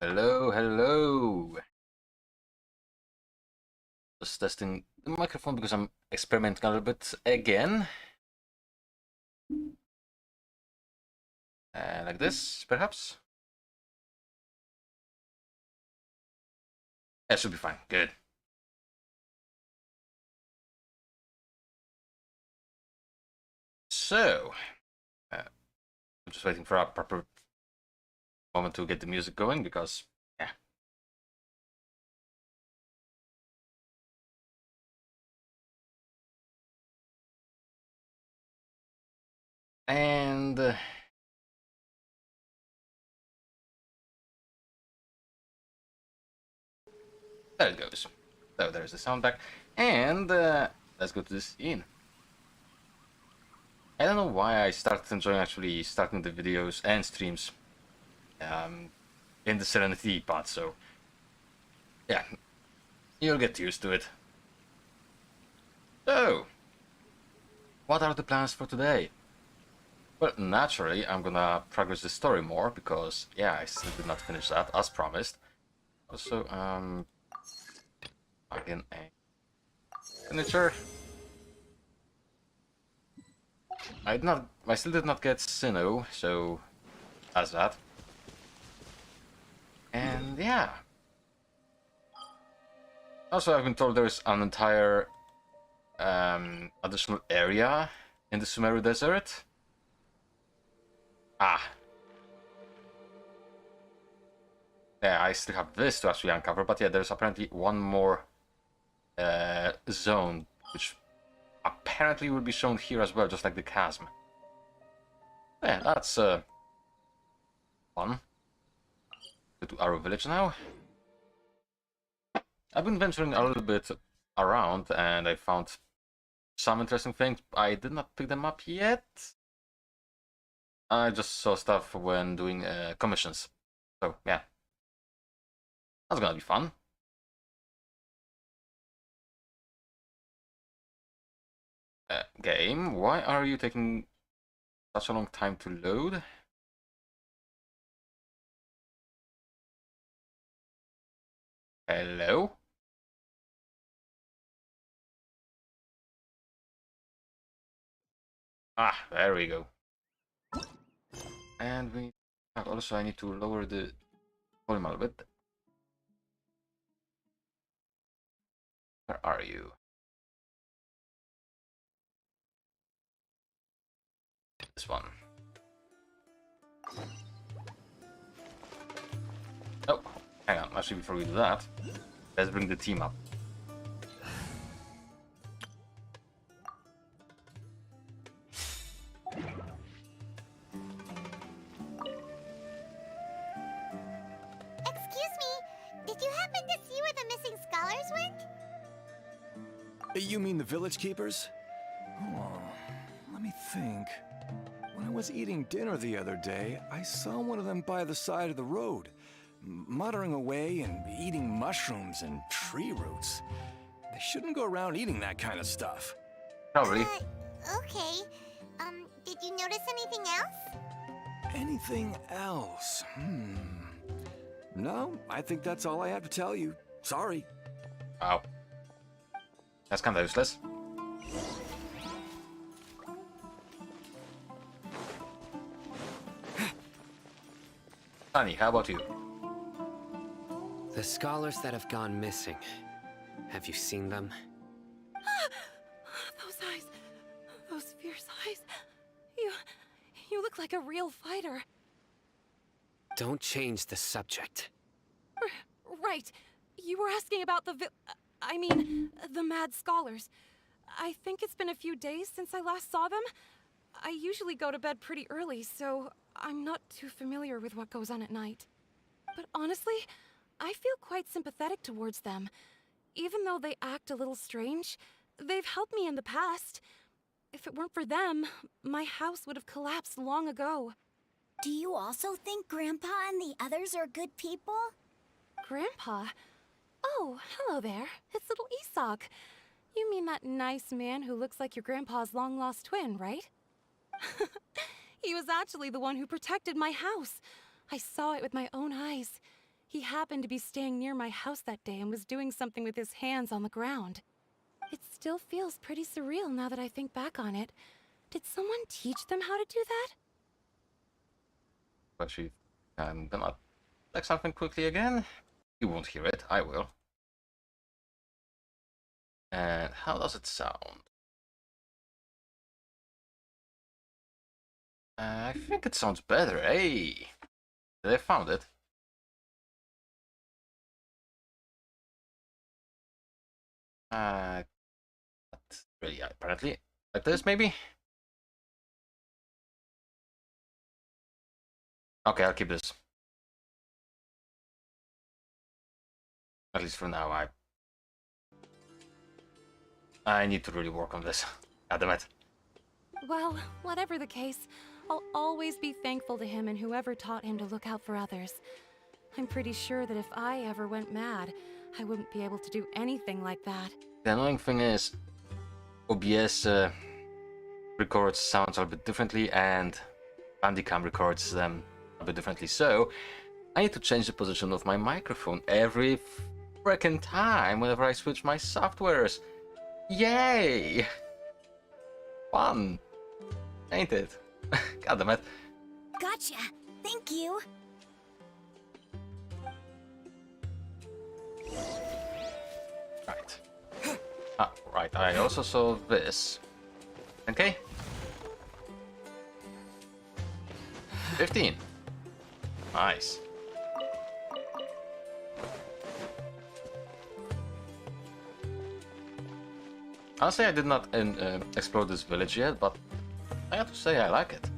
Hello, hello. Just testing the microphone because I'm experimenting a little bit again. Like this, perhaps. That should be fine. Good. So, I'm just waiting for a proper moment to get the music going because, yeah. And there it goes. So there's the sound back. And let's go to the scene. I don't know why I started enjoying actually starting the videos and streams in the Serenity part, so yeah, you'll get used to it. So, what are the plans for today? Well, naturally, I'm gonna progress the story more because, yeah, I still did not finish that as promised. Also, again, a signature. I still did not get Sinnoh, so that's that. And yeah. Also, I've been told there's an entire additional area in the Sumeru Desert. Ah. Yeah, I still have this to actually uncover, but yeah, there's apparently one more zone, which apparently will be shown here as well, just like the chasm. Yeah, that's fun. Go to Arrow Village now. I've been venturing a little bit around, and I found some interesting things. I did not pick them up yet. I just saw stuff when doing commissions. So, yeah. That's gonna be fun. Game, why are you taking such a long time to load? Hello? Ah, there we go. And we also I need to lower the volume a little bit. Where are you? This one. Oh, hang on. Actually, before we do that, let's bring the team up. Excuse me, did you happen to see where the missing scholars went? You mean the village keepers? Oh, let me think. When I was eating dinner the other day, I saw one of them by the side of the road, muttering away and eating mushrooms and tree roots. They shouldn't go around eating that kind of stuff. Probably. Okay. Did you notice anything else? Anything else? No, I think that's all I have to tell you. Sorry. Wow. That's kind of useless. Honey, how about you? The scholars that have gone missing. Have you seen them? Those eyes. Those fierce eyes. You look like a real fighter. Don't change the subject. Right. You were asking about the the mad scholars. I think it's been a few days since I last saw them. I usually go to bed pretty early, so I'm not too familiar with what goes on at night. But honestly, I feel quite sympathetic towards them. Even though they act a little strange, they've helped me in the past. If it weren't for them, my house would have collapsed long ago. Do you also think Grandpa and the others are good people? Grandpa? Oh, hello there. It's little Isak. You mean that nice man who looks like your grandpa's long-lost twin, right? He was actually the one who protected my house. I saw it with my own eyes. He happened to be staying near my house that day and was doing something with his hands on the ground. It still feels pretty surreal now that I think back on it. Did someone teach them how to do that? But I'm gonna check something quickly again. You won't hear it, I will. And how does it sound? I think it sounds better. Hey! I found it. Not really, apparently. Like this, maybe? Okay, I'll keep this. At least for now, I need to really work on this. God damn it. Well, whatever the case, I'll always be thankful to him and whoever taught him to look out for others. I'm pretty sure that if I ever went mad, I wouldn't be able to do anything like that. The annoying thing is, OBS records sounds a bit differently, and Bandicam records them a bit differently. So I need to change the position of my microphone every freaking time whenever I switch my softwares. Yay! Fun, ain't it? God damn it. Gotcha. Thank you. Right. Right. I also saw this. Okay. 15. Nice. Honestly, I did not explore this village yet, but I have to say I like it.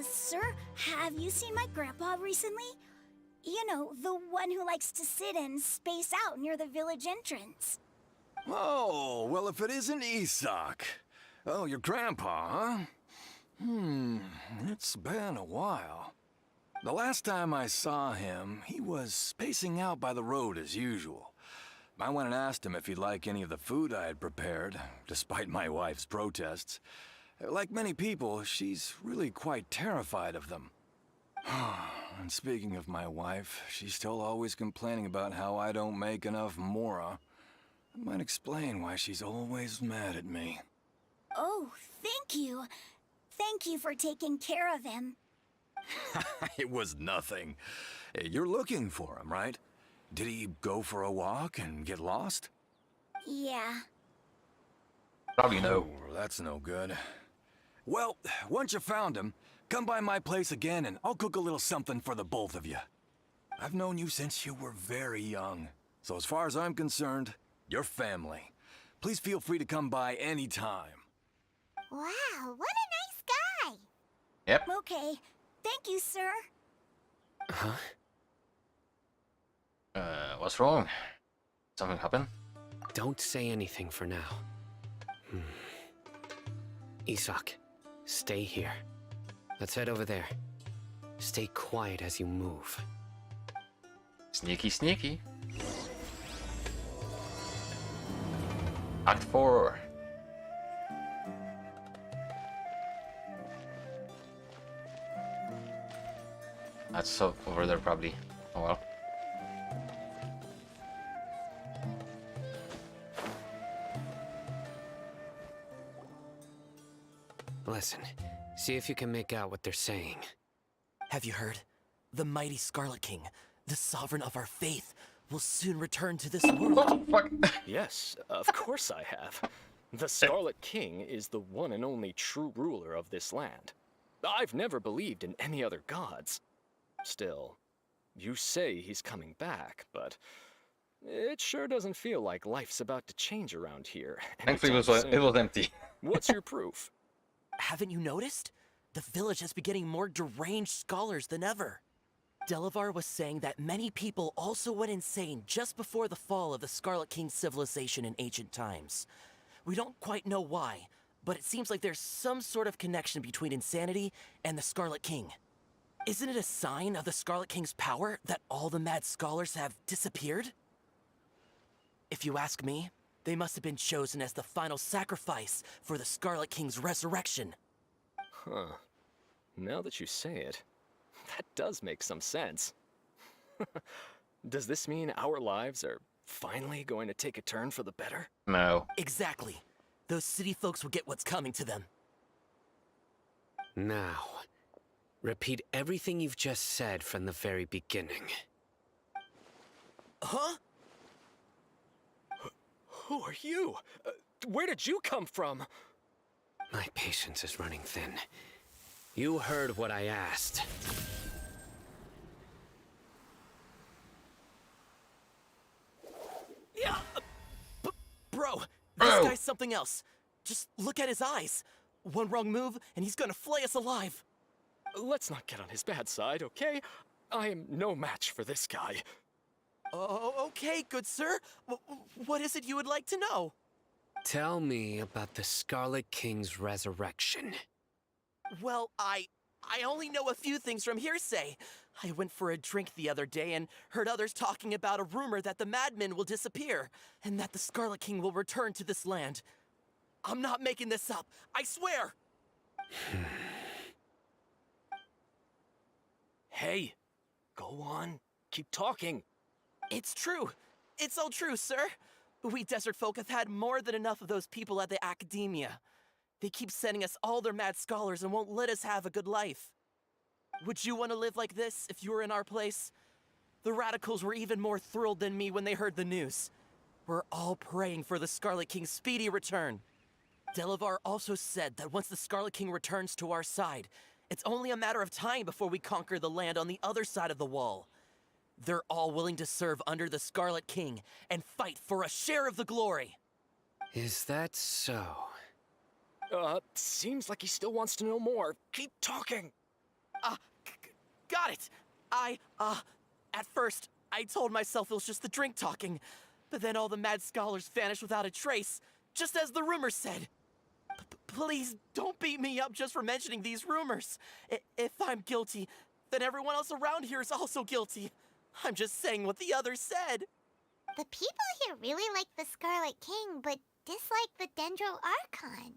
Sir, have you seen my grandpa recently? You know, the one who likes to sit and space out near the village entrance. Oh, well, if it isn't Isak. Oh, your grandpa, huh? It's been a while. The last time I saw him, he was spacing out by the road as usual. I went and asked him if he'd like any of the food I had prepared, despite my wife's protests. Like many people, she's really quite terrified of them. And speaking of my wife, she's still always complaining about how I don't make enough mora. That might explain why she's always mad at me. Oh, thank you. Thank you for taking care of him. It was nothing. You're looking for him, right? Did he go for a walk and get lost? Yeah. Probably no. Oh, that's no good. Well, once you found him, come by my place again and I'll cook a little something for the both of you. I've known you since you were very young. So as far as I'm concerned, you're family. Please feel free to come by anytime. Wow, what a nice guy. Yep. Okay. Thank you, sir. Huh? What's wrong? Something happened? Don't say anything for now. Isak, stay here. Let's head over there. Stay quiet as you move. Sneaky, sneaky. Act 4. That's so over there, probably. Oh well. Listen, see if you can make out what they're saying. Have you heard? The mighty Scarlet King, the sovereign of our faith, will soon return to this world. Fuck. Yes, of course I have. The Scarlet King is the one and only true ruler of this land. I've never believed in any other gods. Still, you say he's coming back, but it sure doesn't feel like life's about to change around here. Thankfully, anytime it soon. was empty. What's your proof? Haven't you noticed? The village has been getting more deranged scholars than ever. Delavar was saying that many people also went insane just before the fall of the Scarlet King's civilization in ancient times. We don't quite know why, but it seems like there's some sort of connection between insanity and the Scarlet King. Isn't it a sign of the Scarlet King's power that all the mad scholars have disappeared? If you ask me, They must have been chosen as the final sacrifice for the Scarlet King's resurrection. Huh. Now that you say it, that does make some sense. Does this mean our lives are finally going to take a turn for the better? No. Exactly. Those city folks will get what's coming to them. Now, repeat everything you've just said from the very beginning. Huh? Who are you? Where did you come from? My patience is running thin. You heard what I asked. Yeah. Bro, this Bro. guy's something else. Just look at his eyes. One wrong move, and he's gonna flay us alive. Let's not get on his bad side, okay? I am no match for this guy. Oh, okay, good sir. What is it you would like to know? Tell me about the Scarlet King's resurrection. Well, I only know a few things from hearsay. I went for a drink the other day and heard others talking about a rumor that the madmen will disappear and that the Scarlet King will return to this land. I'm not making this up, I swear! Hey, go on. Keep talking. It's true. It's all true, sir. We desert folk have had more than enough of those people at the academia. They keep sending us all their mad scholars and won't let us have a good life. Would you want to live like this if you were in our place? The radicals were even more thrilled than me when they heard the news. We're all praying for the Scarlet King's speedy return. Delavar also said that once the Scarlet King returns to our side, it's only a matter of time before we conquer the land on the other side of the wall. They're all willing to serve under the Scarlet King and fight for a share of the glory. Is that so? Seems like he still wants to know more. Keep talking. Got it. At first, I told myself it was just the drink talking, but then all the mad scholars vanished without a trace, just as the rumors said. Please don't beat me up just for mentioning these rumors. If I'm guilty, then everyone else around here is also guilty. I'm just saying what the others said. The people here really like the Scarlet King, but dislike the Dendro Archon.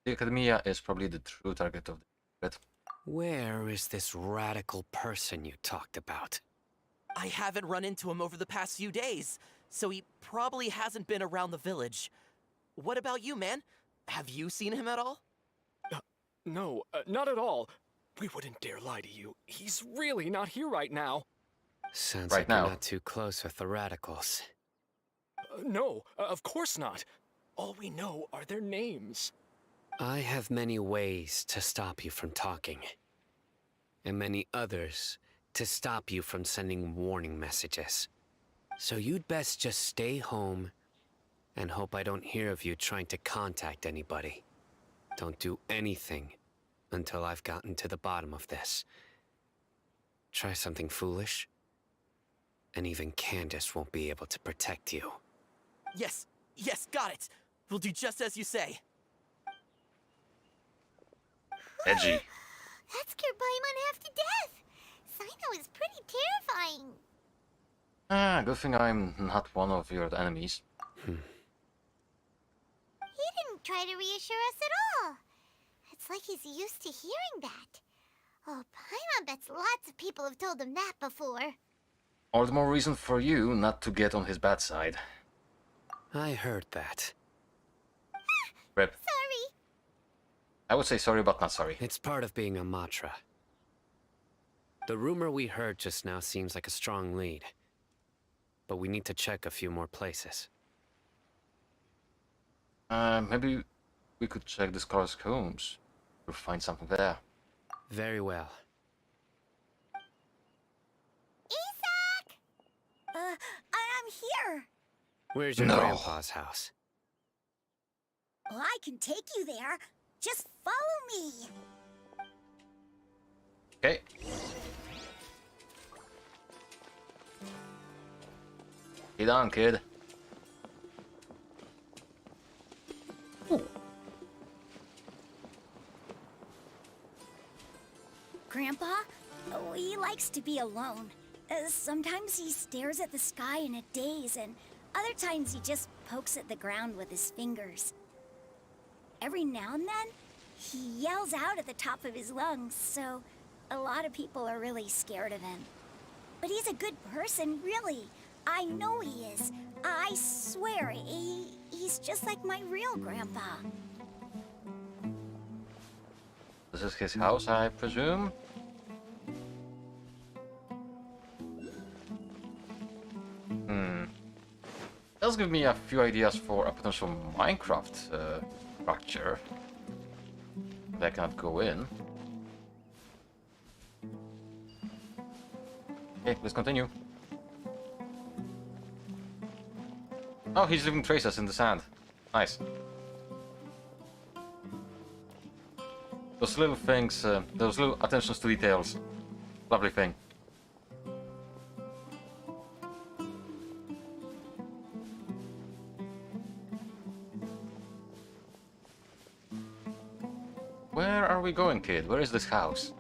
The Academia is probably the true target of the threat. Where is this radical person you talked about? I haven't run into him over the past few days, so he probably hasn't been around the village. What about you, man? Have you seen him at all? No, not at all. We wouldn't dare lie to you. He's really not here right now. Sounds Right like now. you're not too close with the radicals. No, of course not. All we know are their names. I have many ways to stop you from talking. And many others to stop you from sending warning messages. So you'd best just stay home and hope I don't hear of you trying to contact anybody. Don't do anything until I've gotten to the bottom of this. Try something foolish, and even Candace won't be able to protect you. Yes, got it. We'll do just as you say. Edgy. That scared Paimon half to death. Sino is pretty terrifying. Good thing I'm not one of your enemies. He didn't try to reassure us at all. It's like he's used to hearing that. Oh, Paimon bets lots of people have told him that before. All the more reason for you not to get on his bad side. I heard that. Rip. Sorry. I would say sorry, but not sorry. It's part of being a Matra. The rumor we heard just now seems like a strong lead. But we need to check a few more places. Maybe we could check the Scholar's Combs. We'll find something there. Very well. Isak! I'm here. Where's your No. grandpa's house? Well, I can take you there. Just follow me. Okay. Get on, kid. Grandpa? Oh, he likes to be alone. Sometimes he stares at the sky in a daze, and Other times he just pokes at the ground with his fingers. Every now and then, he yells out at the top of his lungs, so a lot of people are really scared of him. But he's a good person, really. I know he is. I swear, he's just like my real grandpa. This is his house, I presume? Does give me a few ideas for a potential Minecraft structure. But I cannot go in. Okay, let's continue. Oh, he's leaving traces in the sand. Nice. Those little things, those little attentions to details. Lovely thing. Where are we going, kid? Where is this house?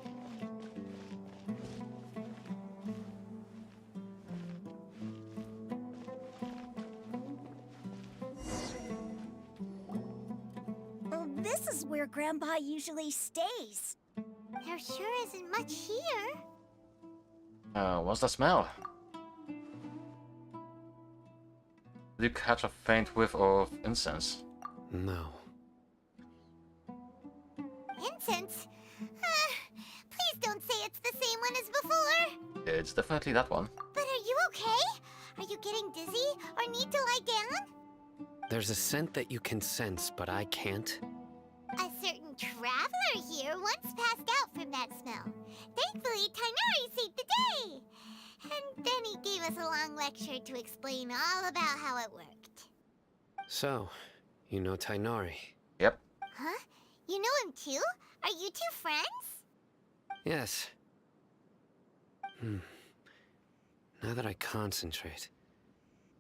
This is where Grandpa usually stays. There sure isn't much here. What's the smell? Did you catch a faint whiff of incense? No. Incense? Please don't say it's the same one as before. It's definitely that one. But are you okay? Are you getting dizzy or need to lie down? There's a scent that you can sense, but I can't. A certain traveler here once passed out from that smell. Thankfully, Tainari saved the day. And then he gave us a long lecture to explain all about how it worked. So, you know Tainari? Yep. Huh? You know him too? Are you two friends? Yes. Now that I concentrate,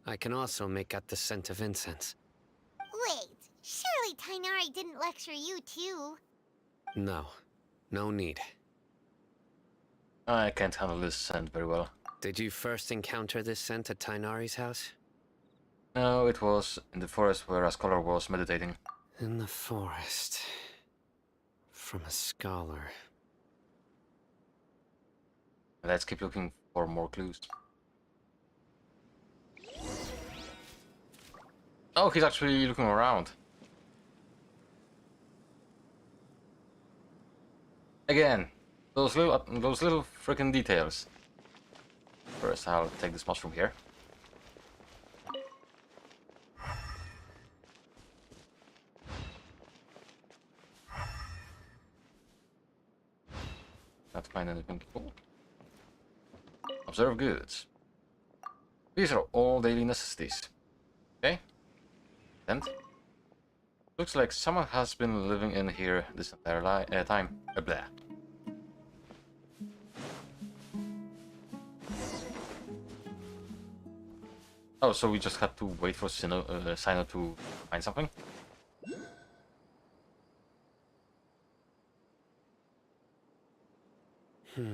I can also make out the scent of incense. Wait, surely Tainari didn't lecture you too? No. No need. I can't handle this scent very well. Did you first encounter this scent at Tainari's house? No, it was in the forest where a scholar was meditating. In the forest. From a scholar. Let's keep looking for more clues. Oh, he's actually looking around. Again, those little freaking details. First, I'll take this mushroom here. Not find anything cool. Observe goods. These are all daily necessities. Okay. And looks like someone has been living in here this entire time. Blah. Oh, so we just had to wait for Sino to find something? What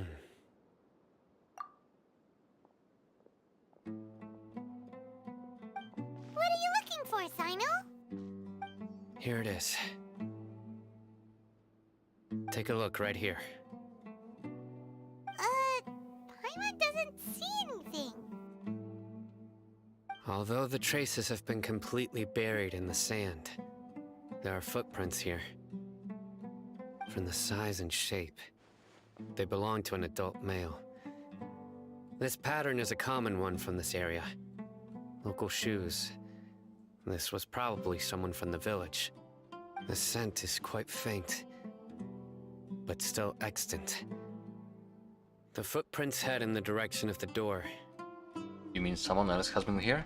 are you looking for, Sino? Here it is. Take a look right here. Paimon doesn't see anything. Although the traces have been completely buried in the sand, there are footprints here. From the size and shape, they belong to an adult male. This pattern is a common one from this area. Local shoes. This was probably someone from the village. The scent is quite faint, but still extant. The footprints head in the direction of the door. You mean someone else has been here?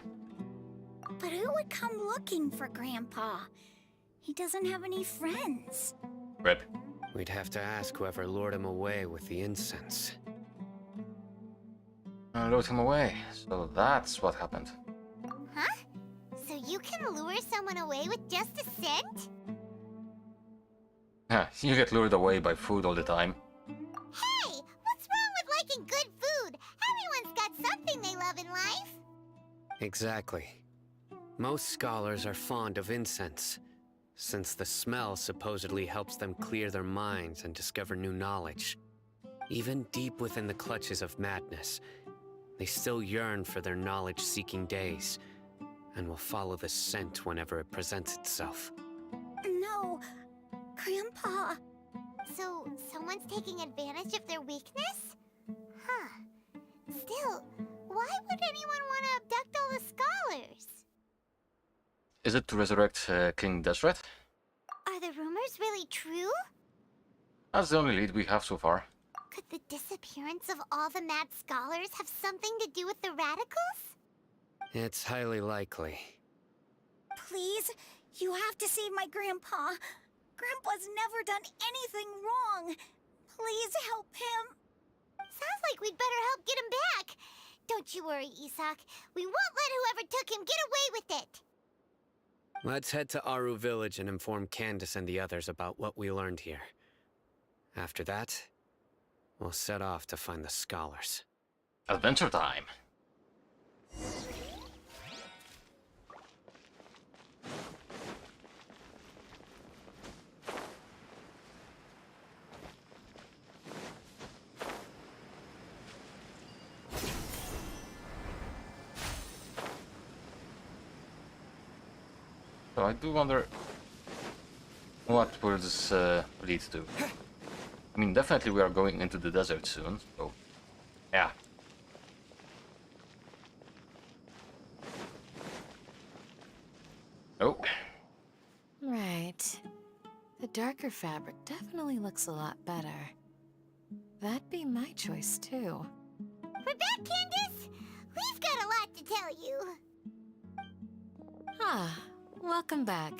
But who would come looking for Grandpa? He doesn't have any friends. Rip. We'd have to ask whoever lured him away with the incense. I lured him away, so that's what happened. Huh? So you can lure someone away with just a scent? You get lured away by food all the time. Hey! What's wrong with liking good food? Everyone's got something they love in life. Exactly. Most scholars are fond of incense, since the smell supposedly helps them clear their minds and discover new knowledge. Even deep within the clutches of madness, they still yearn for their knowledge-seeking days, and will follow the scent whenever it presents itself. No, Grandpa. So, someone's taking advantage of their weakness? Huh. Still, why would anyone want to abduct all the scholars? Is it to resurrect King Deseret? Are the rumors really true? That's the only lead we have so far. Could the disappearance of all the mad scholars have something to do with the radicals? It's highly likely. Please, you have to save my Grandpa. Grandpa's never done anything wrong. Please help him. Sounds like we'd better help get him back. Don't you worry, Isak. We won't let whoever took him get away with it. Let's head to Aru Village and inform Candace and the others about what we learned here. After that, we'll set off to find the scholars. Adventure time! So I do wonder what will this lead to. I mean, definitely we are going into the desert soon, so yeah. Oh. Right. The darker fabric definitely looks a lot better. That'd be my choice, too. We're back, Candace! We've got a lot to tell you. Ah, welcome back.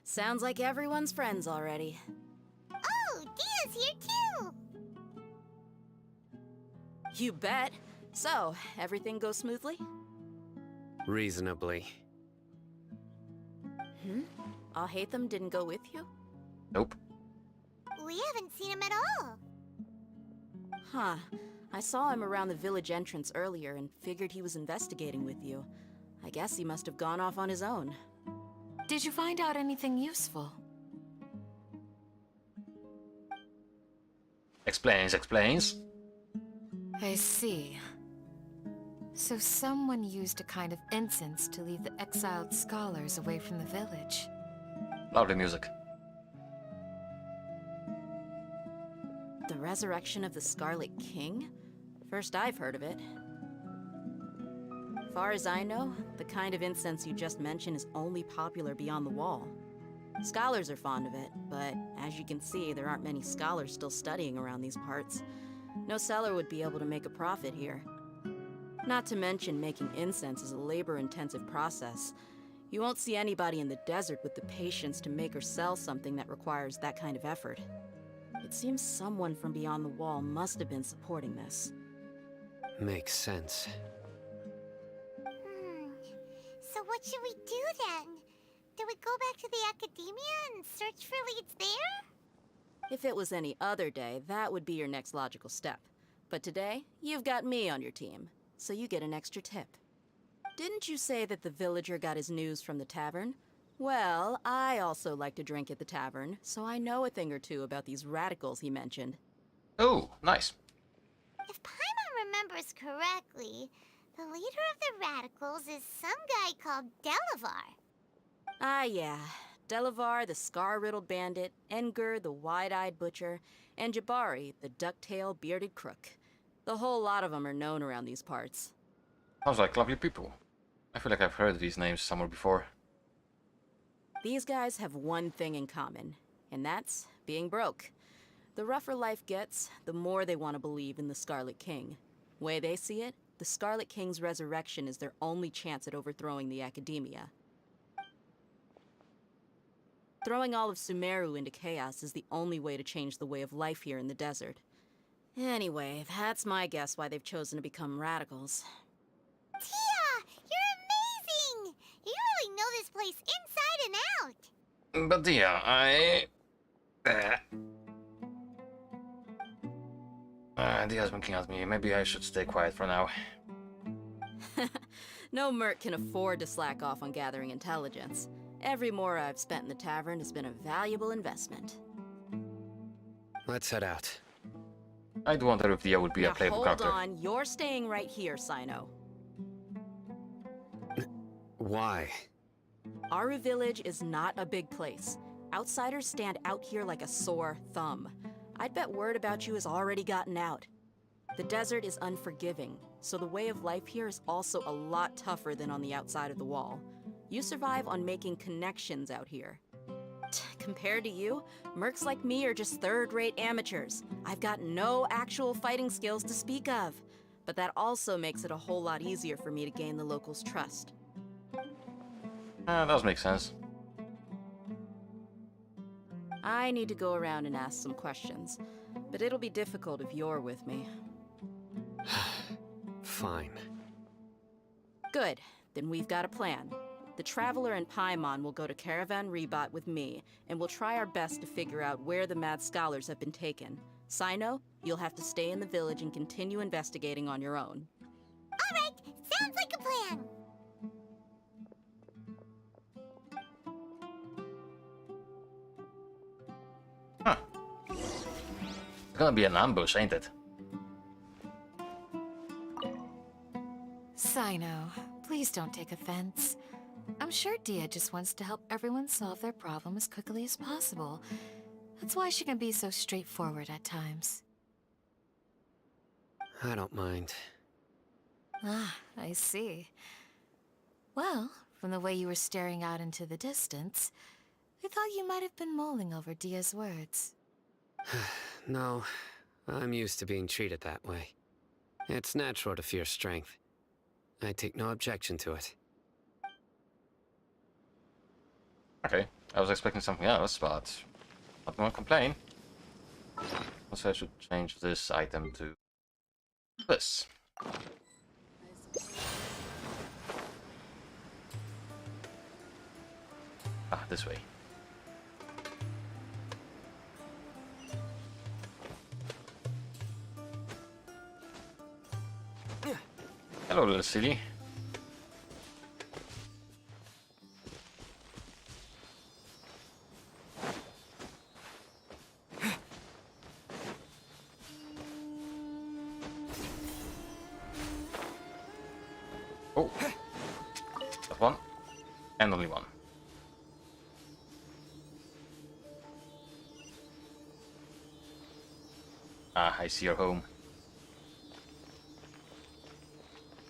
Sounds like everyone's friends already. Oh, Dia's here too! You bet. So, everything goes smoothly? Reasonably. Alhaitham didn't go with you? Nope. We haven't seen him at all. Huh. I saw him around the village entrance earlier and figured he was investigating with you. I guess he must have gone off on his own. Did you find out anything useful? Explains. I see. So someone used a kind of incense to lead the exiled scholars away from the village. Lovely music. The resurrection of the Scarlet King? First I've heard of it. Far as I know, the kind of incense you just mentioned is only popular beyond the wall. Scholars are fond of it, but as you can see, there aren't many scholars still studying around these parts. No seller would be able to make a profit here. Not to mention, making incense is a labor-intensive process. You won't see anybody in the desert with the patience to make or sell something that requires that kind of effort. It seems someone from beyond the wall must have been supporting this. Makes sense. So what should we do then? Do we go back to the academia and search for leads there? If it was any other day, that would be your next logical step. But today, you've got me on your team, so you get an extra tip. Didn't you say that the villager got his news from the tavern? Well, I also like to drink at the tavern, so I know a thing or two about these radicals he mentioned. Oh, nice. If Paimon remembers correctly, the leader of the radicals is some guy called Delavar. Ah, yeah. Delavar, the scar-riddled bandit, Engur, the wide-eyed butcher, and Jabari, the duck-tailed bearded crook. The whole lot of them are known around these parts. Sounds like lovely people. I feel like I've heard these names somewhere before. These guys have one thing in common, and that's being broke. The rougher life gets, the more they want to believe in the Scarlet King. Way they see it, the Scarlet King's resurrection is their only chance at overthrowing the academia. Throwing all of Sumeru into chaos is the only way to change the way of life here in the desert. Anyway, that's my guess why they've chosen to become radicals. Tia! You're amazing! You really know this place inside and out! But yeah, Dia's winking at me. Maybe I should stay quiet for now. No merc can afford to slack off on gathering intelligence. Every mora I've spent in the tavern has been a valuable investment. Let's head out. I'd wonder if Dia would be Now a playable hold character. on, you're staying right here, Sino. Why? Aru Village is not a big place. Outsiders stand out here like a sore thumb. I'd bet word about you has already gotten out. The desert is unforgiving, so the way of life here is also a lot tougher than on the outside of the wall. You survive on making connections out here. Compared to you, mercs like me are just third-rate amateurs. I've got no actual fighting skills to speak of. But that also makes it a whole lot easier for me to gain the locals' trust. That does make sense. I need to go around and ask some questions, but it'll be difficult if you're with me. Fine. Good, then we've got a plan. The Traveler and Paimon will go to Caravan Rebot with me, and we'll try our best to figure out where the Mad Scholars have been taken. Sino, you'll have to stay in the village and continue investigating on your own. Alright, sounds like a plan. Huh. It's gonna be an ambush, ain't it? Sino, please don't take offense. I'm sure Dia just wants to help everyone solve their problem as quickly as possible. That's why she can be so straightforward at times. I don't mind. Ah, I see. Well, from the way you were staring out into the distance, I thought you might have been mulling over Dia's words. No, I'm used to being treated that way. It's natural to fear strength. I take no objection to it. Okay, I was expecting something else, but not gonna complain. Also, I should change this item to this. Ah, this way. Hello, little silly. Oh, that's one, and only one. Ah, I see your home.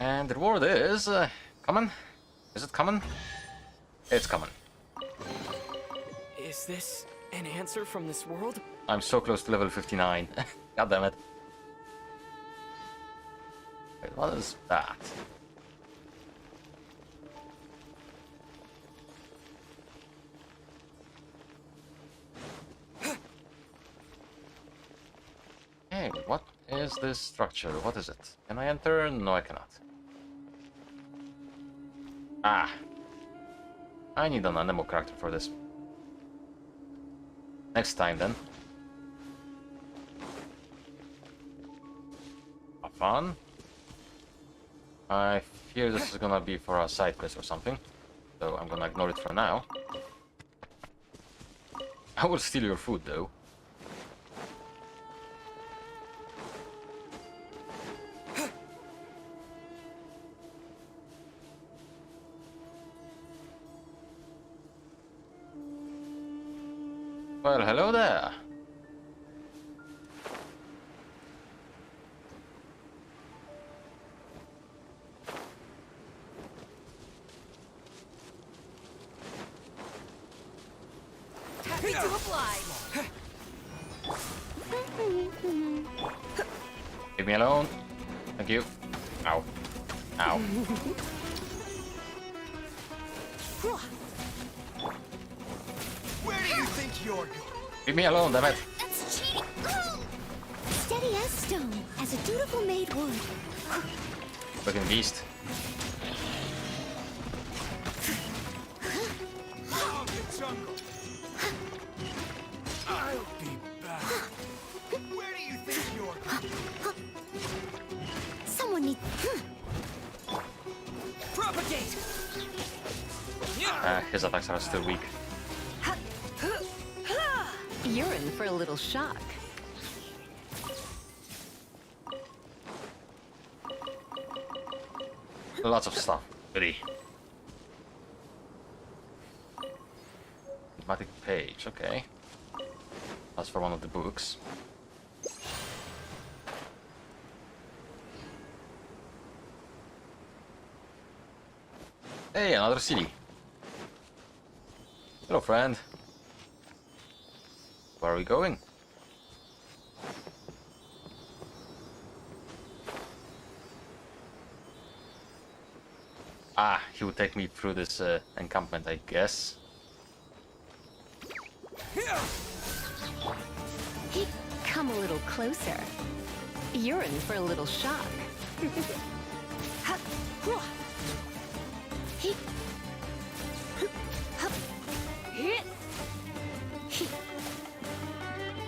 And the reward is coming. Is it coming? It's coming. Is this an answer from this world? I'm so close to level 59. God damn it. Wait, what is that? Hey, what is this structure? What is it? Can I enter? No, I cannot. Ah. I need an animal character for this. Next time, then. Have fun. I fear this is gonna be for a side quest or something, so I'm gonna ignore it for now. I will steal your food, though. Well, hello there. Happy to oblige. Leave me alone. Thank you. Ow. Ow. Where do you think you're going? Leave me alone, damn it. That's cheating! Oh! Steady as stone, as a dutiful maid would. Fucking beast. Out the jungle. I'll be back. Where do you think you're going? Someone needs... Drop it His attacks are still weak. You're in for a little shock. Lots of stuff. Goody. Thematic page, okay. That's for one of the books. Hey, another city. Hello, friend. Where are we going? Ah, he would take me through this encampment, I guess. Come a little closer. You're in for a little shock.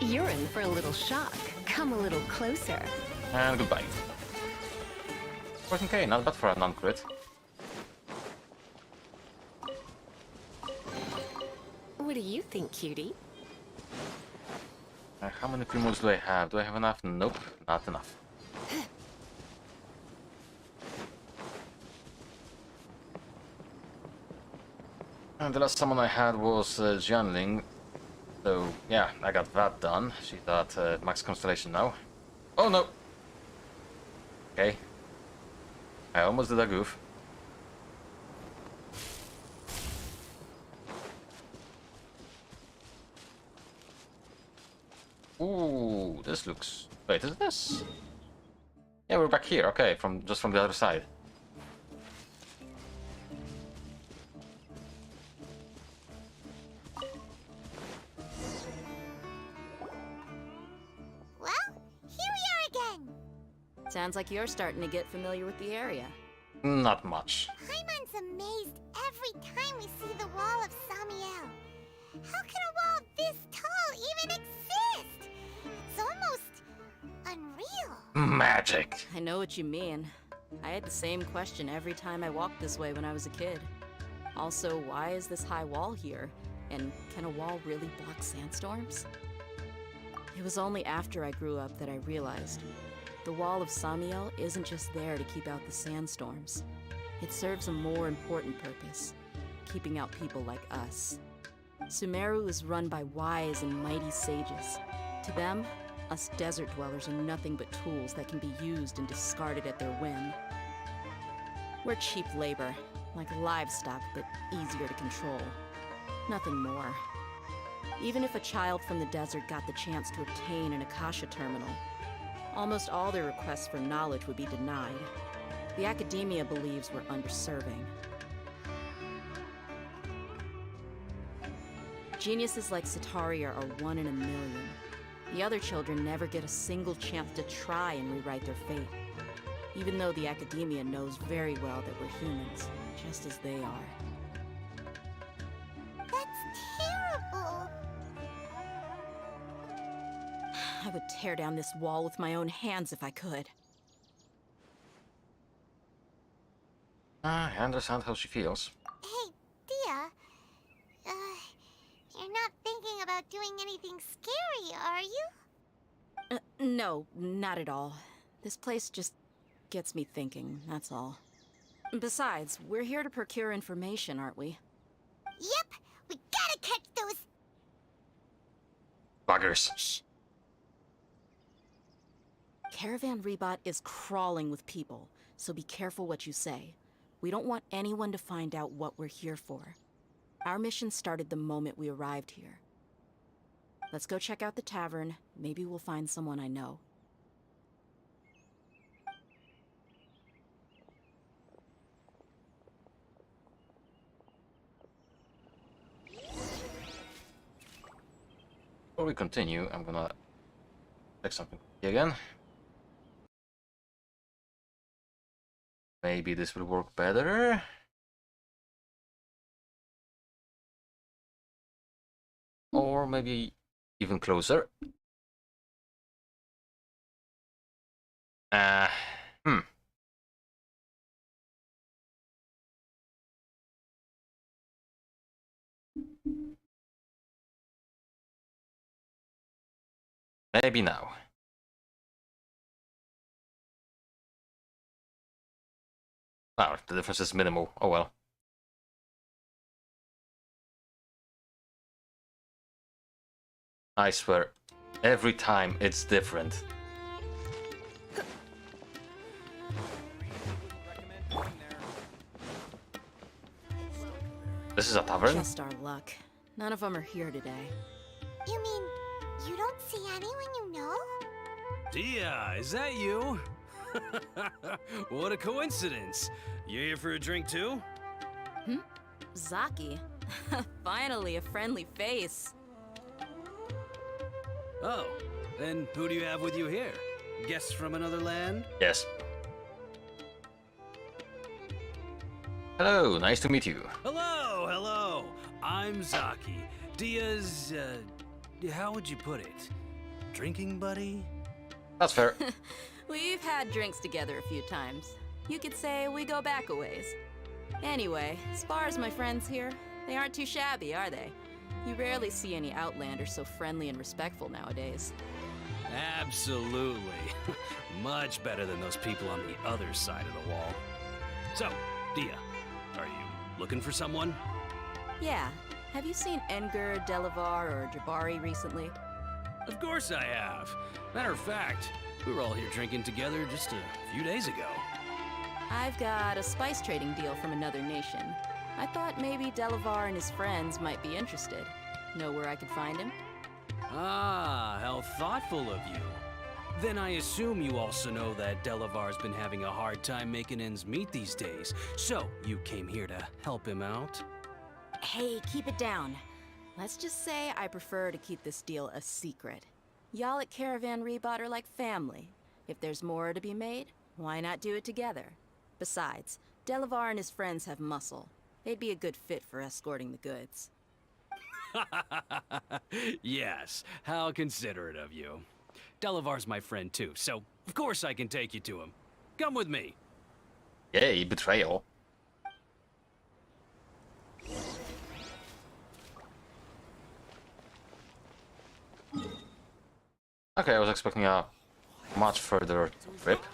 You're in for a little shock. Come a little closer. And goodbye. 14k, not bad for a non-crit. What do you think, cutie? How many primos do I have? Do I have enough? Nope, not enough. And the last summon I had was Jianling. So, yeah, I got that done. She's at max constellation now. Oh no! Okay. I almost did a goof. Ooh, this looks... Wait, is this? Yeah, we're back here. Okay, just from the other side. Well, here we are again. Sounds like you're starting to get familiar with the area. Not much. Paimon's amazed every time we see the wall of Samiel. How can a wall this tall even exist? It's almost unreal. Magic. I know what you mean. I had the same question every time I walked this way when I was a kid. Also, why is this high wall here? And can a wall really block sandstorms? It was only after I grew up that I realized the wall of Samiel isn't just there to keep out the sandstorms. It serves a more important purpose, keeping out people like us. Sumeru is run by wise and mighty sages. To them, us desert dwellers are nothing but tools that can be used and discarded at their whim. We're cheap labor, like livestock, but easier to control. Nothing more. Even if a child from the desert got the chance to obtain an Akasha terminal, almost all their requests for knowledge would be denied. The academia believes we're underserving. Geniuses like Sataria are one in a million. The other children never get a single chance to try and rewrite their fate, even though the academia knows very well that we're humans, just as they are. That's terrible. I would tear down this wall with my own hands if I could. I understand how she feels. Hey, Dia. You're not thinking about doing anything scary, are you? No, not at all. This place just gets me thinking, that's all. Besides, we're here to procure information, aren't we? Yep, we gotta catch those... Buggers. Shh. Caravan Rebot is crawling with people, so be careful what you say. We don't want anyone to find out what we're here for. Our mission started the moment we arrived here. Let's go check out the tavern. Maybe we'll find someone I know. Before we continue, I'm gonna check something again. Maybe this will work better. Or maybe even closer. Maybe now. Oh, the difference is minimal. Oh well. I swear, every time it's different. This is a tavern? Just our luck. None of them are here today. You mean you don't see anyone you know? Dia, is that you? What a coincidence. You here for a drink too? Zaki. Finally, a friendly face. Oh, and who do you have with you here? Guests from another land? Yes. Hello, nice to meet you. Hello, hello. I'm Zaki. Dia's, how would you put it? Drinking buddy? That's fair. We've had drinks together a few times. You could say we go back a ways. Anyway, as far as my friends here, they aren't too shabby, are they? You rarely see any Outlanders so friendly and respectful nowadays. Absolutely. Much better than those people on the other side of the wall. So, Dia, are you looking for someone? Yeah. Have you seen Edgar, Delavar, or Jabari recently? Of course I have. Matter of fact, we were all here drinking together just a few days ago. I've got a spice trading deal from another nation. I thought maybe Delavar and his friends might be interested. Know where I could find him? Ah, how thoughtful of you. Then I assume you also know that Delavar's been having a hard time making ends meet these days. So, you came here to help him out? Hey, keep it down. Let's just say I prefer to keep this deal a secret. Y'all at Caravan Rebot are like family. If there's more to be made, why not do it together? Besides, Delavar and his friends have muscle. They'd be a good fit for escorting the goods. Yes, how considerate of you. Delavar's my friend too, so of course I can take you to him. Come with me. Yay, betrayal. Okay, I was expecting a much further trip.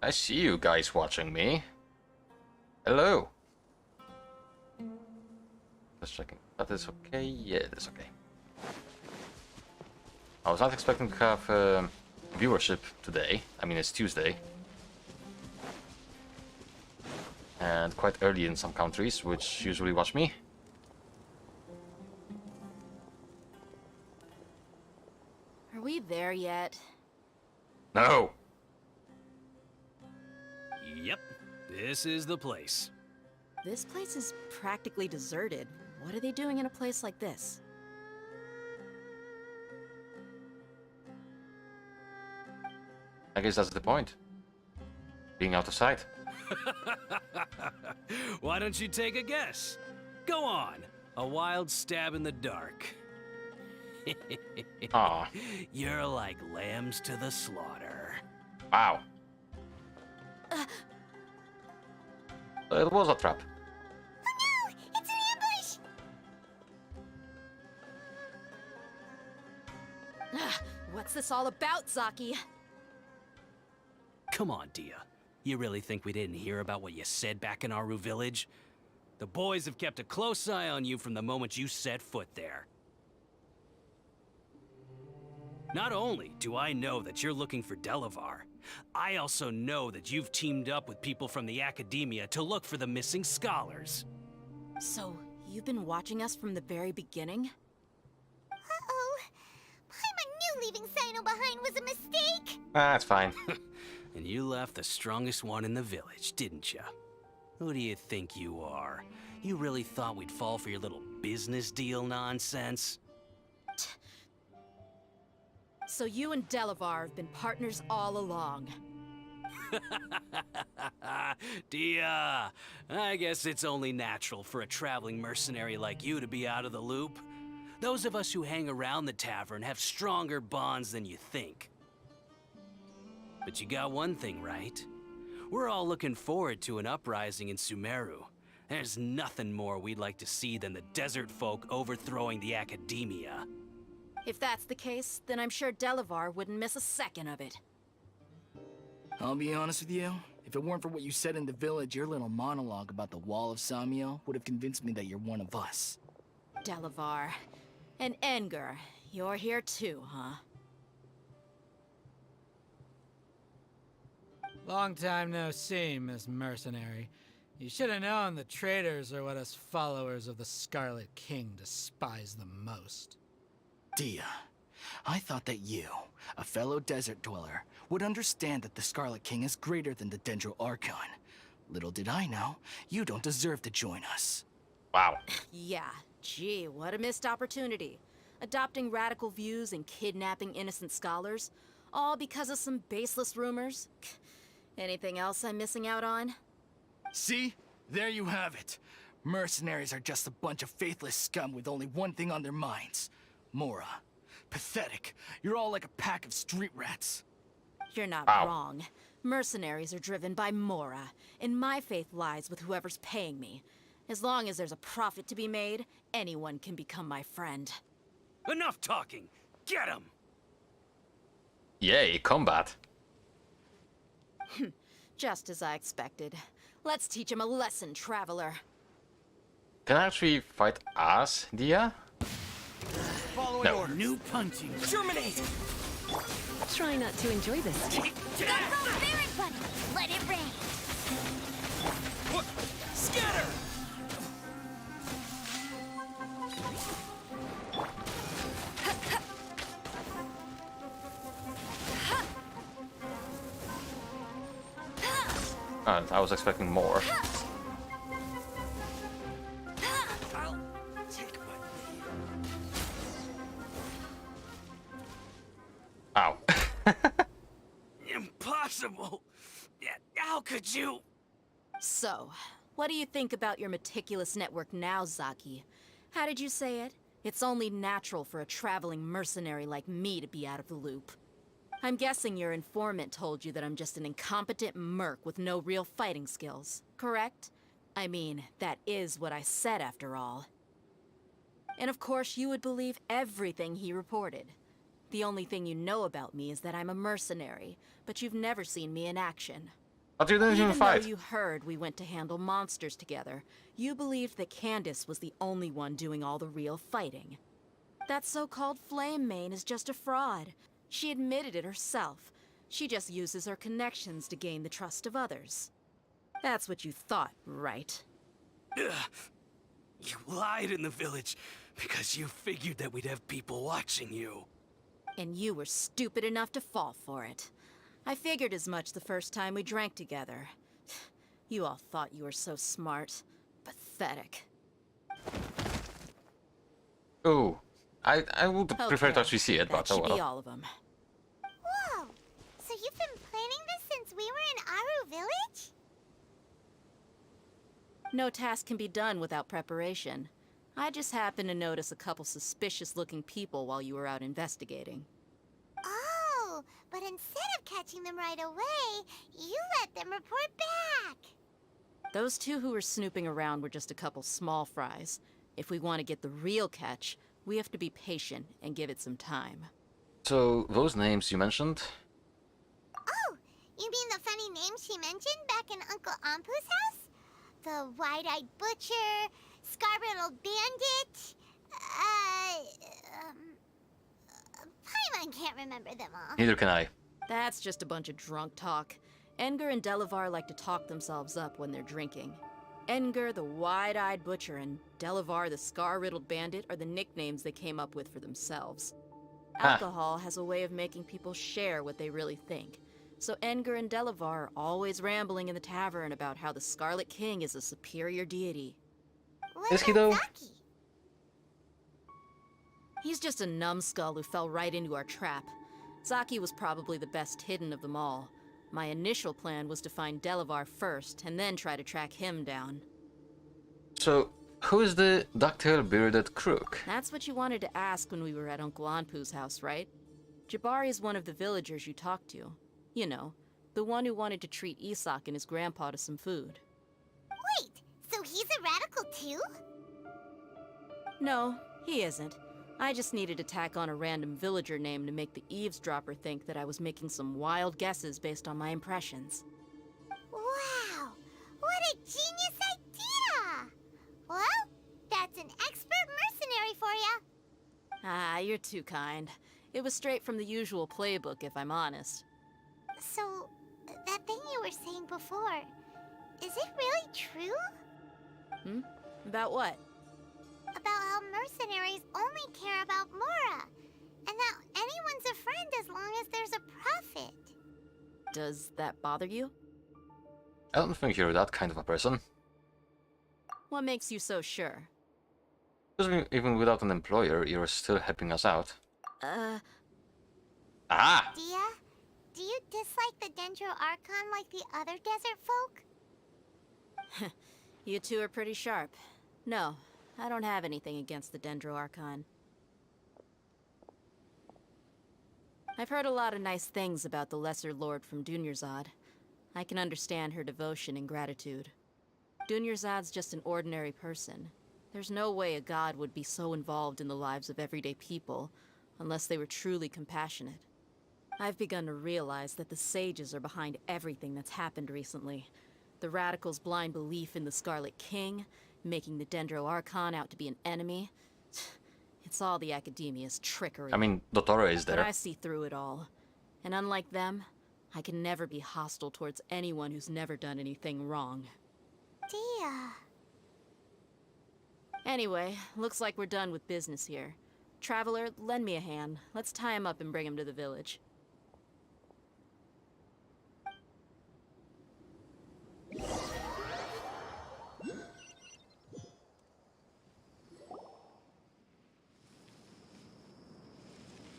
I see you guys watching me. Hello. Just checking. That is okay. Yeah, it is okay. I was not expecting to have viewership today. I mean, it's Tuesday. And quite early in some countries, which usually watch me. Are we there yet? No! Yep, this is the place. This place is practically deserted. What are they doing in a place like this? I guess that's the point. Being out of sight. Why don't you take a guess? Go on. A wild stab in the dark. Aw. You're like lambs to the slaughter. Wow. It was a trap. Oh no! It's an ambush! What's this all about, Zaki? Come on, Dia. You really think we didn't hear about what you said back in Aru village? The boys have kept a close eye on you from the moment you set foot there. Not only do I know that you're looking for Delavar, I also know that you've teamed up with people from the academia to look for the missing scholars. So, you've been watching us from the very beginning? Uh-oh. Paimon knew leaving Sino behind was a mistake! Ah, it's fine. And you left the strongest one in the village, didn't you? Who do you think you are? You really thought we'd fall for your little business deal nonsense? So you and Delavar have been partners all along. Dia, I guess it's only natural for a traveling mercenary like you to be out of the loop. Those of us who hang around the tavern have stronger bonds than you think. But you got one thing right. We're all looking forward to an uprising in Sumeru. There's nothing more we'd like to see than the desert folk overthrowing the academia. If that's the case, then I'm sure Delavar wouldn't miss a second of it. I'll be honest with you. If it weren't for what you said in the village, your little monologue about the Wall of Samiel would have convinced me that you're one of us. Delavar. And Enger, you're here too, huh? Long time no see, Miss Mercenary. You should have known the traitors are what us followers of the Scarlet King despise the most. Dia, I thought that you, a fellow desert dweller, would understand that the Scarlet King is greater than the Dendro Archon. Little did I know, you don't deserve to join us. Wow. Yeah, gee, what a missed opportunity. Adopting radical views and kidnapping innocent scholars, all because of some baseless rumors. Anything else I'm missing out on? See? There you have it. Mercenaries are just a bunch of faithless scum with only one thing on their minds. Mora. Pathetic. You're all like a pack of street rats. You're not Wow. wrong. Mercenaries are driven by Mora, and my faith lies with whoever's paying me. As long as there's a profit to be made, anyone can become my friend. Enough talking! Get him! Yay, combat. Just as I expected. Let's teach him a lesson, traveler. Can I actually fight as Dia? Following No. orders. New punching. Terminate! Try not to enjoy this. Go, Spirit Bunny! Let it rain! Scatter! I was expecting more. Ow. Impossible! Yeah, how could you? So, what do you think about your meticulous network now, Zaki? How did you say it? It's only natural for a traveling mercenary like me to be out of the loop. I'm guessing your informant told you that I'm just an incompetent merc with no real fighting skills, correct? I mean, that is what I said after all. And of course, you would believe everything he reported. The only thing you know about me is that I'm a mercenary, but you've never seen me in action. But you didn't even Even though fight. you heard we went to handle monsters together, you believed that Candace was the only one doing all the real fighting. That so-called Flame Mane is just a fraud. She admitted it herself. She just uses her connections to gain the trust of others. That's what you thought, right? Ugh. You lied in the village because you figured that we'd have people watching you. And you were stupid enough to fall for it. I figured as much the first time we drank together. You all thought you were so smart. Pathetic. Oh, I would prefer to Okay, actually see it, that but oh should be well. all of them. Whoa! So you've been planning this since we were in Aru Village? No task can be done without preparation. I just happened to notice a couple suspicious-looking people while you were out investigating. Oh, but instead of catching them right away, you let them report back. Those two who were snooping around were just a couple small fries. If we want to get the real catch, we have to be patient and give it some time. So, those names you mentioned? Oh, you mean the funny name she mentioned back in Uncle Ampu's house? The wide-eyed butcher, scar-riddled bandit, Paimon can't remember them all. Neither can I. That's just a bunch of drunk talk. Enger and Delavar like to talk themselves up when they're drinking. Enger, the wide-eyed butcher, and Delavar, the scar-riddled bandit, are the nicknames they came up with for themselves. Alcohol has a way of making people share what they really think. So Enger and Delavar are always rambling in the tavern about how the Scarlet King is a superior deity. What Is he about though? Zaki? He's just a numbskull who fell right into our trap. Zaki was probably the best hidden of them all. My initial plan was to find Delavar first, and then try to track him down. So, Who is the ducktail bearded crook? That's what you wanted to ask when we were at Uncle Anpu's house, right? Jabari is one of the villagers you talked to. You know, the one who wanted to treat Isak and his grandpa to some food. Wait, so he's a radical too? No, he isn't. I just needed to tack on a random villager name to make the eavesdropper think that I was making some wild guesses based on my impressions. Wow, what a genius idea! Well, that's an expert mercenary for ya. Ah, you're too kind. It was straight from the usual playbook, if I'm honest. So, that thing you were saying before, is it really true? Hmm? About what? About how mercenaries only care about Mora, and that anyone's a friend as long as there's a profit. Does that bother you? I don't think you're that kind of a person. What makes you so sure? Because even without an employer, you're still helping us out. Ah! Dia, do you dislike the Dendro Archon like the other desert folk? You two are pretty sharp. No, I don't have anything against the Dendro Archon. I've heard a lot of nice things about the Lesser Lord from Dunyarzad. I can understand her devotion and gratitude. Dunyarzad's just an ordinary person. There's no way a god would be so involved in the lives of everyday people, unless they were truly compassionate. I've begun to realize that the sages are behind everything that's happened recently. The radicals' blind belief in the Scarlet King, making the Dendro Archon out to be an enemy. It's all the academia's trickery. I mean, Dottora is there. But I see through it all. And unlike them, I can never be hostile towards anyone who's never done anything wrong. Dia. Anyway, looks like we're done with business here. Traveler, lend me a hand. Let's tie him up and bring him to the village.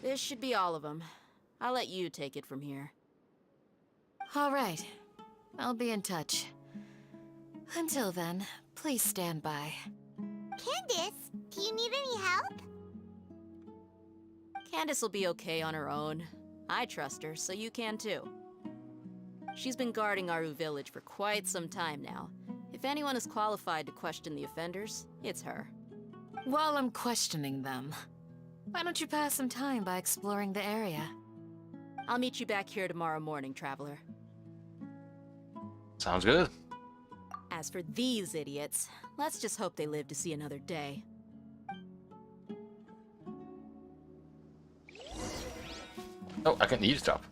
This should be all of them. I'll let you take it from here. All right. I'll be in touch. Until then, please stand by. Candace, do you need any help? Candace will be okay on her own. I trust her, so you can too. She's been guarding Aru village for quite some time now. If anyone is qualified to question the offenders, it's her. While I'm questioning them, why don't you pass some time by exploring the area? I'll meet you back here tomorrow morning, Traveler. Sounds good. As for these idiots, let's just hope they live to see another day. Oh, I can eavesdrop.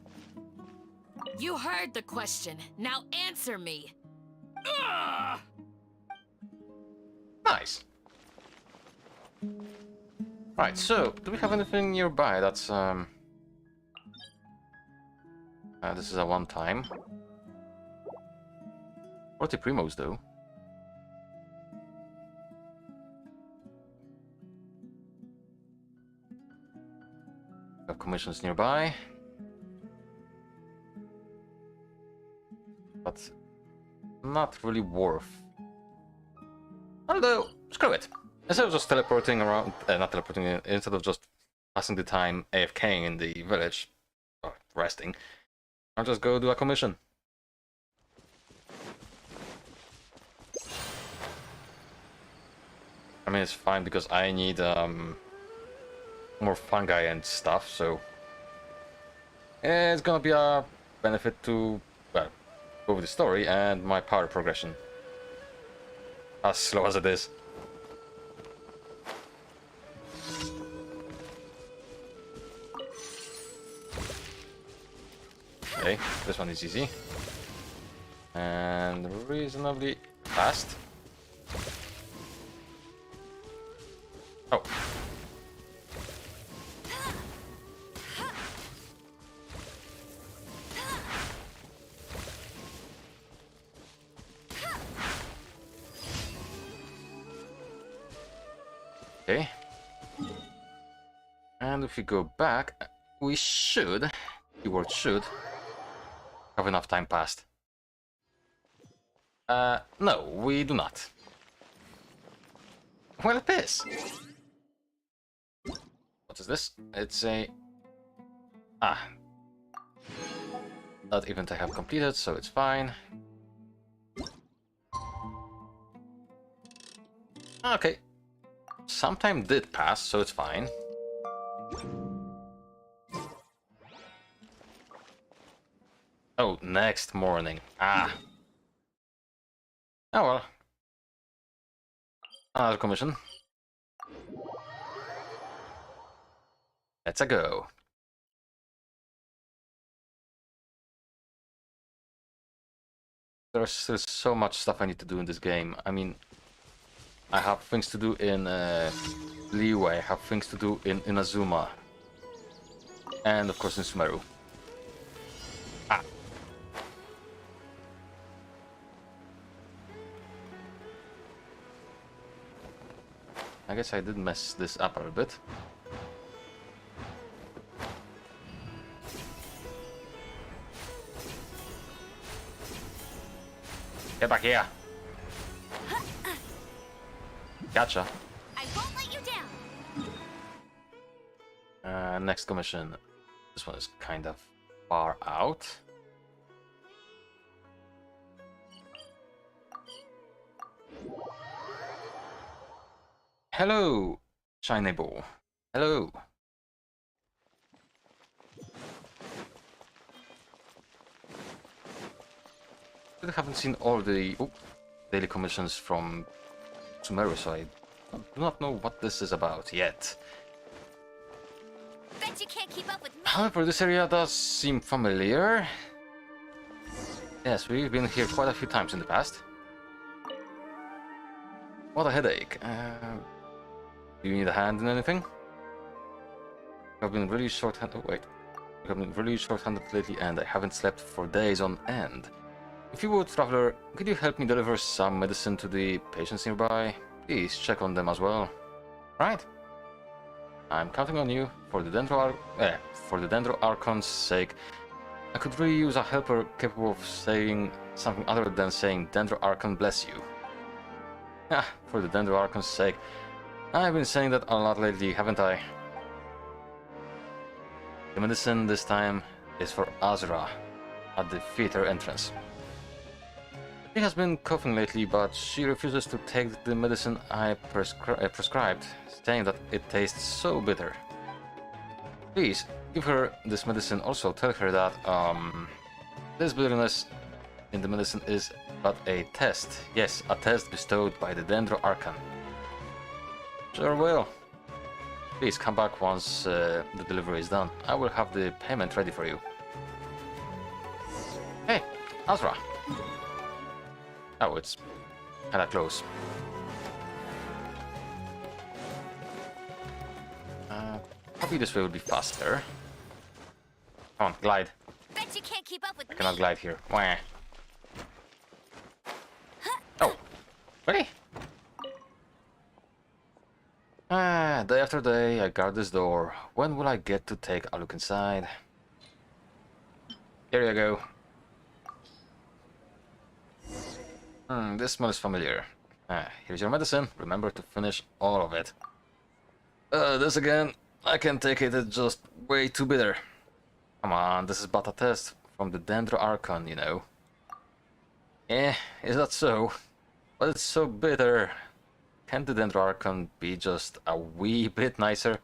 You heard the question. Now answer me. Nice. Right, so, do we have anything nearby that's, this is a one-time. 40 primos, though. Got commissions nearby. But not really worth. Although, screw it. Instead of just teleporting around, not teleporting, instead of just passing the time AFKing in the village, or resting, I'll just go do a commission. I mean, it's fine because I need more fungi and stuff, so it's gonna be a benefit to, well, both the story and my power progression. As slow as it is. Okay, this one is easy. And reasonably fast. Oh. Okay. And if we go back, we should, keyword should, have enough time passed. No, we do not. Well, it is. What is this? It's a... Ah. That event I have completed, so it's fine. Okay. Some time did pass, so it's fine. Oh, next morning. Ah. Oh well. Another commission. Let's a go. There's still so much stuff I need to do in this game. I mean, I have things to do in Leeway, I have things to do in Inazuma. And of course in Sumeru. Ah. I guess I did mess this up a little bit. Get back here! Gotcha. I won't let you down. Next commission. This one is kind of far out. Hello, shiny ball. Hello. I haven't seen all the daily commissions from Sumeru, so I do not know what this is about yet. Bet you can't keep up with me. However, this area does seem familiar. Yes, we've been here quite a few times in the past. What a headache. Do you need a hand in anything? I've been really short-handed. Oh, wait. I've been really short-handed lately, and I haven't slept for days on end. If you would, traveler, could you help me deliver some medicine to the patients nearby? Please check on them as well. Right. I'm counting on you for the Dendro Archon's sake. I could really use a helper capable of saying something other than saying Dendro Archon bless you. Ah, for the Dendro Archon's sake. I've been saying that a lot lately, haven't I? The medicine this time is for Azura at the theater entrance. She has been coughing lately, but she refuses to take the medicine I prescribed, saying that it tastes so bitter. Please, give her this medicine. Also, tell her that, this bitterness in the medicine is but a test. Yes, a test bestowed by the Dendro Archon. Sure will. Please come back once the delivery is done. I will have the payment ready for you. Hey, Azura. Oh, it's kinda close. Probably this way would be faster. Come on, glide. Bet you can't keep up with I cannot glide here. Wah. Oh, really? Day after day, I guard this door. When will I get to take a look inside? Here you go. This smell is familiar. Here's your medicine. Remember to finish all of it. This again. I can't take it. It's just way too bitter. Come on, this is but a test from the Dendro Archon, you know. Is that so? But it's so bitter. Can't the Dendro Archon be just a wee bit nicer?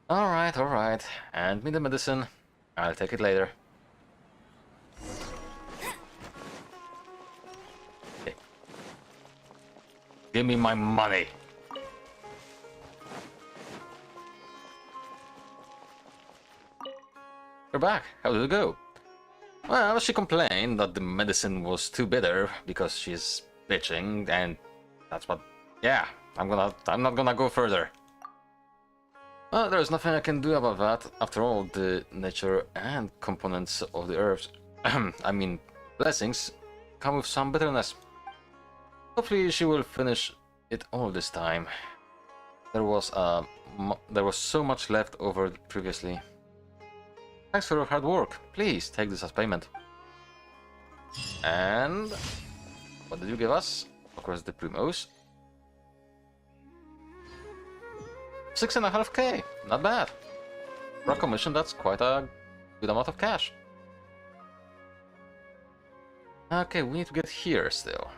Alright, alright. Hand me the medicine. I'll take it later. Okay. Give me my money. You're back. How did it go? Well, she complained that the medicine was too bitter because she's bitching, and that's what... Yeah, I'm not gonna go further. Well, there's nothing I can do about that. After all, the nature and components of the herbs, I mean, blessings, come with some bitterness. Hopefully she will finish it all this time. There was so much left over previously. Thanks for your hard work. Please take this as payment. And what did you give us? Of course, the Primos. 6.5k, not bad. For a commission, that's quite a good amount of cash. Okay, we need to get here still.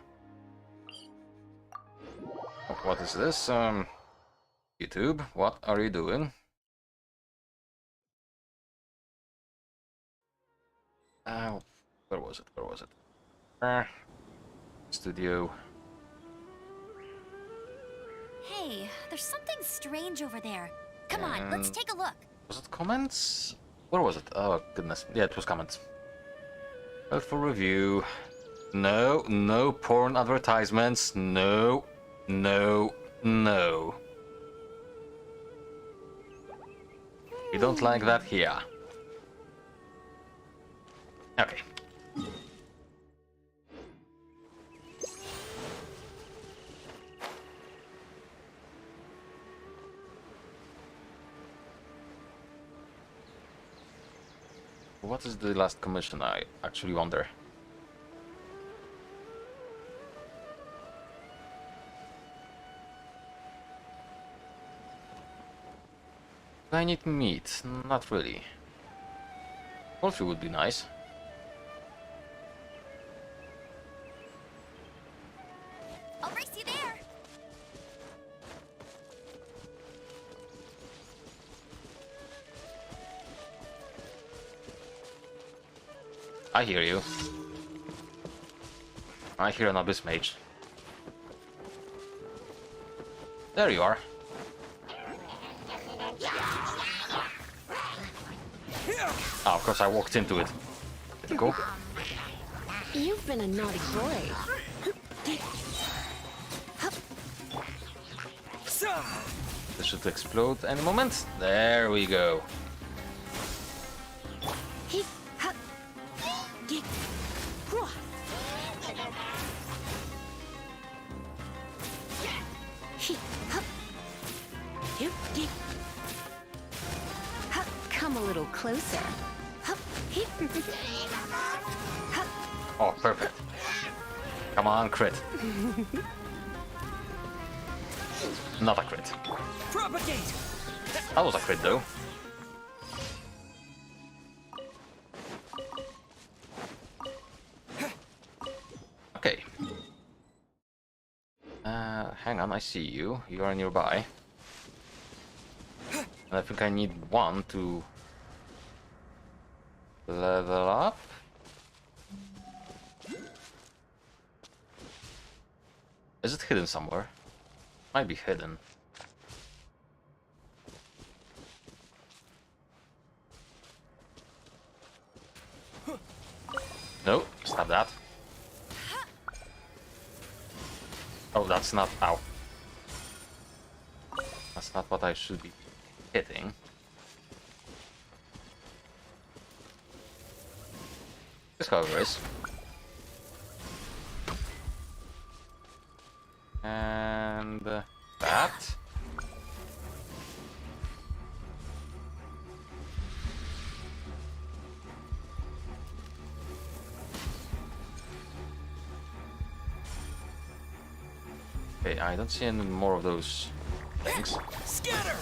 What is this? YouTube, what are you doing? Where was it? Where was it? Studio. Hey, there's something strange over there. Come on, let's take a look. Was it comments? Where was it? Oh goodness. Yeah, it was comments. Well, for review. No, no porn advertisements. No, no, no. We don't like that here. Okay. What is the last commission, I actually wonder? Do I need meat? Not really. Poultry would be nice. I'll race you there. I hear you. I hear an Abyss Mage. There you are. Oh, of course I walked into it. Cool. You've been a naughty boy. This should explode any moment. There we go. Come a little closer. Oh, perfect. Come on, crit. Not a crit. Propagate! That was a crit, though. Okay. Hang on, I see you. You are nearby. And I think I need one to level up. Is it hidden somewhere? Might be hidden. No, stop that. Oh, that's not... Ow. That's not what I should be hitting. Discover is. And... that. Okay, I don't see any more of those things. Scatter!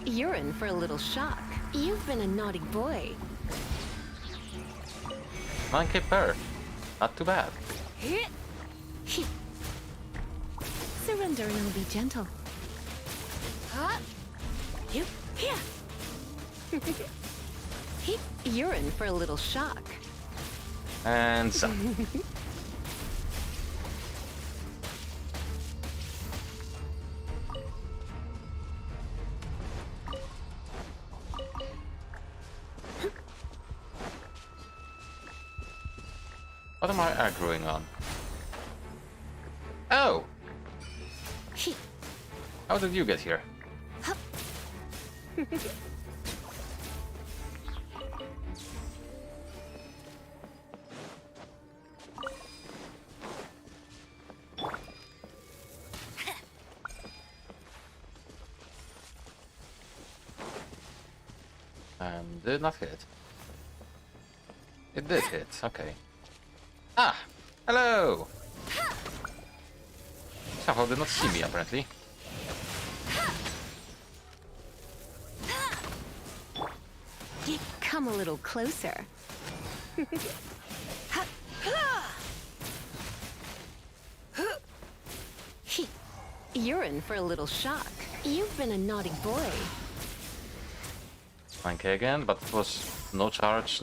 You're in for a little shock. You've been a naughty boy. 9k per. Not too bad. Surrender and I'll be gentle. You're in for a little shock. And some. What am I aggroing on? Oh! How did you get here? Did not hit. It did hit, okay. Ah! Hello! Somehow did not see me, apparently. Come a little closer. You're in for a little shock. You've been a naughty boy. 9k again, but it was no charges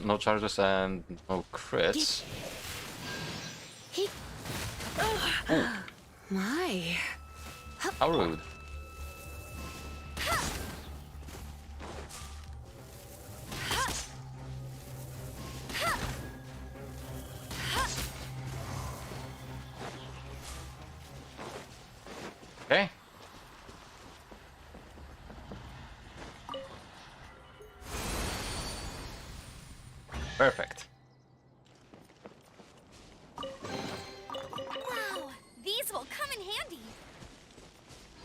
and no crits. My. How rude. Okay. Perfect. Wow, these will come in handy.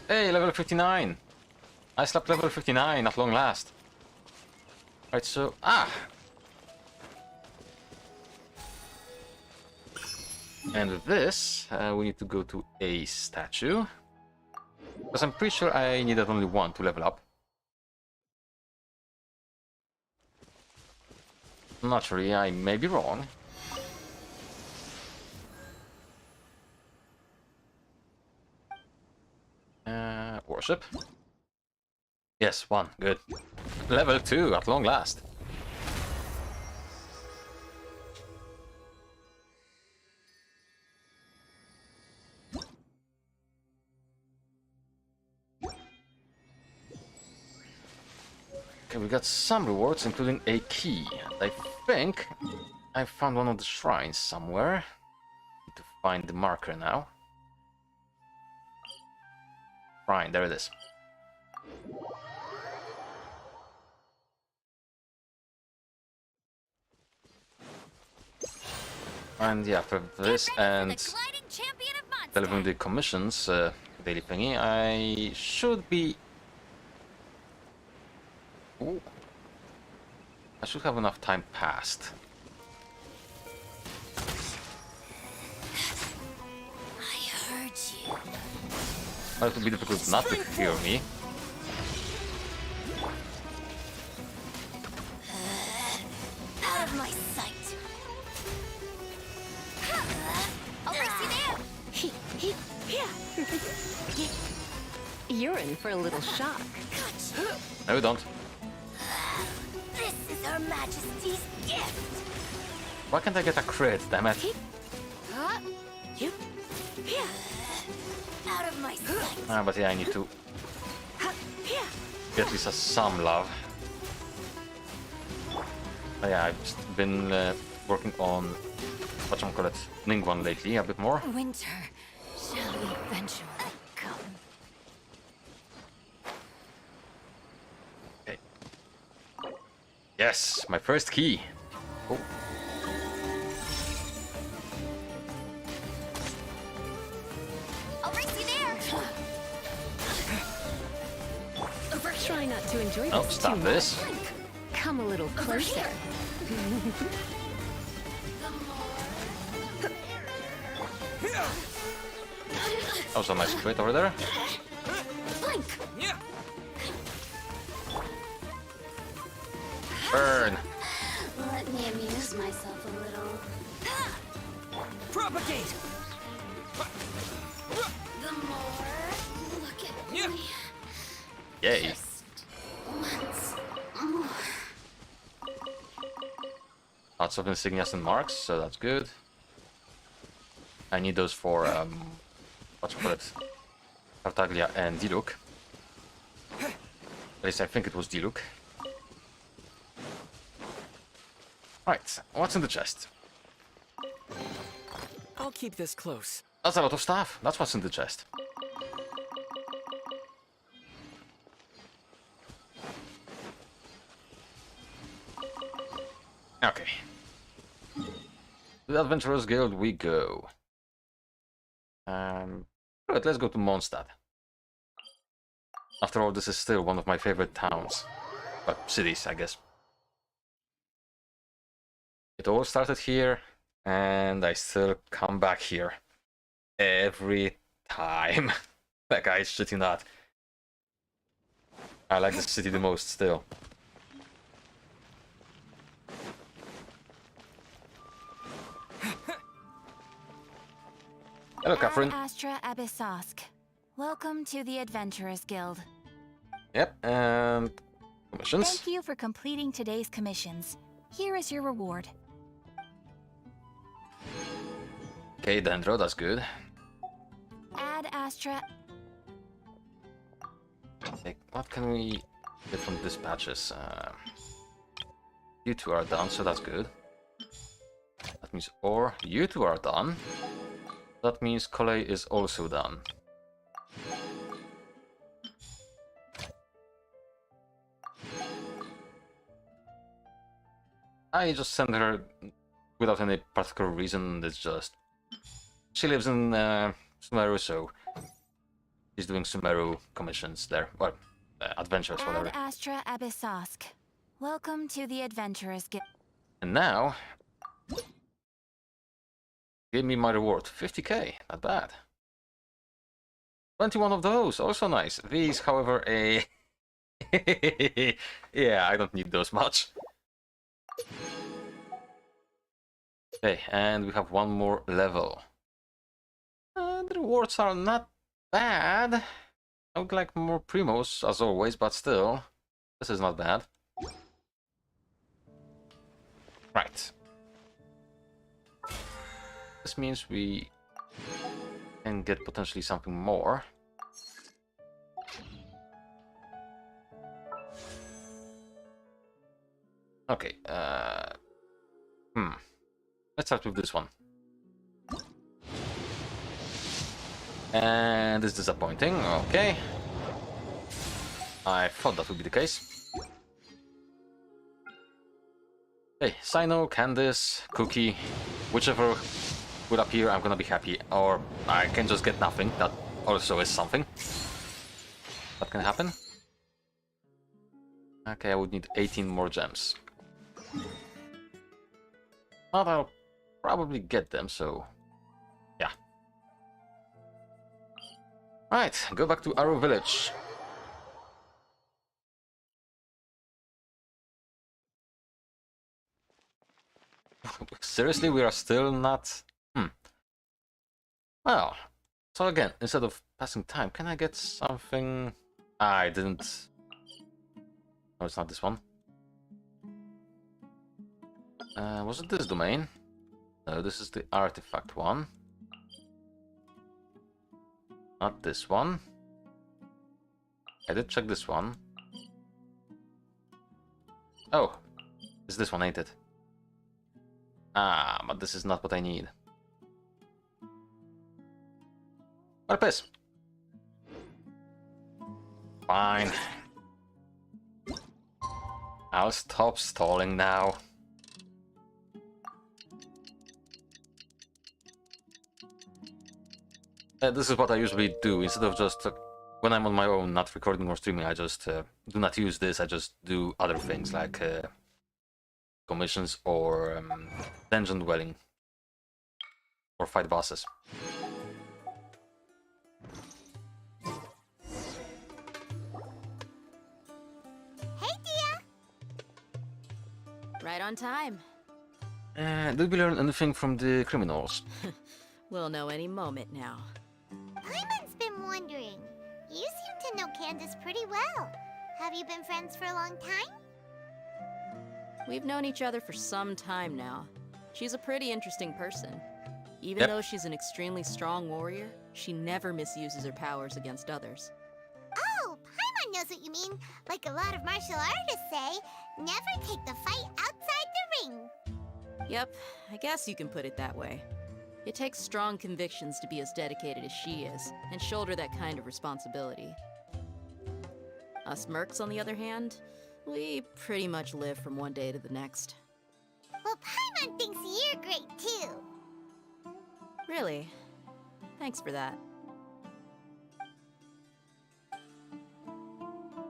Hey, level 59. I slapped level 59 at long last. Right, so and with this, we need to go to a statue. Because I'm pretty sure I needed only one to level up. Naturally, I may be wrong. Worship. Yes, one. Good. Level 2 at long last. Okay, we got some rewards, including a key. And I think I found one of the shrines somewhere. Need to find the marker now. Shrine, there it is. And yeah, for this and delivering the commissions, daily thingy, I should be... Ooh. I should have enough time passed. I heard you. But it would be difficult not to hear me. Out of my sight. I'll race you there. You're in for a little shock. No, we don't. This is Her Majesty's gift. Why can't I get a crit, damn it? Out of my sight. But yeah, I need to get at least some love. But yeah, I've just been working on whatchamacallit, Ningguang lately a bit more. Winter shall eventually come. Okay. Yes, my first key. Oh. I'll race you there. Try not to enjoy this Oh, stop too this. much. Come a little closer. That was a nice crit over there. Burn. Let me amuse myself a little. Propagate! The more look at me. Yay. Just once more. Lots of insignias and marks, so that's good. I need those for whatchamacallit, Tartaglia and Diluc. At least I think it was Diluc. Right, what's in the chest? I'll keep this close. That's a lot of stuff. That's what's in the chest. Okay. To the Adventurers Guild we go. Right, let's go to Mondstadt. After all, this is still one of my favorite towns. But cities, I guess. It all started here, and I still come back here. Every time. That guy is shitting that. I like this city the most still. Hello, Ad Catherine. Astra Abyssosk. Welcome to the Adventurers Guild. Yep, and commissions. Thank you for completing today's commissions. Here is your reward. Okay, Dendro, that's good. Ad Astra. Okay, what can we get from dispatches? You two are done, so that's good. That means or you two are done. That means Collet is also done. I just sent her without any particular reason. It's just she lives in Sumeru, so she's doing Sumeru commissions there, or adventures, whatever. Ad Astra Abyssosk. Welcome to the Adventurers Guild. And now, give me my reward, 50k, not bad. 21 of those, also nice. These, however, yeah, I don't need those much. Okay, and we have one more level. The rewards are not bad. I would like more primos, as always, but still, this is not bad. Right. This means we can get potentially something more. Okay, let's start with this one. And it's disappointing, okay. I thought that would be the case. Hey, Sino, Candice, Cookie, whichever will appear, I'm gonna be happy. Or I can just get nothing, that also is something. What can happen? Okay, I would need 18 more gems. But I'll probably get them, so yeah. Right, go back to Arrow Village. Seriously, we are still not... Well, so again, instead of passing time, can I get something... I didn't... No, it's not this one. Was it this domain? No, this is the artifact one. Not this one. I did check this one. Oh, it's this one, ain't it? Ah, but this is not what I need. What a piss. Fine. I'll stop stalling now. This is what I usually do. Instead of just when I'm on my own, not recording or streaming, I just do not use this. I just do other things like commissions or dungeon dwelling or fight bosses. Hey, Dia! Right on time. Did we learn anything from the criminals? We'll know any moment now. Paimon's been wondering. You seem to know Candace pretty well. Have you been friends for a long time? We've known each other for some time now. She's a pretty interesting person. Even though she's an extremely strong warrior, she never misuses her powers against others. Oh, Paimon knows what you mean. Like a lot of martial artists say, never take the fight outside the ring. Yep, I guess you can put it that way. It takes strong convictions to be as dedicated as she is, and shoulder that kind of responsibility. Us mercs, on the other hand, we pretty much live from one day to the next. Well, Paimon thinks you're great, too. Really? Thanks for that.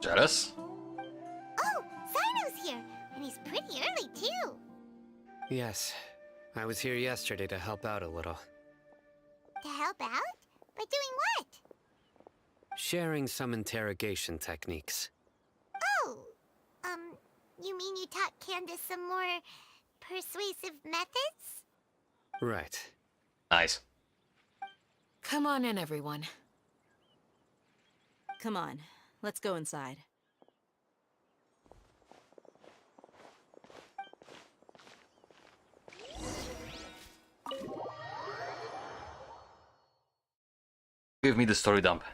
Jealous? Oh, Sino's here, and he's pretty early, too. Yes, I was here yesterday to help out a little. To help out? By doing what? Sharing some interrogation techniques. Oh, you mean you taught Candace some more persuasive methods? Right. Nice. Come on in, everyone. Come on, let's go inside. Give me the story dump.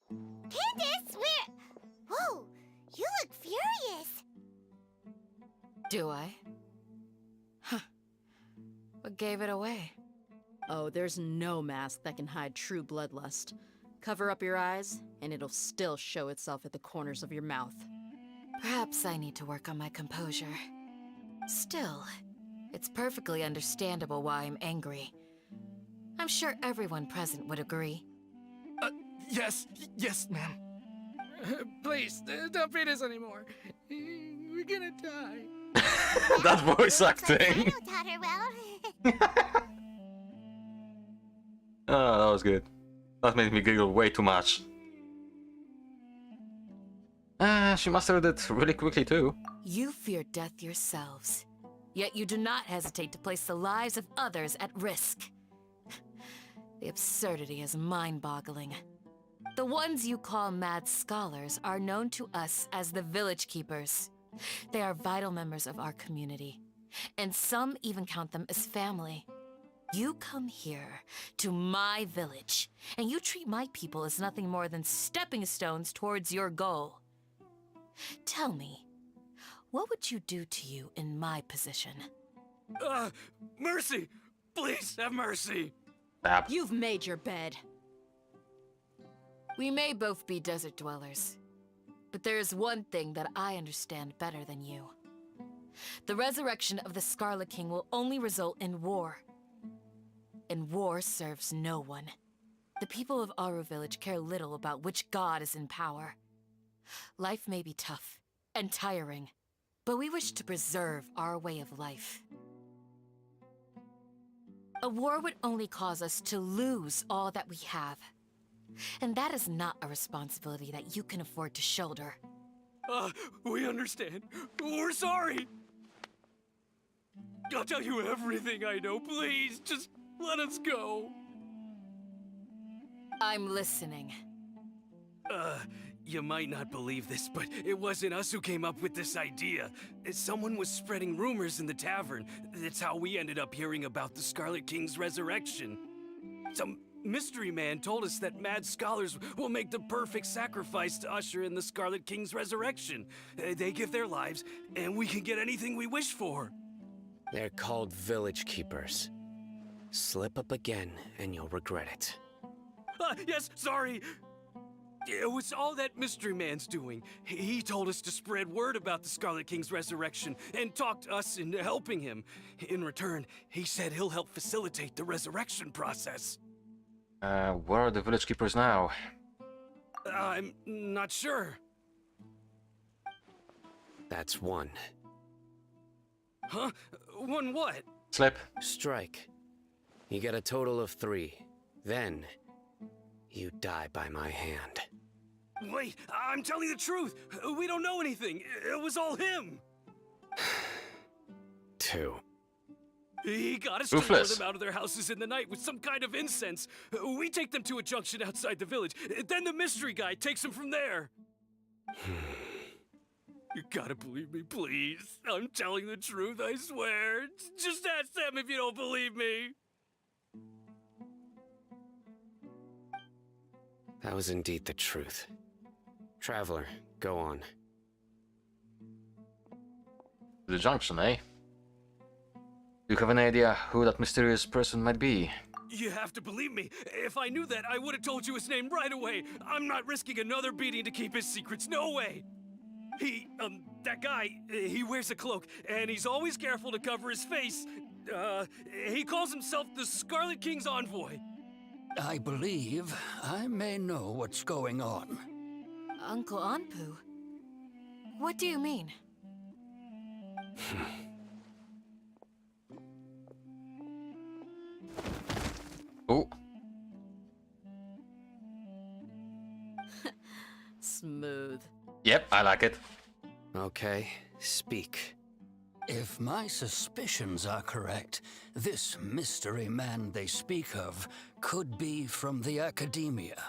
Candace, where... Whoa, you look furious. Do I? Huh. What gave it away? Oh, there's no mask that can hide true bloodlust. Cover up your eyes, and it'll still show itself at the corners of your mouth. Perhaps I need to work on my composure. Still, it's perfectly understandable why I'm angry. I'm sure everyone present would agree. Yes, ma'am. Please, don't beat us anymore. We're gonna die. That voice acting. I taught her well. Oh, that was good. That made me giggle way too much. She mastered it really quickly too. You fear death yourselves, yet you do not hesitate to place the lives of others at risk. The absurdity is mind-boggling. The ones you call mad scholars are known to us as the Village Keepers. They are vital members of our community, and some even count them as family. You come here, to my village, and you treat my people as nothing more than stepping stones towards your goal. Tell me, what would you do to you in my position? Mercy! Please, have mercy! You've made your bed. We may both be desert dwellers, but there is one thing that I understand better than you. The resurrection of the Scarlet King will only result in war. And war serves no one. The people of Aru Village care little about which god is in power. Life may be tough and tiring, but we wish to preserve our way of life. A war would only cause us to lose all that we have. And that is not a responsibility that you can afford to shoulder. We understand. We're sorry. I'll tell you everything I know. Please, just let us go. I'm listening. You might not believe this, but it wasn't us who came up with this idea. Someone was spreading rumors in the tavern. That's how we ended up hearing about the Scarlet King's resurrection. Some mystery man told us that mad scholars will make the perfect sacrifice to usher in the Scarlet King's resurrection. They give their lives, and we can get anything we wish for. They're called Village Keepers. Slip up again, and you'll regret it. Yes, sorry. It was all that mystery man's doing. He told us to spread word about the Scarlet King's resurrection and talked us into helping him. In return, he said he'll help facilitate the resurrection process. Where are the Village Keepers now? I'm not sure. That's one. Huh? One what? Slip. Strike. You get a total of 3. Then, you die by my hand. Wait, I'm telling the truth. We don't know anything. It was all him. 2. He got us to lure them out of their houses in the night with some kind of incense. We take them to a junction outside the village. Then the mystery guy takes them from there. You gotta believe me, please. I'm telling the truth, I swear. Just ask them if you don't believe me. That was indeed the truth. Traveler, go on. The junction, eh? Do you have any idea who that mysterious person might be? You have to believe me. If I knew that, I would have told you his name right away. I'm not risking another beating to keep his secrets. No way. That guy, he wears a cloak, and he's always careful to cover his face. He calls himself the Scarlet King's envoy. I believe I may know what's going on. Uncle Anpu? What do you mean? Oh. Smooth. Yep, I like it. Okay, speak. If my suspicions are correct, this mystery man they speak of could be from the Academia.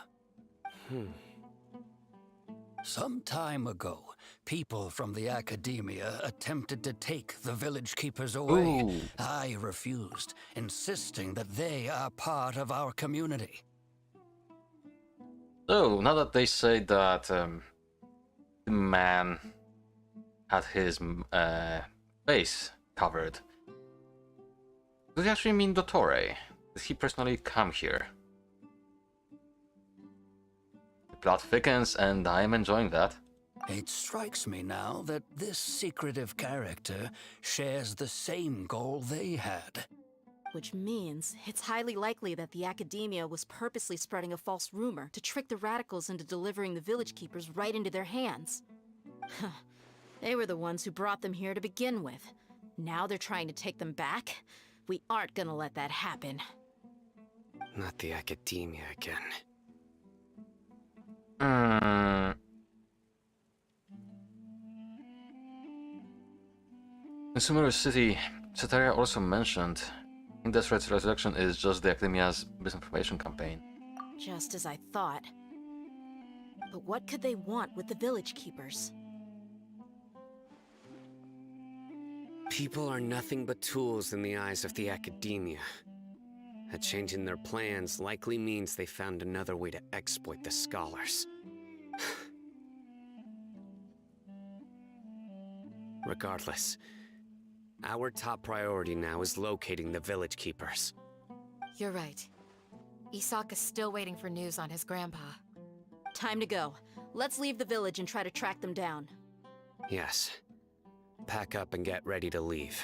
Some time ago, people from the Academia attempted to take the village keepers away. Ooh. I refused, insisting that they are part of our community. So, now that they say that the man had his face covered, do they actually mean Dottore? Did he personally come here? The plot thickens, and I am enjoying that. It strikes me now that this secretive character shares the same goal they had. Which means it's highly likely that the Academia was purposely spreading a false rumor to trick the radicals into delivering the village keepers right into their hands. They were the ones who brought them here to begin with. Now they're trying to take them back? We aren't gonna let that happen. Not the Academia again. In Sumeru City, Cetaria also mentioned Indesred's resurrection is just the Academia's misinformation campaign. Just as I thought. But what could they want with the village keepers? People are nothing but tools in the eyes of the Academia. A change in their plans likely means they found another way to exploit the scholars. Regardless, our top priority now is locating the village keepers. You're right. Isaka's still waiting for news on his grandpa. Time to go. Let's leave the village and try to track them down. Yes. Pack up and get ready to leave.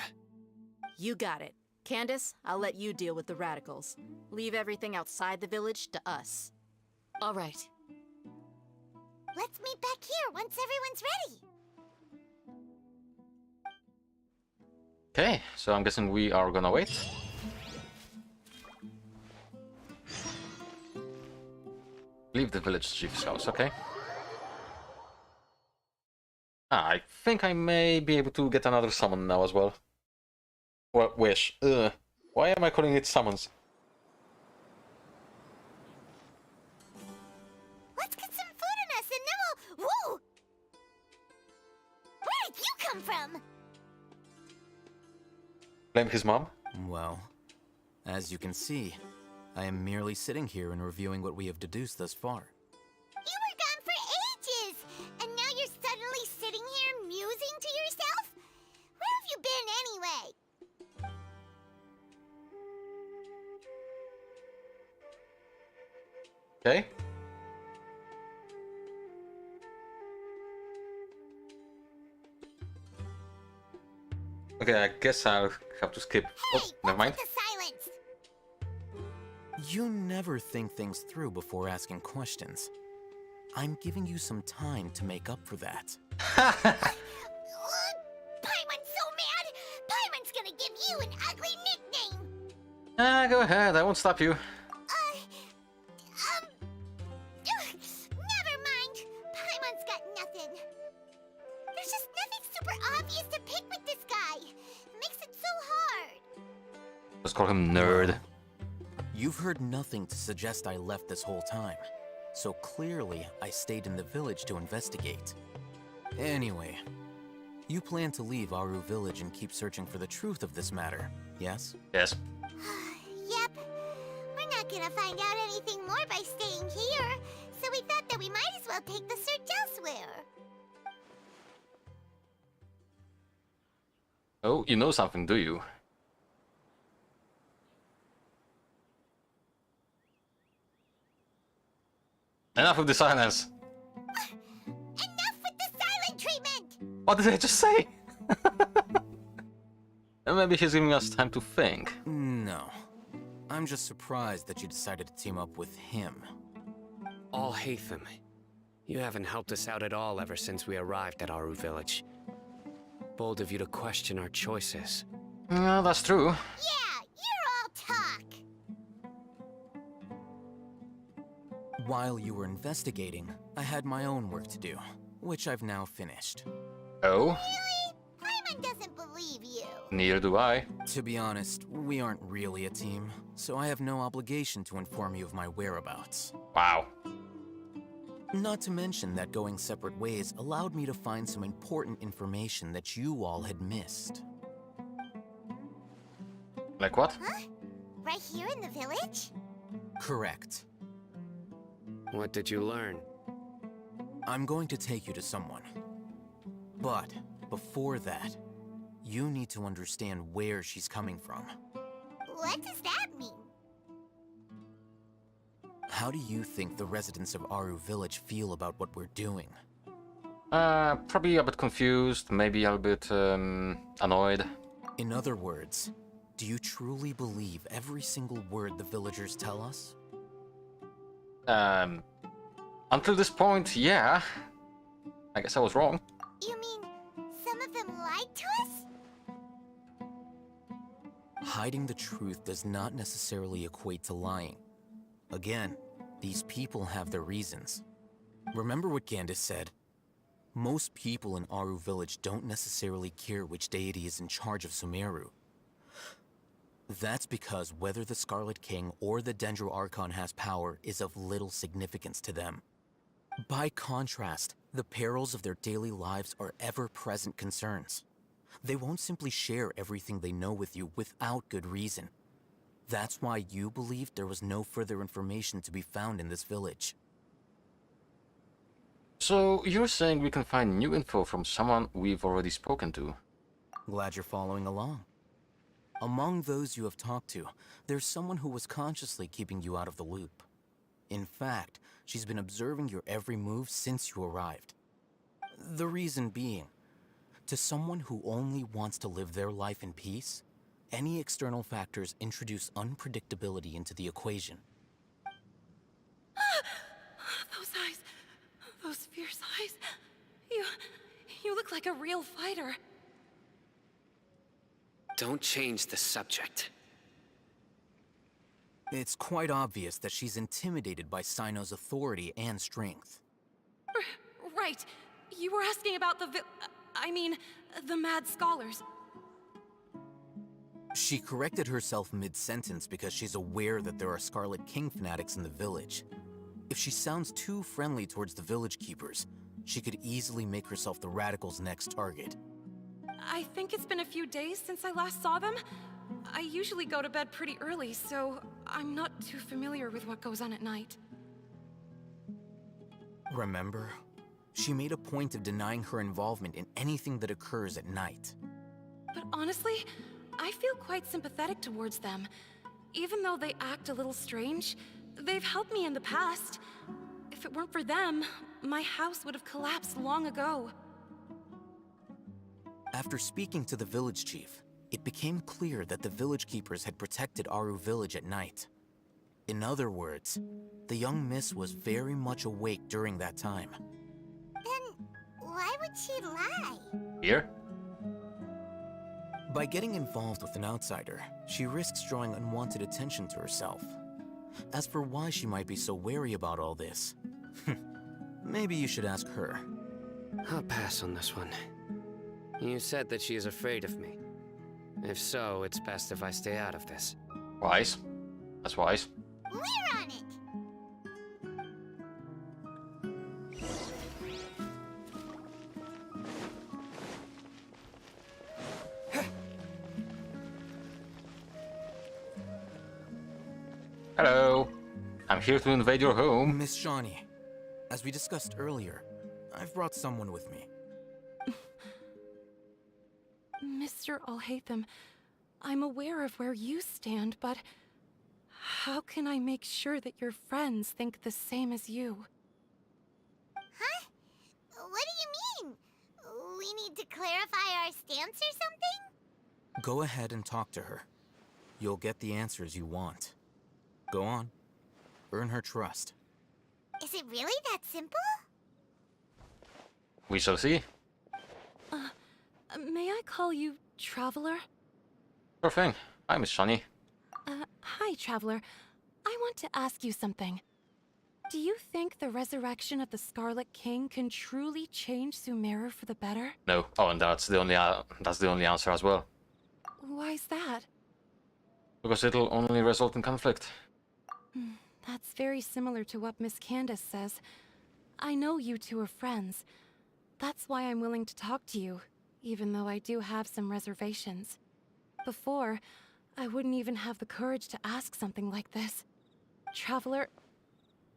You got it. Candace, I'll let you deal with the radicals. Leave everything outside the village to us. All right. Let's meet back here once everyone's ready. Okay, so I'm guessing we are gonna wait. Leave the village chief's house, okay. I think I may be able to get another summon now as well. Well, wish. Why am I calling it summons? Let's get some food in us and then we'll... Whoa! Where did you come from? Blame his mom? Well, as you can see, I am merely sitting here and reviewing what we have deduced thus far. You were gone for ages, and now you're suddenly sitting here musing to yourself? Where have you been anyway? Okay. Okay, I guess I'll have to skip. Oh, never mind. The silence! You never think things through before asking questions. I'm giving you some time to make up for that. Paimon's so mad! Paimon's gonna give you an ugly nickname! Go ahead, I won't stop you. Never mind. Paimon's got nothing. There's just nothing super obvious to pick with this guy. It makes it so hard. Let's call him nerd. You've heard nothing to suggest I left this whole time, so clearly I stayed in the village to investigate. Anyway, you plan to leave Aru village and keep searching for the truth of this matter, yes? Yes. Yep. We're not gonna find out anything more by staying here, so we thought that we might as well take the search elsewhere. Oh, you know something, do you? Enough of the silence. Enough with the silent treatment! What did I just say? And maybe he's giving us time to think. No. I'm just surprised that you decided to team up with him. Alhaitham, you haven't helped us out at all ever since we arrived at Aru village. Bold of you to question our choices. No, that's true. Yeah, you're all talk. While you were investigating, I had my own work to do, which I've now finished. Oh? Really? Paimon doesn't believe Neither do I. To be honest, we aren't really a team, so I have no obligation to inform you of my whereabouts. Wow. Not to mention that going separate ways allowed me to find some important information that you all had missed. Like what? Huh? Right here in the village? Correct. What did you learn? I'm going to take you to someone. But before that, you need to understand where she's coming from. What does that mean? How do you think the residents of Aru Village feel about what we're doing? Probably a bit confused, maybe a bit annoyed. In other words, do you truly believe every single word the villagers tell us? Until this point, yeah. I guess I was wrong. You mean some of them lied to us? Hiding the truth does not necessarily equate to lying. Again, these people have their reasons. Remember what Gandis said? Most people in Aru Village don't necessarily care which deity is in charge of Sumeru. That's because whether the Scarlet King or the Dendro Archon has power is of little significance to them. By contrast, the perils of their daily lives are ever-present concerns. They won't simply share everything they know with you without good reason. That's why you believed there was no further information to be found in this village. So you're saying we can find new info from someone we've already spoken to? Glad you're following along. Among those you have talked to, there's someone who was consciously keeping you out of the loop. In fact, she's been observing your every move since you arrived. The reason being, to someone who only wants to live their life in peace, any external factors introduce unpredictability into the equation. Those eyes. Those fierce eyes. You look like a real fighter. Don't change the subject. It's quite obvious that she's intimidated by Sino's authority and strength. Right. You were asking about the mad scholars. She corrected herself mid-sentence because she's aware that there are Scarlet King fanatics in the village. If she sounds too friendly towards the village keepers, she could easily make herself the Radicals' next target. I think it's been a few days since I last saw them. I usually go to bed pretty early, so I'm not too familiar with what goes on at night. Remember? She made a point of denying her involvement in anything that occurs at night. But honestly, I feel quite sympathetic towards them. Even though they act a little strange, they've helped me in the past. If it weren't for them, my house would have collapsed long ago. After speaking to the village chief, it became clear that the village keepers had protected Aru Village at night. In other words, the young miss was very much awake during that time. Then why would she lie? Here? By getting involved with an outsider, she risks drawing unwanted attention to herself. As for why she might be so wary about all this, maybe you should ask her. I'll pass on this one. You said that she is afraid of me. If so, it's best if I stay out of this. Wise. That's wise. We're on it! Hello. I'm here to invade your home. Miss Shawnee, as we discussed earlier, I've brought someone with me. Mr. Alhaitham, I'm aware of where you stand, but how can I make sure that your friends think the same as you? Huh? What do you mean? We need to clarify our stance or something? Go ahead and talk to her. You'll get the answers you want. Go on. Earn her trust. Is it really that simple? We shall see. May I call you Traveler? Sure thing. Hi, Miss Shawnee. Hi, Traveler. I want to ask you something. Do you think the resurrection of the Scarlet King can truly change Sumeru for the better? No. Oh, and that's the only answer as well. Why's that? Because it'll only result in conflict. That's very similar to what Miss Candace says. I know you two are friends. That's why I'm willing to talk to you, even though I do have some reservations. Before, I wouldn't even have the courage to ask something like this. Traveler,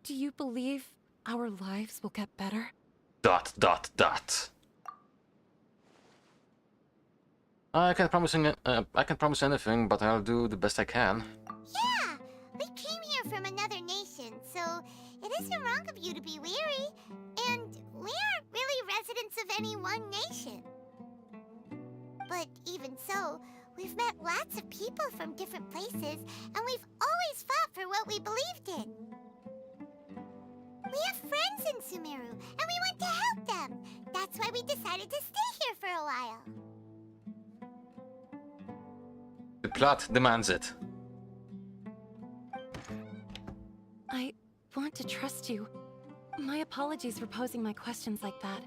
do you believe our lives will get better? ... I can't promise anything, but I'll do the best I can. Yeah, we came here from another nation, so it isn't wrong of you to be weary. And we aren't really residents of any one nation. But even so, we've met lots of people from different places, and we've always fought for what we believed in. We have friends in Sumeru, and we want to help them. That's why we decided to stay here for a while. The plot demands it. I want to trust you. My apologies for posing my questions like that.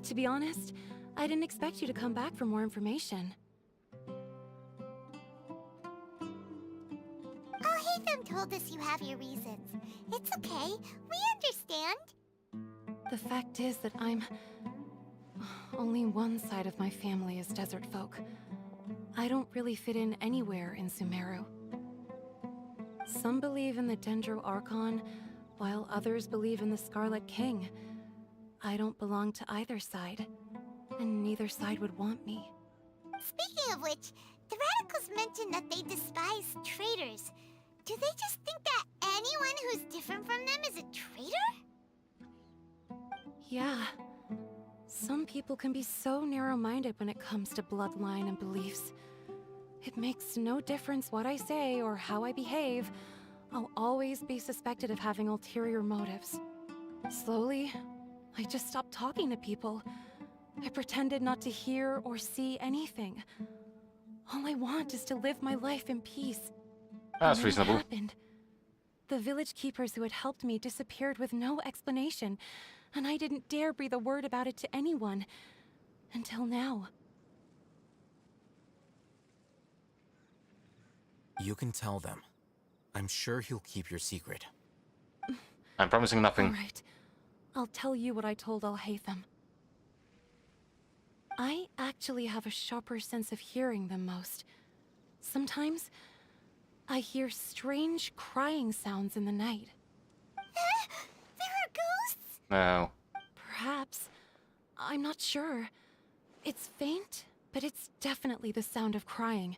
To be honest, I didn't expect you to come back for more information. Hatham told us you have your reasons. It's okay. We understand. The fact is that only one side of my family is desert folk. I don't really fit in anywhere in Sumeru. Some believe in the Dendro Archon, while others believe in the Scarlet King. I don't belong to either side, and neither side would want me. Speaking of which, the radicals mentioned that they despise traitors. Do they just think that anyone who's different from them is a traitor? Yeah. Some people can be so narrow-minded when it comes to bloodline and beliefs. It makes no difference what I say or how I behave. I'll always be suspected of having ulterior motives. Slowly, I just stopped talking to people. I pretended not to hear or see anything. All I want is to live my life in peace. That's And then it reasonable. happened. The village keepers who had helped me disappeared with no explanation, and I didn't dare breathe a word about it to anyone. Until now. You can tell them. I'm sure he'll keep your secret. I'm promising nothing. All right. I'll tell you what I told Al-Haytham. I actually have a sharper sense of hearing than most. Sometimes, I hear strange crying sounds in the night. There are ghosts? No. Perhaps. I'm not sure. It's faint, but it's definitely the sound of crying.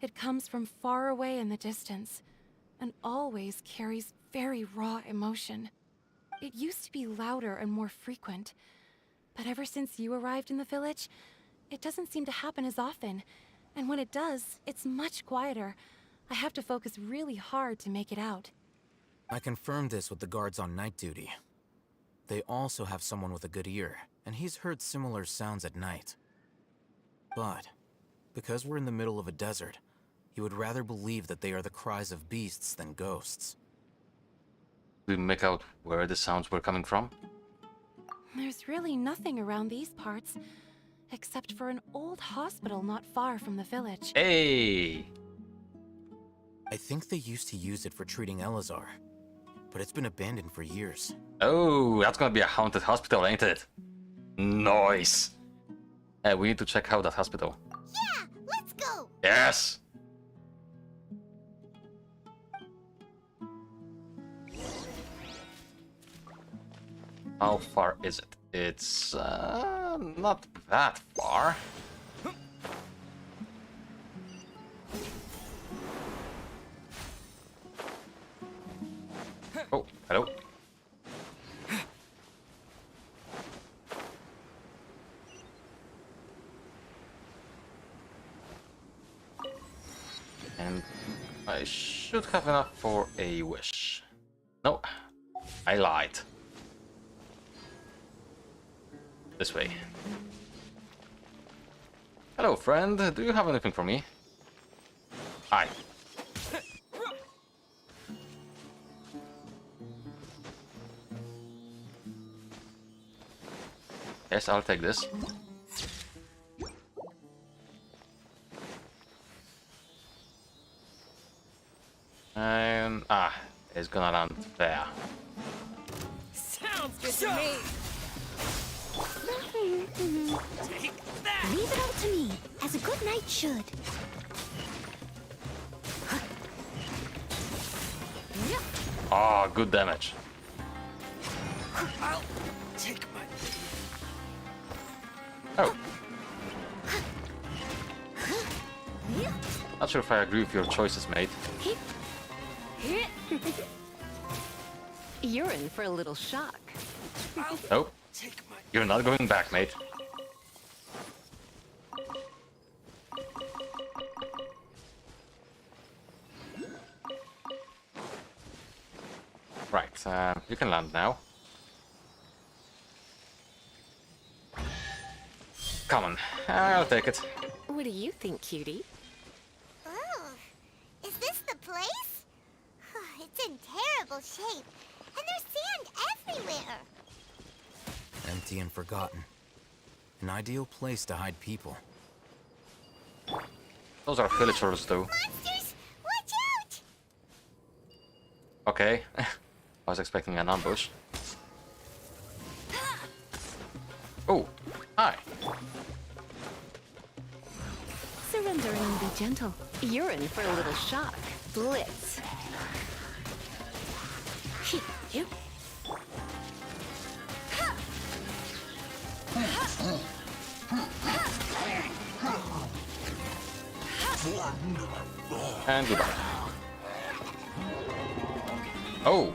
It comes from far away in the distance, and always carries very raw emotion. It used to be louder and more frequent, but ever since you arrived in the village, it doesn't seem to happen as often, and when it does, it's much quieter. I have to focus really hard to make it out. I confirmed this with the guards on night duty. They also have someone with a good ear, and he's heard similar sounds at night. But, because we're in the middle of a desert, he would rather believe that they are the cries of beasts than ghosts. Did we make out where the sounds were coming from? There's really nothing around these parts, except for an old hospital not far from the village. Hey! I think they used to use it for treating Elazar, but it's been abandoned for years. Oh, that's gonna be a haunted hospital, ain't it? Nice! Hey, we need to check out that hospital. Yeah, let's go! Yes! How far is it? It's not that far. Oh, hello. And I should have enough for a wish. No, I lied. This way. Hello, friend. Do you have anything for me? Hi. Yes, I'll take this. And it's gonna land there. Sounds good to me. Take that! Leave it all to me, as a good knight should. Oh, good damage. I'll take my... Oh. Not sure if I agree with your choices, mate. You're in for a little shock. Nope. You're not going back, mate. Right, you can land now. Come on, I'll take it. What do you think, cutie? Oh, is this the place? It's in terrible shape, and there's sand everywhere. Empty and forgotten. An ideal place to hide people. Those are villagers, though. Monsters, watch out! Okay, I was expecting an ambush. Oh, hi. Surrender and be gentle. You're in for a little shock. Blitz. You. And goodbye. Oh.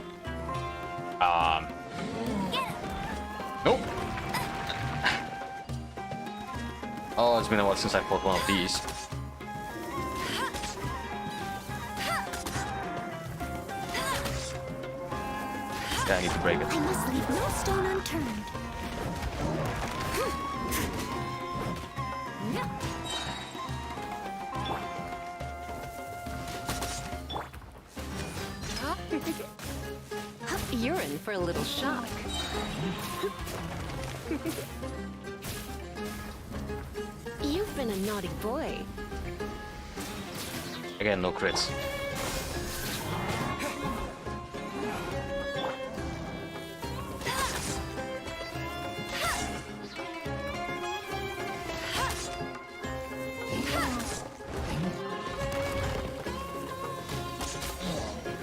Nope. Oh, it's been a while since I fought one of these. Yeah, I need to break it. I must leave no stone unturned. You're in for a little shock. You've been a naughty boy. Again, no crits.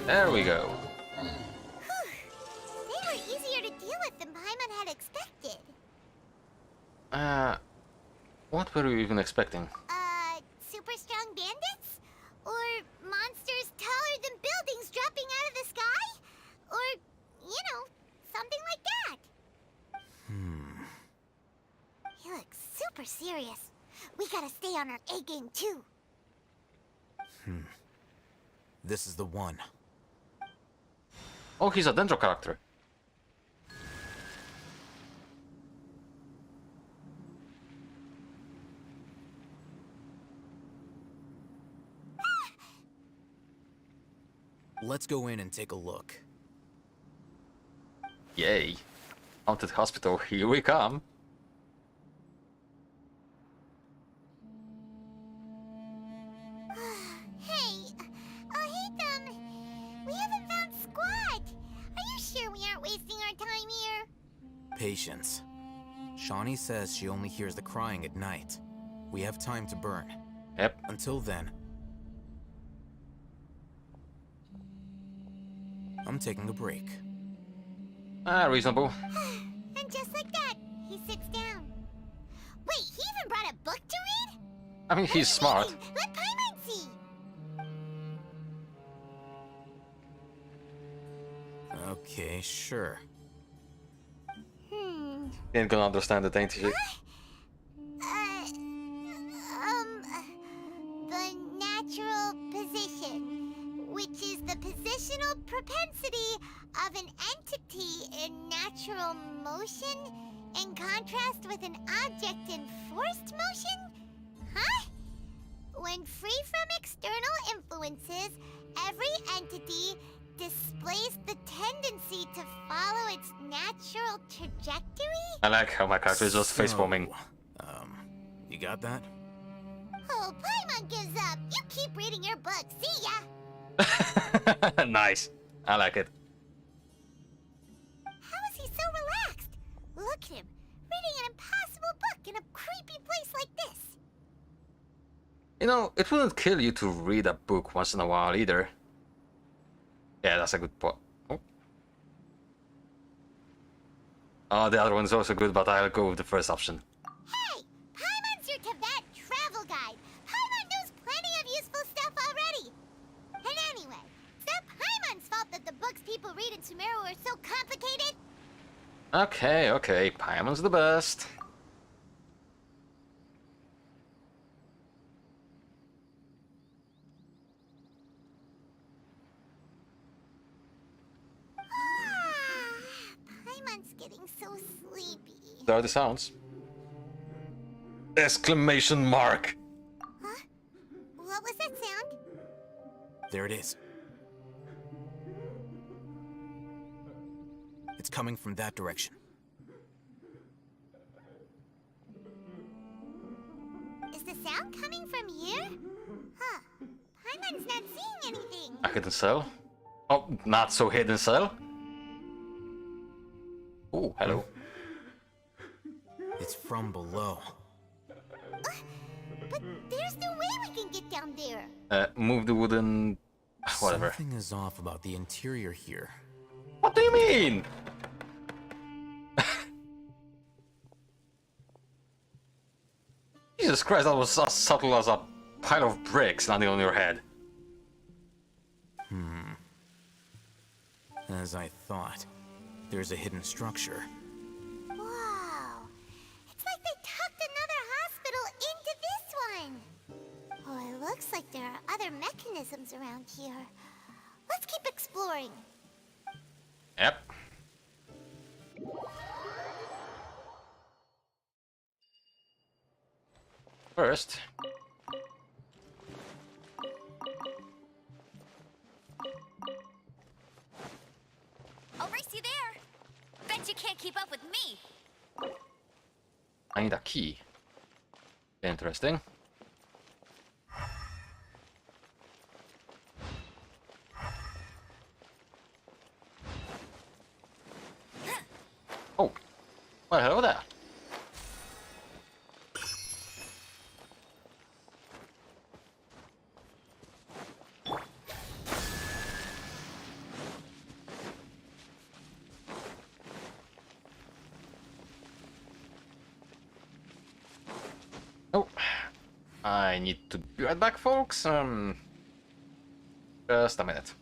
There we go. They were easier to deal with than Paimon had expected. What were you even expecting? Super strong bandits? Or monsters taller than buildings dropping out of the sky? Or, you know, something like that. He looks super serious. We gotta stay on our A game too. This is the one. Oh, he's a Dendro character. Let's go in and take a look. Yay. Haunted hospital, here we come. Hey, Ohitham, we haven't found Squad. Are you sure we aren't wasting our time here? Patience. Shawnee says she only hears the crying at night. We have time to burn. Yep. Until then, I'm taking a break. Reasonable. And just like that, he sits down. Wait, he even brought a book to read? I mean, he's smart. Let Paimon see. Okay, sure. He ain't gonna understand it, ain't he? The natural position, which is the positional propensity of an entity in natural motion in contrast with an object in forced motion? Huh? When free from external influences, every entity displays the tendency to follow its natural trajectory? I like how my character is just facepalming. You got that? Oh, Paimon gives up. You keep reading your book. See ya. Nice. I like it. How is he so relaxed? Look at him, reading an impossible book in a creepy place like this. You know, it wouldn't kill you to read a book once in a while either. Yeah, that's a good point. Oh. Oh, the other one's also good, but I'll go with the first option. Hey, Paimon's your Tibet travel guide. Paimon knows plenty of useful stuff already. And anyway, it's not Paimon's fault that the books people read in Sumeru are so complicated. Okay, okay, Paimon's the best. Paimon's getting so sleepy. There are the sounds. Exclamation mark! Huh? What was that sound? There it is. It's coming from that direction. Is the sound coming from here? Huh. Paimon's not seeing anything. A hidden cell? Oh, not so hidden cell. Oh, hello. It's from below. But there's no way we can get down there. Move the wooden... whatever. Something is off about the interior here. What do you mean? Jesus Christ, that was as subtle as a pile of bricks landing on your head. As I thought, there's a hidden structure. Wow. It's like they tucked another hospital into this one. Oh, it looks like there are other mechanisms around here. Let's keep exploring. Yep. First, I'll race you there. Bet you can't keep up with me. I need a key. Interesting. Oh, well, hello there. Oh, I need to be right back, folks. Just a minute.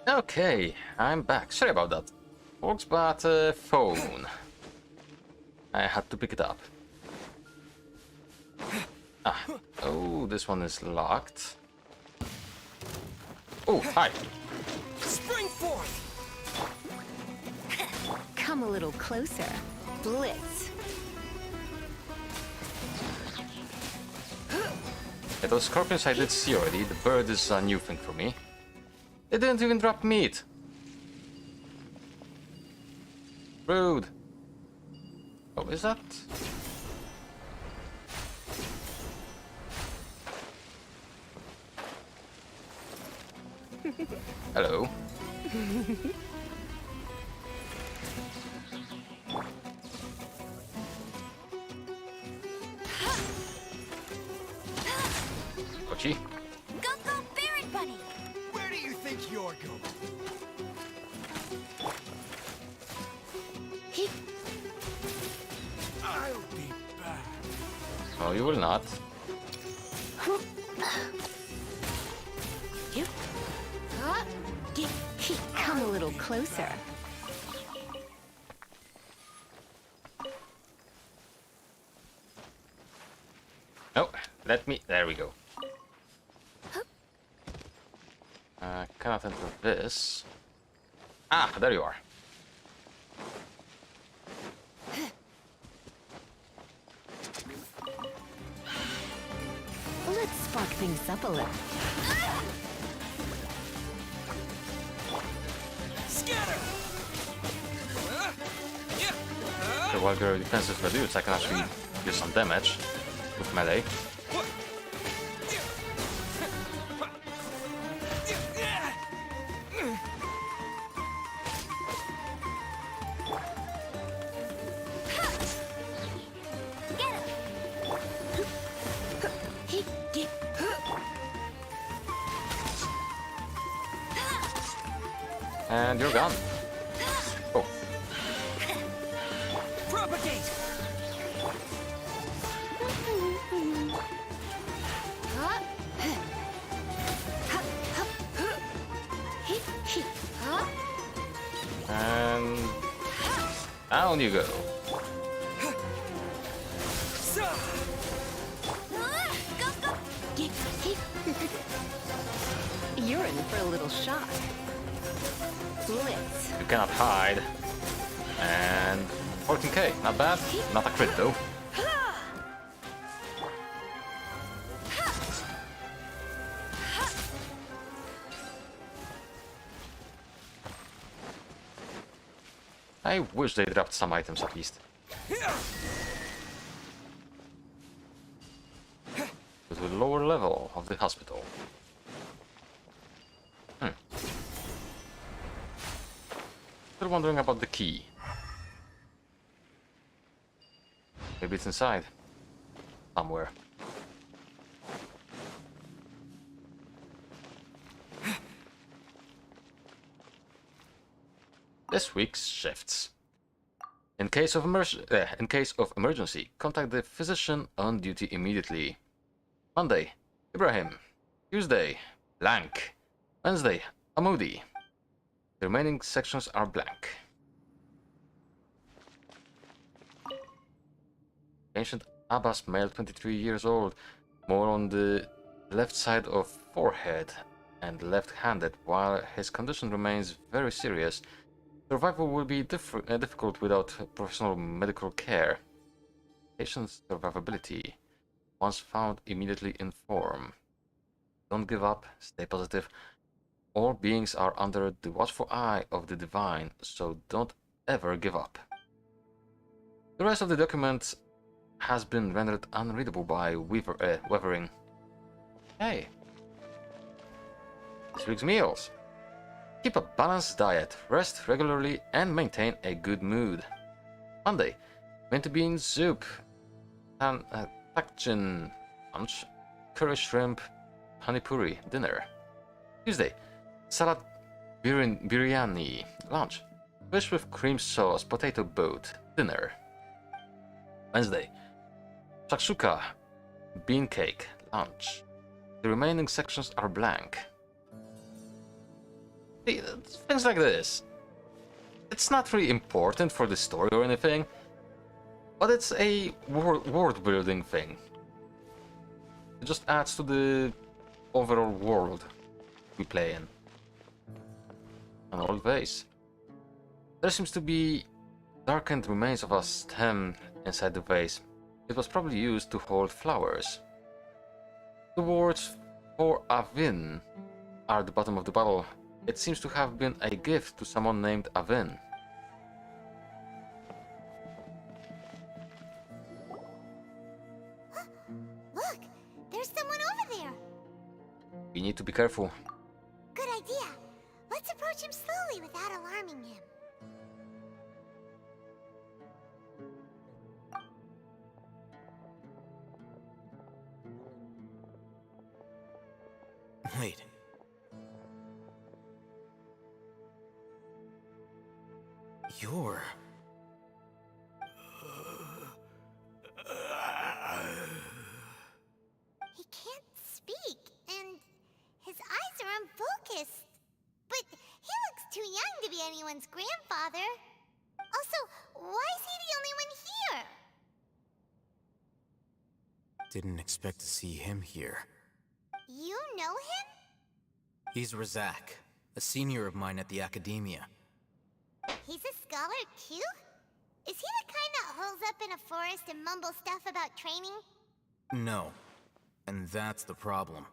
Okay, I'm back. Sorry about that. Works, but phone. I had to pick it up. Ah, oh, this one is locked. Oh, hi. Spring forth! Come a little closer. Blitz. Yeah, those scorpions I did see already. The bird is a new thing for me. They didn't even drop meat. Rude. Oh, is that? Hello. Kochi. Go, go, Barret Bunny! Where do you think you're going? I'll be back. Oh, you will not. You. Come a little closer. Oh, let me. There we go. Cannot enter this. Ah, there you are. Let's spark things up a little. Scatter! So while your defense is reduced, I can actually do some damage with melee. And you're gone. Oh. Propagate! And down you go. You're in for a little shock. Blitz. You cannot hide. And 14k, not bad. Not a crit though. I wish they dropped some items at least. To the lower level of the hospital. Still wondering about the key. Maybe it's inside. Somewhere. This week's shifts. In case of emergency, contact the physician on duty immediately. Monday, Ibrahim. Tuesday, blank. Wednesday, Amudi. The remaining sections are blank. Ancient Abbas, male, 23 years old, more on the left side of forehead and left-handed. While his condition remains very serious, survival will be difficult without professional medical care. Patient's survivability. Once found, immediately inform. Don't give up, stay positive. All beings are under the watchful eye of the divine, so don't ever give up. The rest of the document has been rendered unreadable by Weathering. Hey. This week's meals. Keep a balanced diet, rest regularly, and maintain a good mood. Monday, mint bean soup, takchin lunch, curry shrimp, honey puri dinner. Tuesday, salad biryani lunch, fish with cream sauce, potato boat dinner. Wednesday, shakshuka bean cake lunch. The remaining sections are blank. Things like this. It's not really important for the story or anything, but it's a world building thing. It just adds to the overall world we play in. An old vase. There seems to be darkened remains of a stem inside the vase. It was probably used to hold flowers. The words "for Avin" are at the bottom of the bottle. It seems to have been a gift to someone named Avin. Look, there's someone over there. We need to be careful. Good idea. Let's approach him slowly without alarming him. Wait. You're... He can't speak, and his eyes are unfocused. But he looks too young to be anyone's grandfather. Also, why is he the only one here? Didn't expect to see him here. You know him? He's Razak, a senior of mine at the Academia. He's a scholar too? Is he the kind that holes up in a forest and mumbles stuff about training? No. And that's the problem.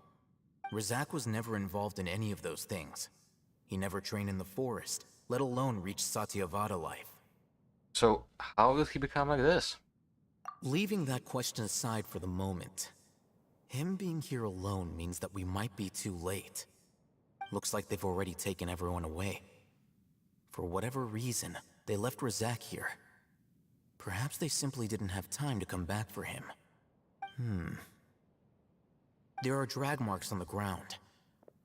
Razak was never involved in any of those things. He never trained in the forest, let alone reach Satyavada life. So, how did he become like this? Leaving that question aside for the moment, him being here alone means that we might be too late. Looks like they've already taken everyone away. For whatever reason, they left Razak here. Perhaps they simply didn't have time to come back for him. There are drag marks on the ground.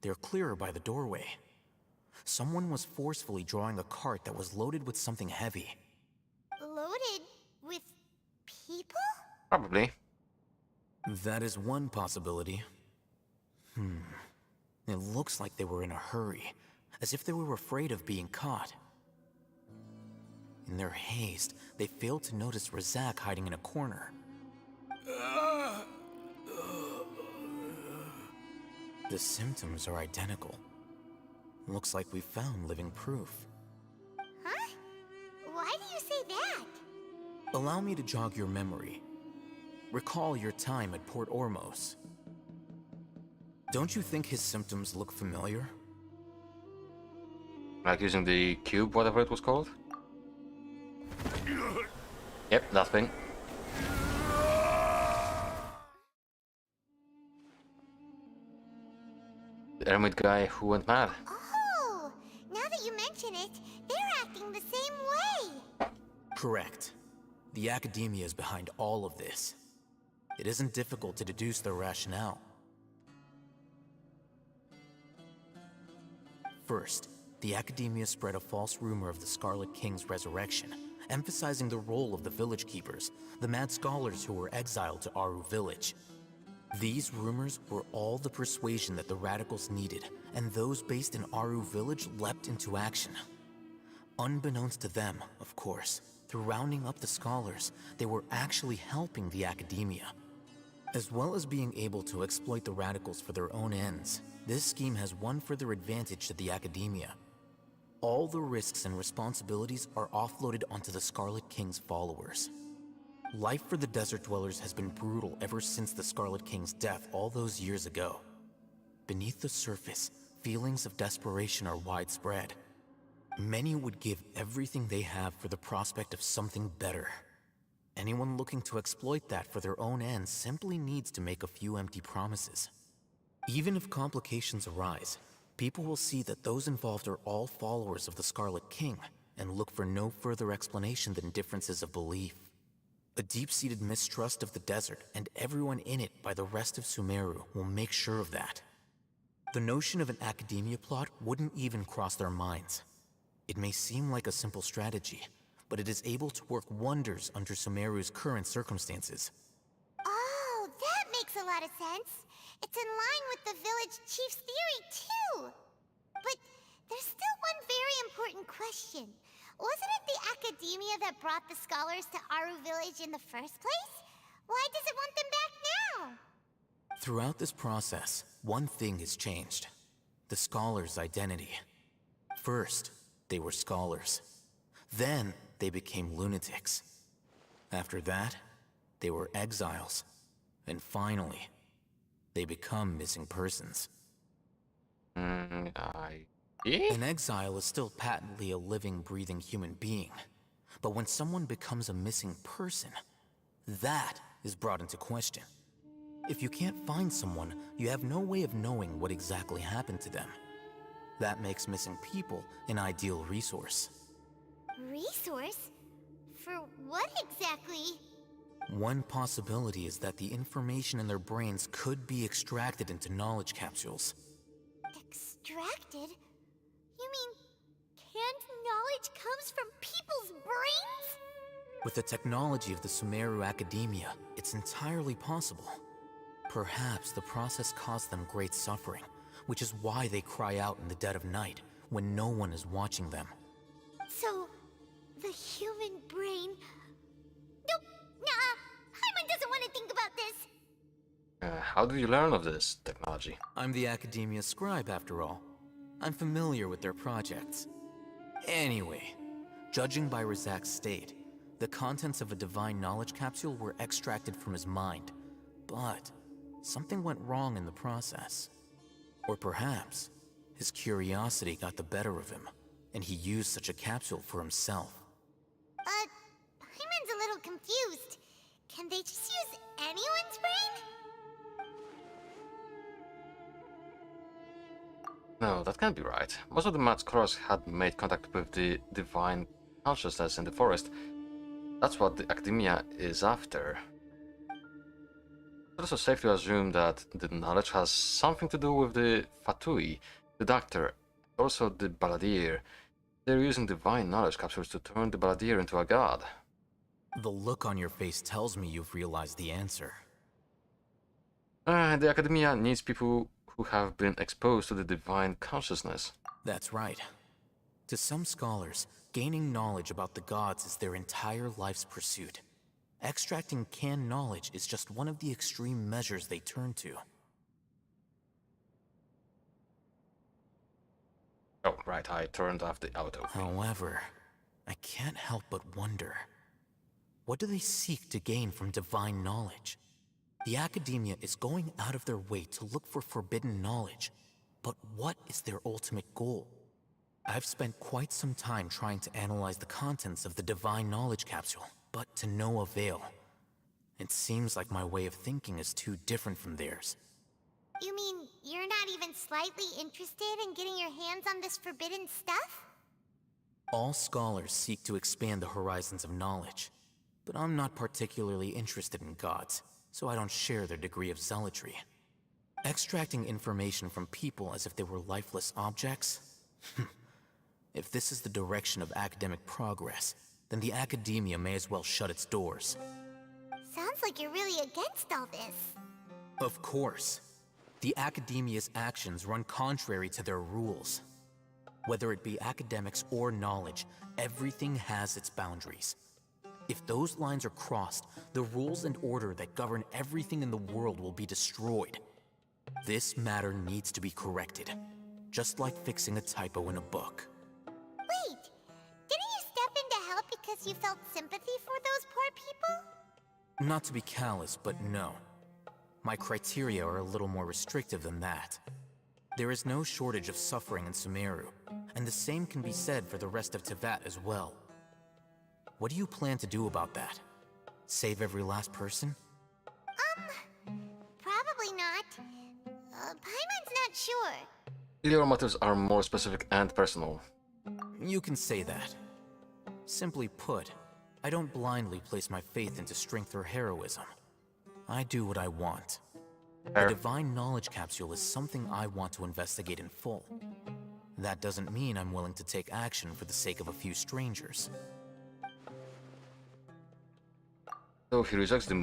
They're clearer by the doorway. Someone was forcefully drawing a cart that was loaded with something heavy. Loaded with people? Probably. That is one possibility. It looks like they were in a hurry, as if they were afraid of being caught. In their haste, they failed to notice Razak hiding in a corner. The symptoms are identical. Looks like we found living proof. Huh? Why do you say that? Allow me to jog your memory. Recall your time at Port Ormos. Don't you think his symptoms look familiar? Like using the cube, whatever it was called? Yep, that thing. The ermit guy who went mad. Oh, now that you mention it, they're acting the same way. Correct. The Academia is behind all of this. It isn't difficult to deduce their rationale. First, the Academia spread a false rumor of the Scarlet King's resurrection, emphasizing the role of the village keepers, the mad scholars who were exiled to Aru village. These rumors were all the persuasion that the radicals needed, and those based in Aru village leapt into action. Unbeknownst to them, of course, through rounding up the scholars, they were actually helping the Academia. As well as being able to exploit the radicals for their own ends, this scheme has one further advantage to the Academia. All the risks and responsibilities are offloaded onto the Scarlet King's followers. Life for the Desert Dwellers has been brutal ever since the Scarlet King's death all those years ago. Beneath the surface, feelings of desperation are widespread. Many would give everything they have for the prospect of something better. Anyone looking to exploit that for their own ends simply needs to make a few empty promises. Even if complications arise, people will see that those involved are all followers of the Scarlet King and look for no further explanation than differences of belief. A deep-seated mistrust of the desert and everyone in it by the rest of Sumeru will make sure of that. The notion of an Academia plot wouldn't even cross their minds. It may seem like a simple strategy, but it is able to work wonders under Sumeru's current circumstances. Oh, that makes a lot of sense. It's in line with the village chief's theory, too. But There's still one very important question. Wasn't it the Academia that brought the scholars to Aru Village in the first place? Why does it want them back now? Throughout this process, one thing has changed. The scholars' identity. First, they were scholars. Then, they became lunatics. After that, they were exiles. And finally, they become missing persons. An An exile is still patently a living, breathing human being. But when someone becomes a missing person, that is brought into question. If you can't find someone, you have no way of knowing what exactly happened to them. That makes missing people an ideal resource. Resource? For what exactly? One possibility is that the information in their brains could be extracted into knowledge capsules. Extracted? You mean canned knowledge comes from people's brains? With the technology of the Sumeru Academia, it's entirely possible. Perhaps the process caused them great suffering, which is why they cry out in the dead of night, when no one is watching them. So, the human brain... Nope, nah, Hyman doesn't want to think about this. How did you learn of this technology? I'm the Academia scribe, after all. I'm familiar with their projects. Anyway, judging by Razak's state, the contents of a divine knowledge capsule were extracted from his mind. But something went wrong in the process. Or perhaps his curiosity got the better of him, and he used such a capsule for himself. Hyman's a little confused. Can they just use anyone's brain? No, that can't be right. Most of the mad scholars had made contact with the divine consciousness in the forest. That's what the Academia is after. It's also safe to assume that the knowledge has something to do with the Fatui, the doctor, also the Balladeer. They're using divine knowledge capsules to turn the Balladeer into a god. The look on your face tells me you've realized the answer. The Academia needs people who have been exposed to the divine consciousness. That's right. To some scholars, gaining knowledge about the gods is their entire life's pursuit. Extracting canned knowledge is just one of the extreme measures they turn to. Oh, right, I turned off the auto. However, I can't help but wonder, what do they seek to gain from divine knowledge? The Academia is going out of their way to look for forbidden knowledge, but what is their ultimate goal? I've spent quite some time trying to analyze the contents of the divine knowledge capsule, but to no avail. It seems like my way of thinking is too different from theirs. You mean you're not even slightly interested in getting your hands on this forbidden stuff? All scholars seek to expand the horizons of knowledge, but I'm not particularly interested in gods, so I don't share their degree of zealotry. Extracting information from people as if they were lifeless objects? If this is the direction of academic progress, then the Academia may as well shut its doors. Sounds like you're really against all this. Of course. The Academia's actions run contrary to their rules. Whether it be academics or knowledge, everything has its boundaries. If those lines are crossed, the rules and order that govern everything in the world will be destroyed. This matter needs to be corrected, just like fixing a typo in a book. Wait, didn't you step in to help because you felt sympathy for those poor people? Not to be callous, but no. My criteria are a little more restrictive than that. There is no shortage of suffering in Sumeru, and the same can be said for the rest of Teyvat as well. What do you plan to do about that? Save every last person? Probably not. Paimon's not sure. Your motives are more specific and personal. You can say that. Simply put, I don't blindly place my faith into strength or heroism. I do what I want. The divine knowledge capsule is something I want to investigate in full. That doesn't mean I'm willing to take action for the sake of a few strangers. So he rejects the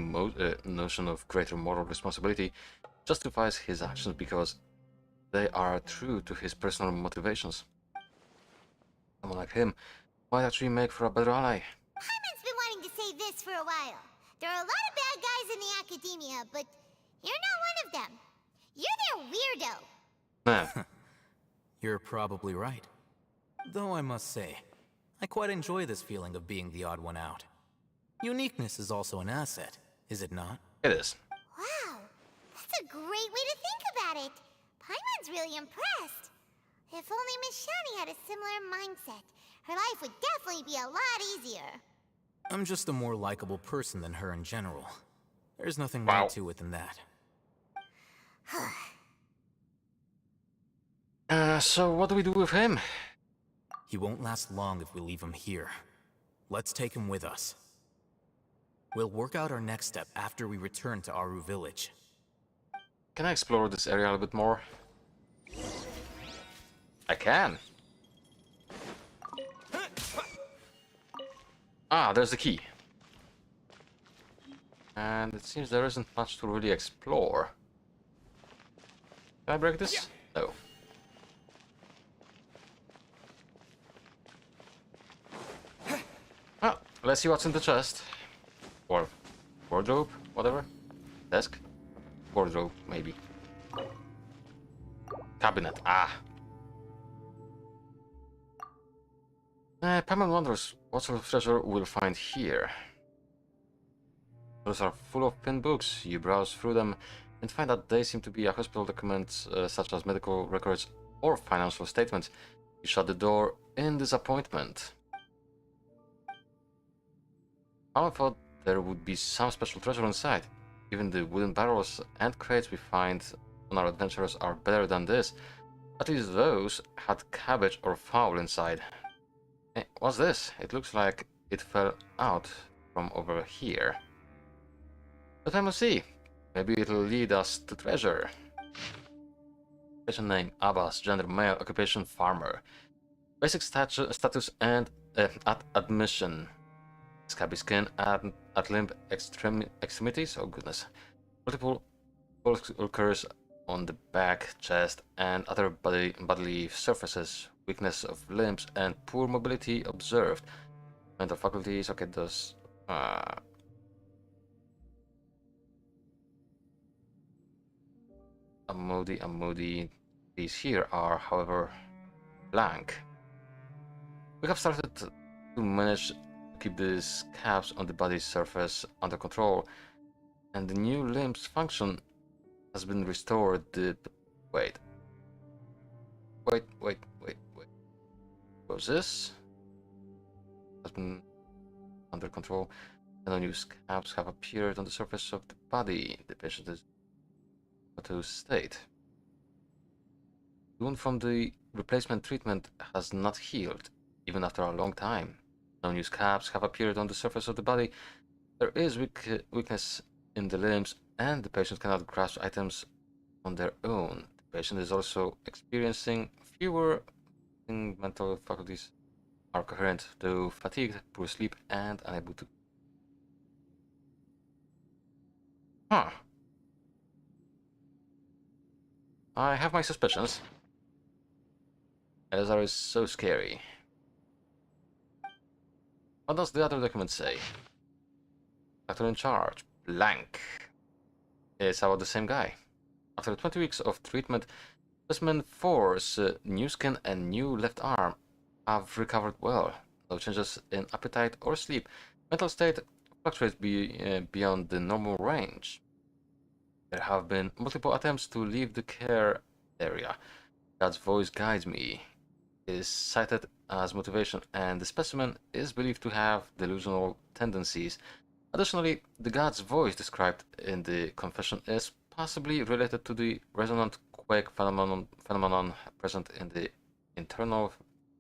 notion of greater moral responsibility, justifies his actions because they are true to his personal motivations. Someone like him might actually make for a better ally. Paimon's been wanting to say this for a while. There are a lot of bad guys in the academia, but you're not one of them. You're their weirdo. Man. You're probably right. Though I must say, I quite enjoy this feeling of being the odd one out. Uniqueness is also an asset, is it not? It is. Wow, that's a great way to think about it. Paimon's really impressed. If only Miss Shani had a similar mindset, her life would definitely be a lot easier. I'm just a more likable person than her in general. There's nothing Wow. more to it than that. So what do we do with him? He won't last long if we leave him here. Let's take him with us. We'll work out our next step after we return to Aru Village. Can I explore this area a little bit more? I can. Ah, there's the key. And it seems there isn't much to really explore. Can I break this? No. Well, let's see what's in the chest. Or wardrobe, whatever. Desk. Wardrobe, maybe. Cabinet, ah. Paimon wonders what sort of treasure we'll find here. Those are full of pinned books. You browse through them and find that they seem to be hospital documents such as medical records or financial statements. You shut the door in disappointment. I thought there would be some special treasure inside. Even the wooden barrels and crates we find on our adventures are better than this. At least those had cabbage or fowl inside. What's this? It looks like it fell out from over here. But I must see. Maybe it'll lead us to treasure. Occupation name, Abbas, gender male, occupation farmer. Basic status and admission. Scabby skin at limb extremities, oh goodness. Multiple occurs on the back, chest, and other bodily surfaces. Weakness of limbs and poor mobility observed. Mental faculties, okay, those... Amodi. These here are, however, blank. We have started to manage to keep these caps on the body's surface under control, and the new limb's function has been restored. Wait. What's this? Has been under control, and unused caps have appeared on the surface of the body. The patient is to state. The wound from the replacement treatment has not healed, even after a long time. Unused caps have appeared on the surface of the body. There is weakness in the limbs, and the patient cannot grasp items on their own. The patient is also experiencing fewer mental faculties are coherent, though fatigued, poor sleep, and unable to... Huh. I have my suspicions. Elazar is so scary. What does the other document say? Doctor in charge. Blank. It's about the same guy. After 20 weeks of treatment, Specimen 4's new skin and new left arm have recovered well. No changes in appetite or sleep. Mental state fluctuates beyond the normal range. There have been multiple attempts to leave the care area. God's voice guides me. It is cited as motivation, and the specimen is believed to have delusional tendencies. Additionally, the God's voice described in the confession is possibly related to the resonant quake phenomenon present in the internal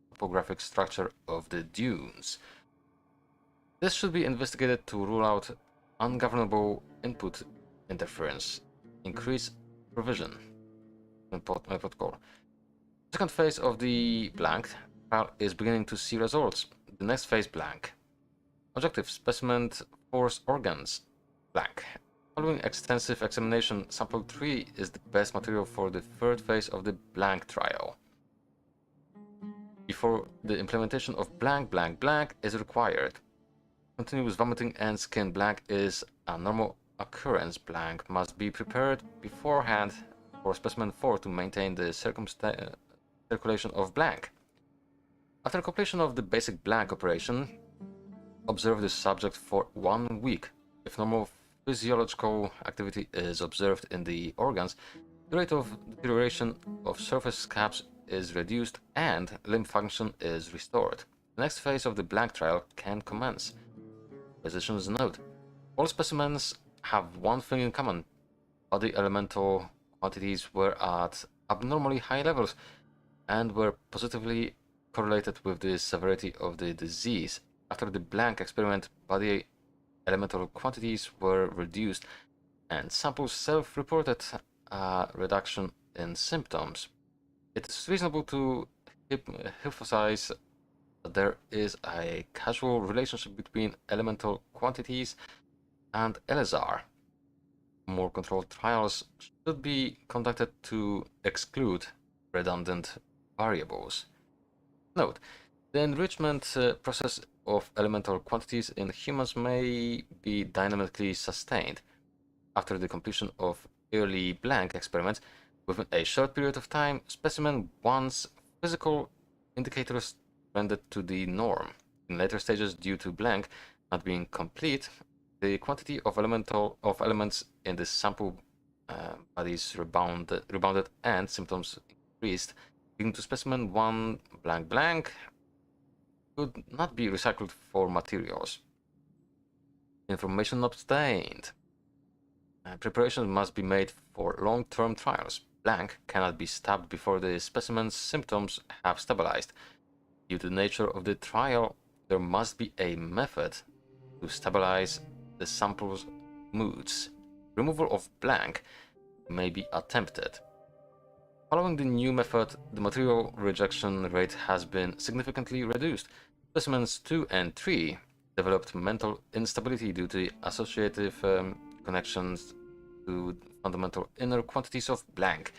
topographic structure of the dunes. This should be investigated to rule out ungovernable input interference. Increase provision. Protocol. Second phase of the blank trial is beginning to see results. The next phase blank. Objective specimen force organs blank. Following extensive examination, sample 3 is the best material for the third phase of the blank trial. before the implementation of blank blank blank is required. Continuous vomiting and skin blank is a normal occurrence. Blank must be prepared beforehand for specimen 4 to maintain the circulation of blank. After completion of the basic blank operation, observe the subject for 1 week. If normal physiological activity is observed in the organs, the rate of deterioration of surface scabs is reduced and limb function is restored. The next phase of the blank trial can commence. Physicians note: all specimens have one thing in common. Body elemental quantities were at abnormally high levels and were positively correlated with the severity of the disease. After the blank experiment, body elemental quantities were reduced and samples self-reported a reduction in symptoms. It is reasonable to hypothesize that there is a causal relationship between elemental quantities and LSR. More controlled trials should be conducted to exclude redundant variables. Note: the enrichment process of elemental quantities in humans may be dynamically sustained. After the completion of early blank experiments, within a short period of time, specimen 1's physical indicators trended to the norm. In later stages, due to blank not being complete, the quantity of elements in the sample bodies rebounded and symptoms increased, leading to specimen 1 blank blank could not be recycled for materials. Information obtained. Preparations must be made for long-term trials. Blank cannot be stabbed before the specimen's symptoms have stabilized. Due to the nature of the trial, there must be a method to stabilize the sample's moods. Removal of blank may be attempted. Following the new method, the material rejection rate has been significantly reduced. Specimens 2 and 3 developed mental instability due to associative connections to fundamental inner quantities of blank,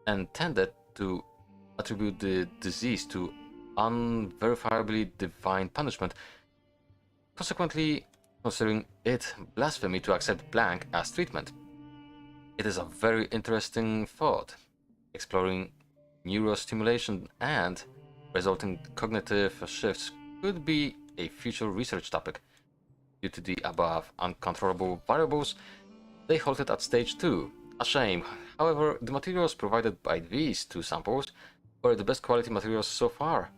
and tended to attribute the disease to unverifiably divine punishment, consequently considering it blasphemy to accept blank as treatment. It is a very interesting thought. Exploring neurostimulation and resulting cognitive shifts could be a future research topic. Due to the above uncontrollable variables, they halted at stage 2. A shame. However, the materials provided by these 2 samples were the best quality materials so far.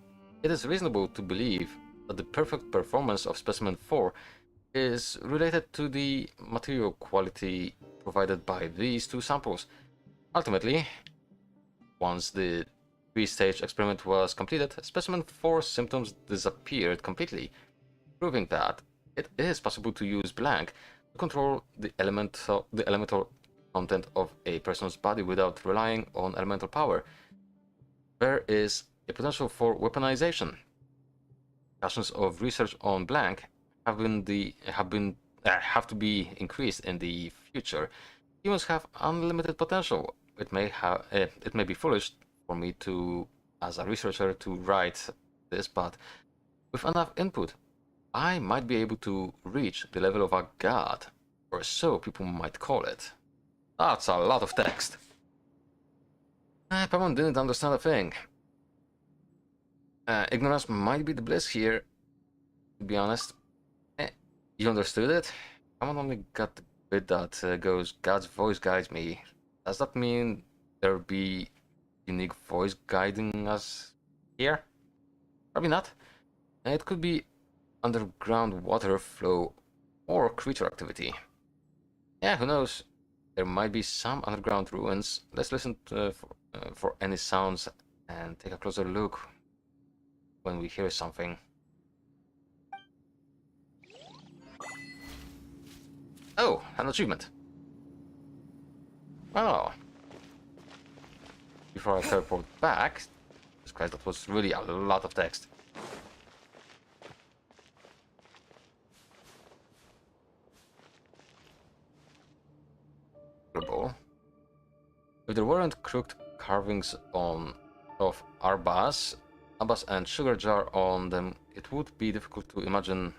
It is reasonable to believe that the perfect performance of specimen 4 is related to the material quality provided by these 2 samples. Ultimately, once the 3-stage experiment was completed, specimen 4's symptoms disappeared completely, proving that it is possible to use blank to control the elemental content of a person's body without relying on elemental power. There is a potential for weaponization. Discussions of research on blank have to be increased in the future. Humans have unlimited potential. It may be foolish for me to, as a researcher, to write this, but with enough input, I might be able to reach the level of a god, or so people might call it. That's a lot of text. Paimon didn't understand a thing. Ignorance might be the bliss here, to be honest. You understood it? Paimon only got the bit that goes, God's voice guides me. Does that mean there'll be unique voice guiding us here? Probably not. It could be underground water flow or creature activity. Yeah, who knows? There might be some underground ruins. Let's listen for any sounds and take a closer look when we hear something. Oh, an achievement. Oh. Before I teleport back, Jesus Christ, that was really a lot of text. If there weren't crooked carvings of Arbas Abbas and sugar jar on them, it would be difficult to imagine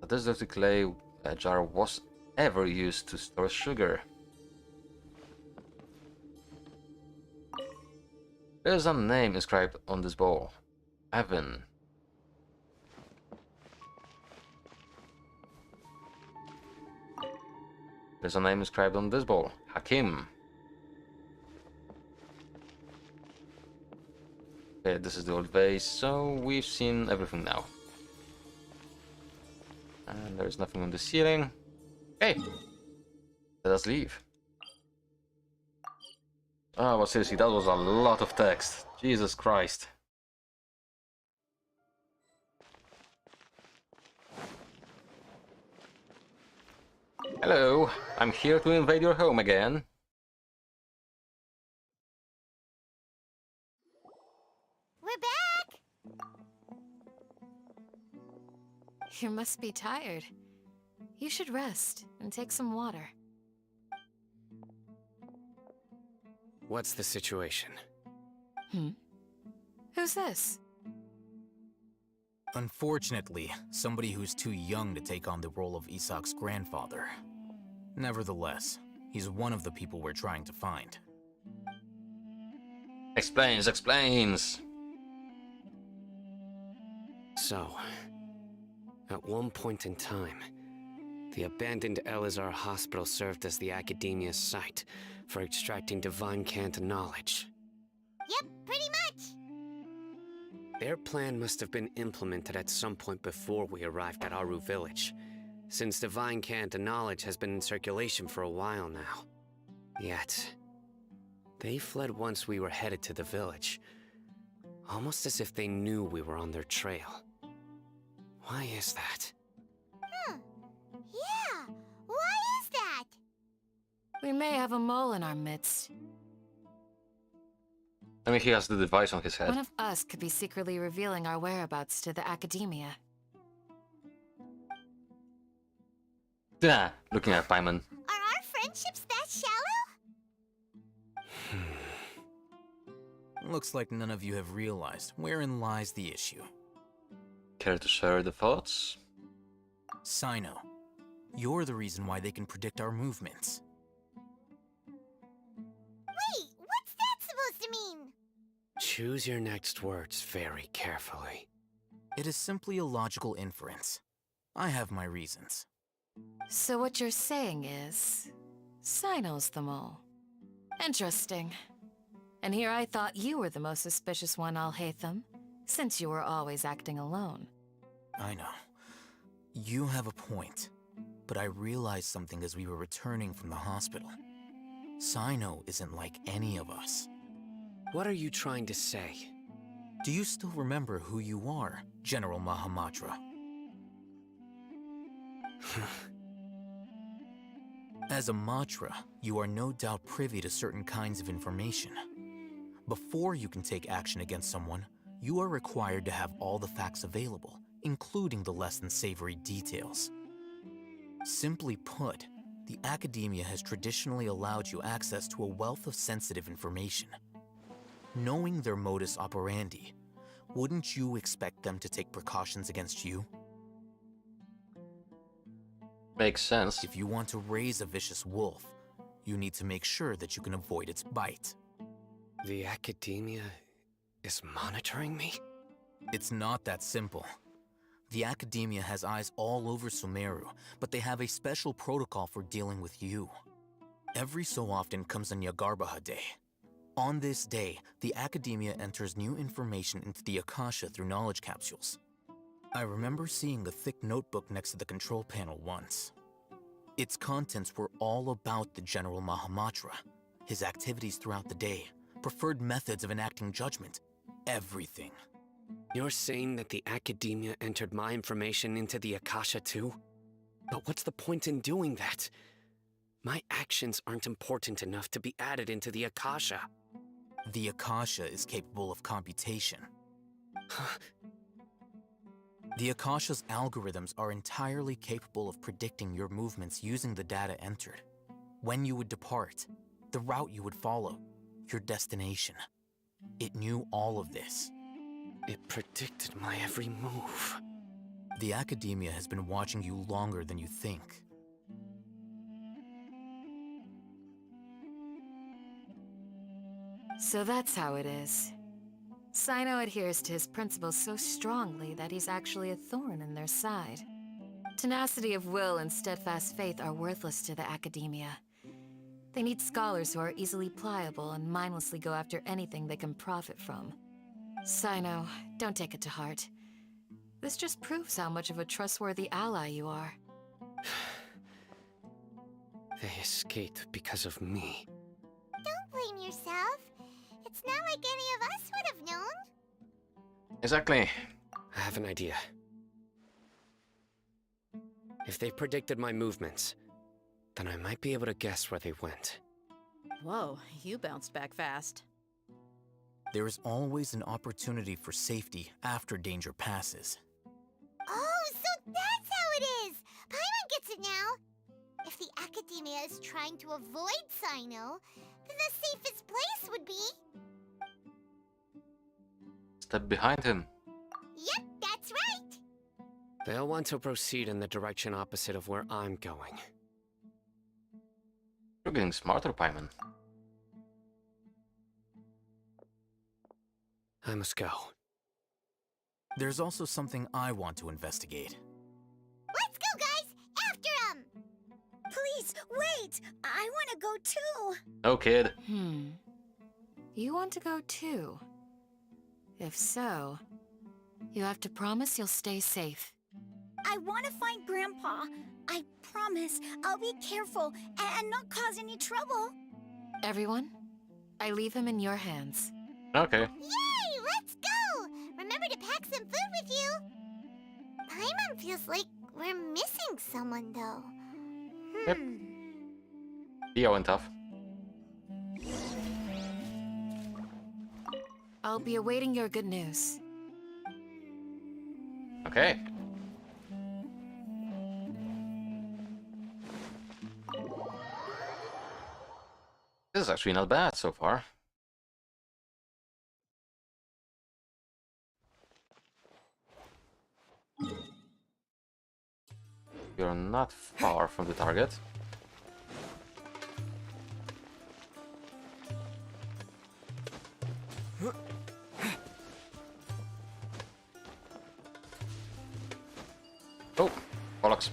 that this dirty clay jar was ever used to store sugar. There's a name inscribed on this bowl. Evan. There's a name inscribed on this bowl. Hakim. Okay, this is the old vase, so we've seen everything now. And there's nothing on the ceiling. Okay, let us leave. Oh, but seriously, that was a lot of text. Jesus Christ. Hello, I'm here to invade your home again. We're back! You must be tired. You should rest and take some water. What's the situation? Who's this? Unfortunately, somebody who's too young to take on the role of Isak's grandfather. Nevertheless, he's one of the people we're trying to find. Explains. So, at one point in time, the abandoned Elazar Hospital served as the Academia's site for extracting divine cant knowledge. Yep, pretty much. Their plan must have been implemented at some point before we arrived at Aru Village, since divine cant knowledge has been in circulation for a while now. Yet, they fled once we were headed to the village, almost as if they knew we were on their trail. Why is that? Yeah, why is that? We may have a mole in our midst. I mean, he has the device on his head. One of us could be secretly revealing our whereabouts to the Academia. Yeah, looking at Paimon. Are our friendships that shallow? Looks like none of you have realized wherein lies the issue. Care to share the thoughts? Sino, you're the reason why they can predict our movements. Wait, what's that supposed to mean? Choose your next words very carefully. It is simply a logical inference. I have my reasons. So what you're saying is, Sino's the mole. Interesting. And here I thought you were the most suspicious one, Alhaitham, since you were always acting alone. I know. You have a point. But I realized something as we were returning from the hospital. Sino isn't like any of us. What are you trying to say? Do you still remember who you are, General Mahamatra? As a Matra, you are no doubt privy to certain kinds of information. Before you can take action against someone, you are required to have all the facts available, including the less than savory details. Simply put, the Academia has traditionally allowed you access to a wealth of sensitive information. Knowing their modus operandi, wouldn't you expect them to take precautions against you? Makes sense. If you want to raise a vicious wolf, you need to make sure that you can avoid its bite. The Academia is monitoring me? It's not that simple. The Academia has eyes all over Sumeru, but they have a special protocol for dealing with you. Every so often comes a Nyagarbaha Day. On this day, the Academia enters new information into the Akasha through knowledge capsules. I remember seeing a thick notebook next to the control panel once. Its contents were all about the General Mahamatra, his activities throughout the day, preferred methods of enacting judgment, everything. You're saying that the Academia entered my information into the Akasha too? But what's the point in doing that? My actions aren't important enough to be added into the Akasha. The Akasha is capable of computation. The Akasha's algorithms are entirely capable of predicting your movements using the data entered. When you would depart, the route you would follow, your destination. It knew all of this. It predicted my every move. The Academia has been watching you longer than you think. So that's how it is. Sino adheres to his principles so strongly that he's actually a thorn in their side. Tenacity of will and steadfast faith are worthless to the Academia. They need scholars who are easily pliable and mindlessly go after anything they can profit from. Sino, don't take it to heart. This just proves how much of a trustworthy ally you are. They escaped because of me. Don't blame yourself. It's not like any of us would have known. Exactly. I have an idea. If they predicted my movements, then I might be able to guess where they went. Whoa, you bounced back fast. There is always an opportunity for safety after danger passes. Oh, so that's how it is! Paimon gets it now! If the Academia is trying to avoid Sino, then the safest place would be... Step behind him. Yep, that's right! They'll want to proceed in the direction opposite of where I'm going. You're getting smarter, Paimon. I must go. There's also something I want to investigate. Let's go, guys! After him! Please, wait! I want to go too! No, kid. You want to go too? If so, you have to promise you'll stay safe. I want to find Grandpa. I promise I'll be careful and not cause any trouble. Everyone, I leave him in your hands. Okay. Yay! Let's go! Remember to pack some food with you! Paimon feels like we're missing someone, though. Yep. Theo went off. I'll be awaiting your good news. Okay. This is actually not bad so far. You're not far from the target. Oh, bollocks.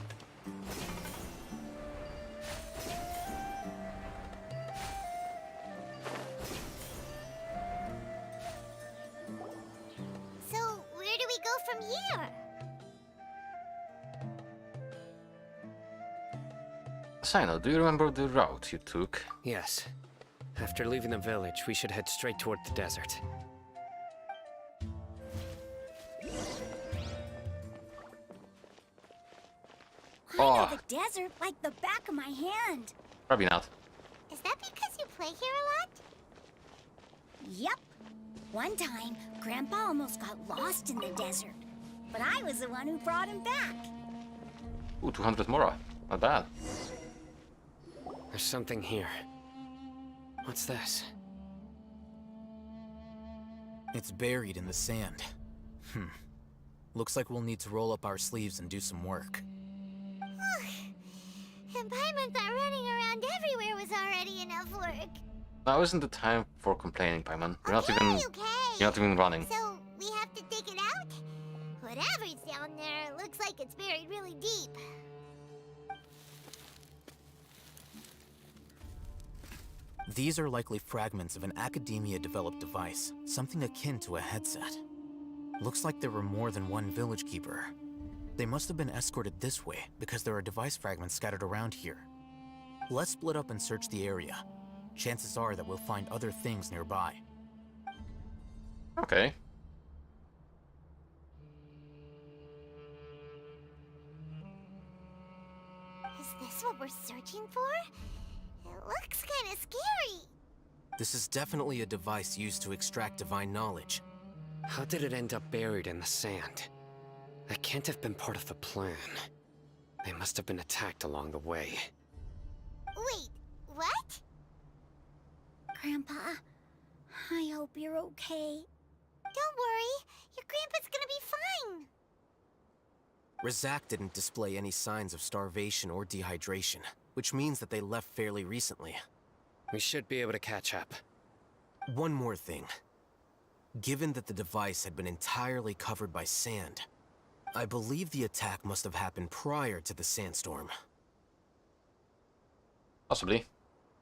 So, where do we go from here? Sino, do you remember the route you took? Yes. After leaving the village, we should head straight toward the desert. I know the desert like the back of my hand. Probably not. Is that because you play here a lot? Yep. One time, Grandpa almost got lost in the desert, but I was the one who brought him back. Ooh, 200 Mora. Not bad. There's something here. What's this? It's buried in the sand. Looks like we'll need to roll up our sleeves and do some work. And Paimon thought running around everywhere was already enough work. Now isn't the time for complaining, Paimon. You're not even running. So, we have to dig it out? Whatever's down there looks like it's buried really deep. These are likely fragments of an Academia-developed device, something akin to a headset. Looks like there were more than one village keeper. They must have been escorted this way because there are device fragments scattered around here. Let's split up and search the area. Chances are that we'll find other things nearby. Okay. Is this what we're searching for? It looks kinda scary. This is definitely a device used to extract divine knowledge. How did it end up buried in the sand? That can't have been part of the plan. They must have been attacked along the way. Wait, what? Grandpa, I hope you're okay. Don't worry, your grandpa's gonna be fine. Razak didn't display any signs of starvation or dehydration, which means that they left fairly recently. We should be able to catch up. One more thing. Given that the device had been entirely covered by sand, I believe the attack must have happened prior to the sandstorm. Possibly.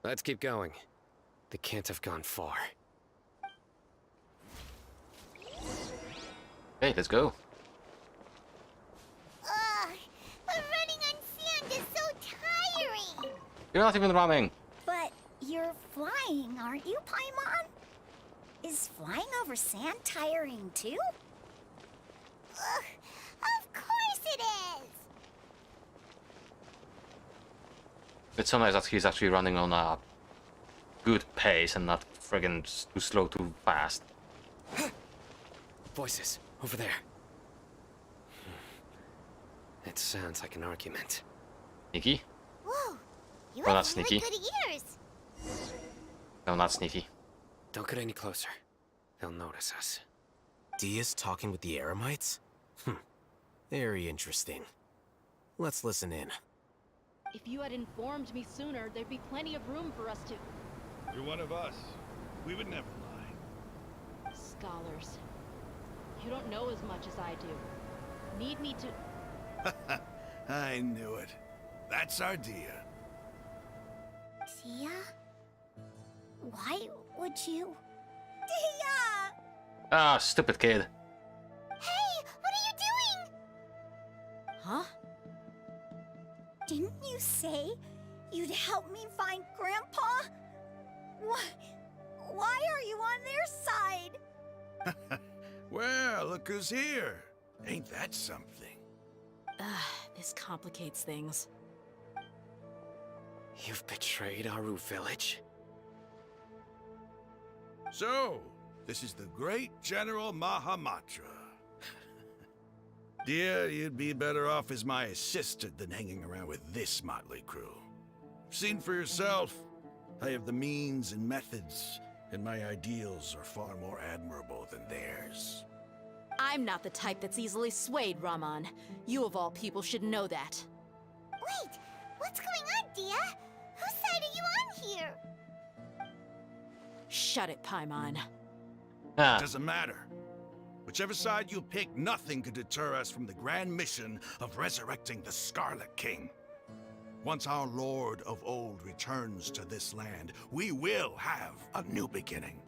Let's keep going. They can't have gone far. Okay, let's go. Ugh, but running on sand is so tiring. You're not even running. But you're flying, aren't you, Paimon? Is flying over sand tiring too? Ugh, of course it is. It's so nice that he's actually running on a good pace and not friggin' too slow, too fast. Voices, over there. It sounds like an argument. Sneaky? Whoa, you Well, have that's really sneaky. good ears. No, not sneaky. Don't get any closer. They'll notice us. Dia's talking with the Eremites? Very interesting. Let's listen in. If you had informed me sooner, there'd be plenty of room for us to... You're one of us. We would never lie. Scholars. You don't know as much as I do. Need me to... I knew it. That's our Dia. Dia? Why would you? Dia! Ah, stupid kid. Hey, what are you doing? Huh? Didn't you say you'd help me find Grandpa? Why are you on their side? Well, look who's here. Ain't that something? This complicates things. You've betrayed Aru village? So, this is the great General Mahamatra. Dear, you'd be better off as my assistant than hanging around with this motley crew. Seen for yourself. I have the means and methods, and my ideals are far more admirable than theirs. I'm not the type that's easily swayed, Raman. You of all people should know that. Wait, what's going on, Dia? Whose side are you on here? Shut it, Paimon. Doesn't matter. Whichever side you pick, nothing could deter us from the grand mission of resurrecting the Scarlet King. Once our Lord of Old returns to this land, we will have a new beginning.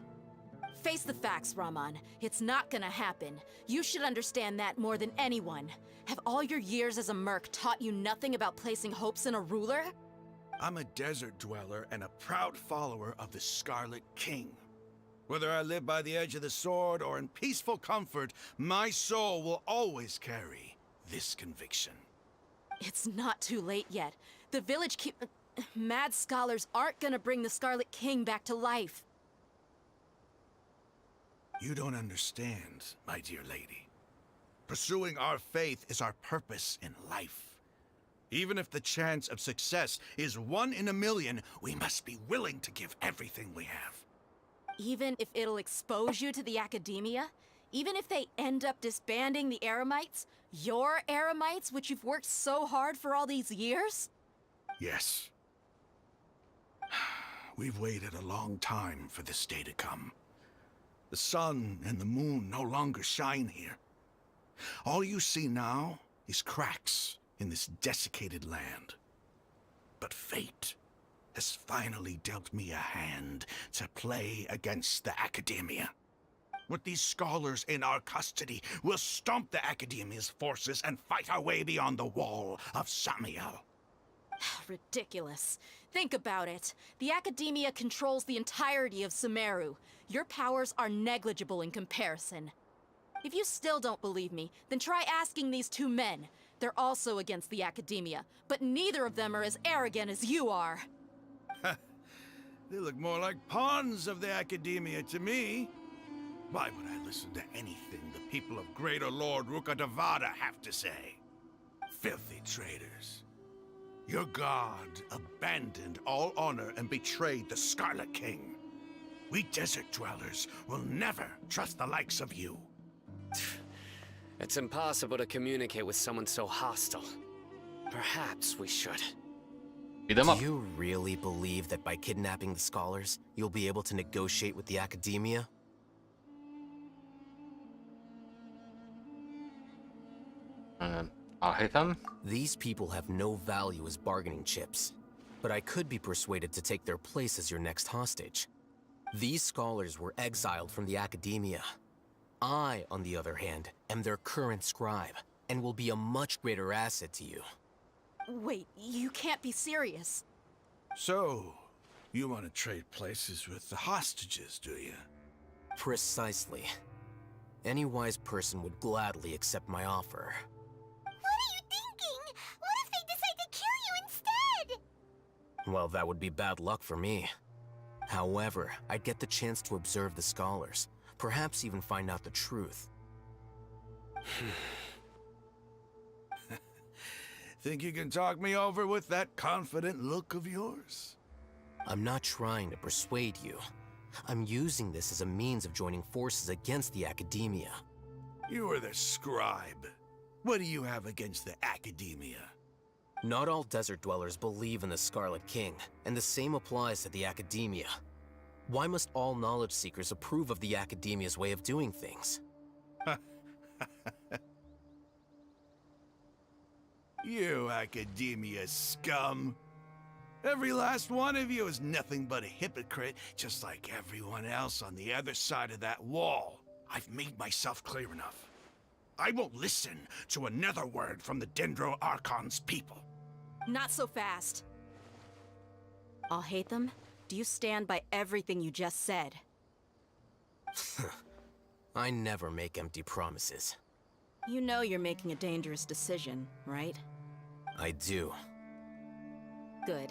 Face the facts, Raman. It's not gonna happen. You should understand that more than anyone. Have all your years as a merc taught you nothing about placing hopes in a ruler? I'm a desert dweller and a proud follower of the Scarlet King. Whether I live by the edge of the sword or in peaceful comfort, my soul will always carry this conviction. It's not too late yet. The village mad scholars aren't gonna bring the Scarlet King back to life. You don't understand, my dear lady. Pursuing our faith is our purpose in life. Even if the chance of success is 1 in a million, we must be willing to give everything we have. Even if it'll expose you to the academia? Even if they end up disbanding the Eremites? Your Eremites, which you've worked so hard for all these years? Yes. We've waited a long time for this day to come. The sun and the moon no longer shine here. All you see now is cracks in this desiccated land. But fate has finally dealt me a hand to play against the academia. With these scholars in our custody, we'll stomp the academia's forces and fight our way beyond the wall of Samiel. Ridiculous. Think about it. The academia controls the entirety of Sumeru. Your powers are negligible in comparison. If you still don't believe me, then try asking these 2 men. They're also against the academia, but neither of them are as arrogant as you are. They look more like pawns of the academia to me. Why would I listen to anything the people of Greater Lord Rukkhadevata have to say? Filthy traitors. Your god abandoned all honor and betrayed the Scarlet King. We desert dwellers will never trust the likes of you. It's impossible to communicate with someone so hostile. Perhaps we should. Beat them up. Do you really believe that by kidnapping the scholars, you'll be able to negotiate with the academia? I'll hit them. These people have no value as bargaining chips, but I could be persuaded to take their place as your next hostage. These scholars were exiled from the academia. I, on the other hand, am their current scribe, and will be a much greater asset to you. Wait, you can't be serious. So, you want to trade places with the hostages, do you? Precisely. Any wise person would gladly accept my offer. What are you thinking? What if they decide to kill you instead? Well, that would be bad luck for me. However, I'd get the chance to observe the scholars, perhaps even find out the truth. Think you can talk me over with that confident look of yours? I'm not trying to persuade you. I'm using this as a means of joining forces against the academia. You are the scribe. What do you have against the academia? Not all desert dwellers believe in the Scarlet King, and the same applies to the academia. Why must all knowledge seekers approve of the academia's way of doing things? You academia scum. Every last one of you is nothing but a hypocrite, just like everyone else on the other side of that wall. I've made myself clear enough. I won't listen to another word from the Dendro Archon's people. Not so fast. I'll hate them. Do you stand by everything you just said? I never make empty promises. You know you're making a dangerous decision, right? I do. Good.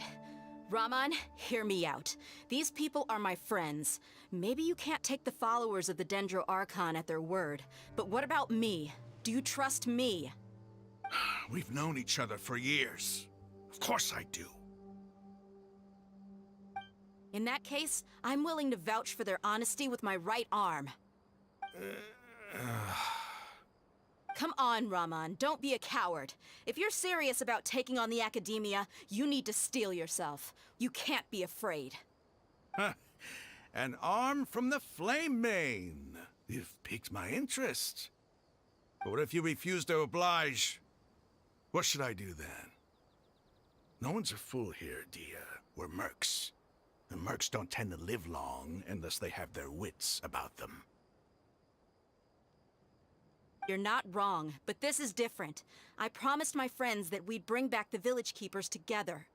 Raman, hear me out. These people are my friends. Maybe you can't take the followers of the Dendro Archon at their word, but what about me? Do you trust me? We've known each other for years. Of course I do. In that case, I'm willing to vouch for their honesty with my right arm. Come on, Raman, don't be a coward. If you're serious about taking on the academia, you need to steel yourself. You can't be afraid. An arm from the Flame Mane. You've piqued my interest. But what if you refuse to oblige? What should I do then? No one's a fool here, Dia. We're mercs. And mercs don't tend to live long unless they have their wits about them. You're not wrong, but this is different. I promised my friends that we'd bring back the village keepers together.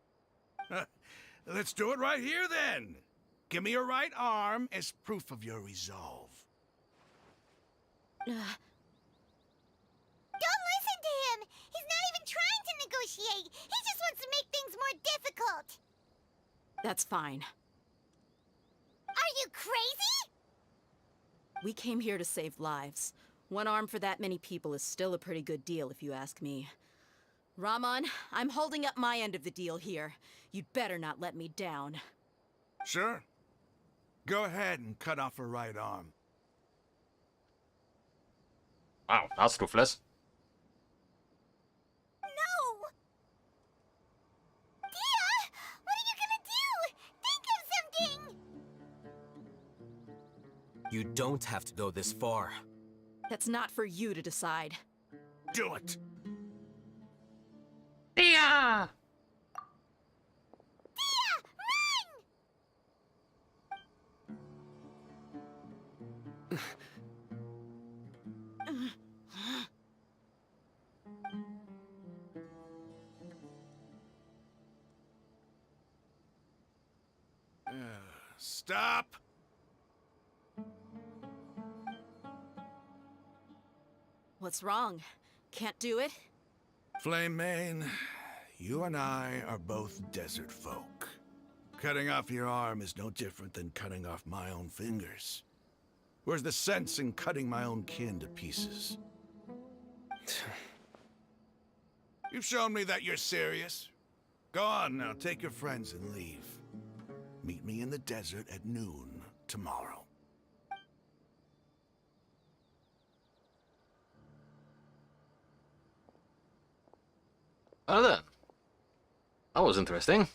Let's do it right here then. Give me your right arm as proof of your resolve. Don't listen to him! He's not even trying to negotiate! He just wants to make things more difficult! That's fine. Are you crazy? We came here to save lives. One arm for that many people is still a pretty good deal, if you ask me. Raman, I'm holding up my end of the deal here. You'd better not let me down. Sure. Go ahead and cut off her right arm. Wow, that's ruthless. No! Dia! What are you gonna do? Think of something! You don't have to go this far. That's not for you to decide. Do it! Yeah! Stop! What's wrong? Can't do it? Flame Mane, you and I are both desert folk. Cutting off your arm is no different than cutting off my own fingers. Where's the sense in cutting my own kin to pieces? You've shown me that you're serious. Go on now, take your friends and leave. Meet me in the desert at noon. tomorrow. Well then. That was interesting.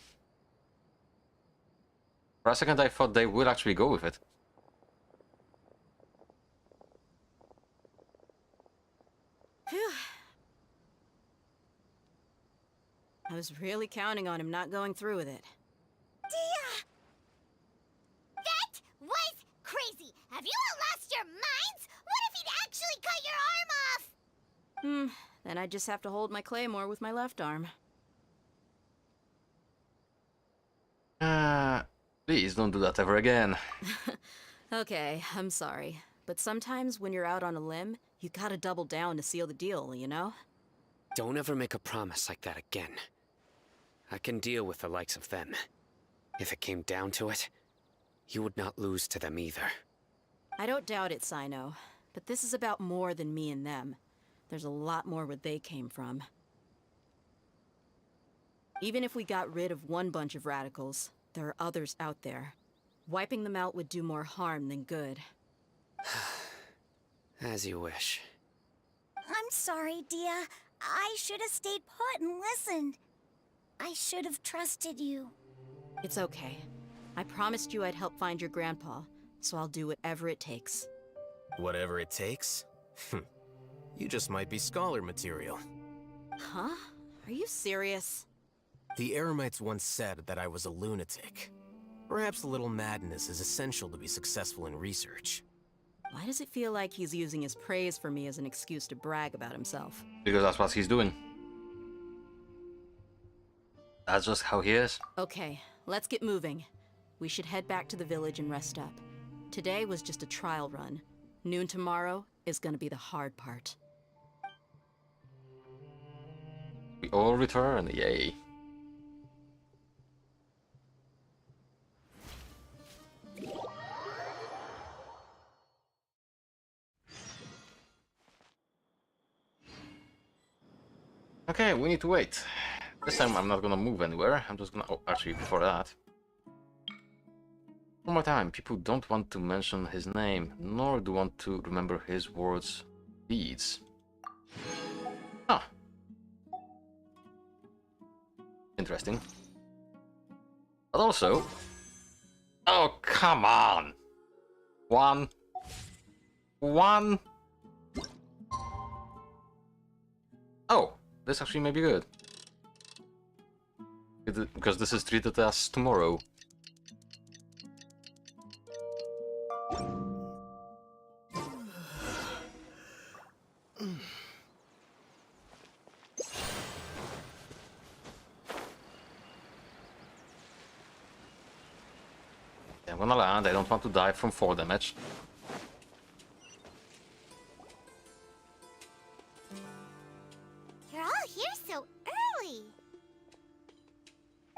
For a second I thought they would actually go with it. Phew. I was really counting on him not going through with it. Dia! That was crazy! Have you all lost your minds? What if he'd actually cut your arm off? Then I just have to hold my claymore with my left arm. Please don't do that ever again. Okay, I'm sorry. But sometimes when you're out on a limb, you gotta double down to seal the deal, you know? Don't ever make a promise like that again. I can deal with the likes of them. If it came down to it, you would not lose to them either. I don't doubt it, Sino. But this is about more than me and them. There's a lot more where they came from. Even if we got rid of one bunch of radicals, there are others out there. Wiping them out would do more harm than good. As you wish. I'm sorry, Dia. I should have stayed put and listened. I should have trusted you. It's okay. I promised you I'd help find your grandpa, so I'll do whatever it takes. Whatever it takes? You just might be scholar material. Huh? Are you serious? The Eremites once said that I was a lunatic. Perhaps a little madness is essential to be successful in research. Why does it feel like he's using his praise for me as an excuse to brag about himself? Because that's what he's doing. That's just how he is. Okay, let's get moving. We should head back to the village and rest up. Today was just a trial run. Noon tomorrow is gonna be the hard part. We all return, yay. Okay, we need to wait. This time I'm not gonna move anywhere. I'm just gonna... Oh, actually, before that. One more time. People don't want to mention his name, nor do want to remember his words, deeds. Huh. Interesting. But also... Oh, come on! One. Oh, this actually may be good. Because this is treated as tomorrow. I'm gonna land, I don't want to die from fall damage. You're all here so early.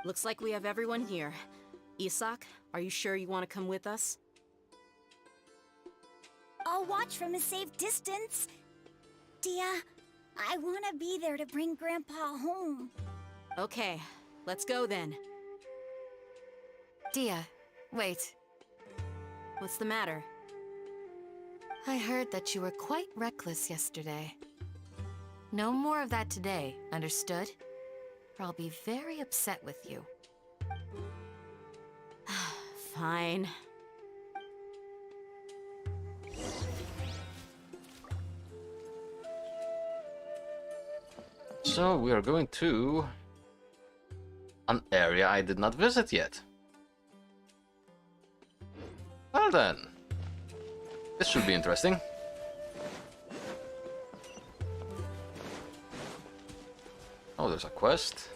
Looks like we have everyone here. Isak, are you sure you want to come with us? I'll watch from a safe distance. Dia, I want to be there to bring Grandpa home. Okay, let's go then. Dia, wait. What's the matter? I heard that you were quite reckless yesterday. No more of that today, understood? Or I'll be very upset with you. Fine. So we are going to an area I did not visit yet. Well then, this should be interesting. Oh, there's a quest.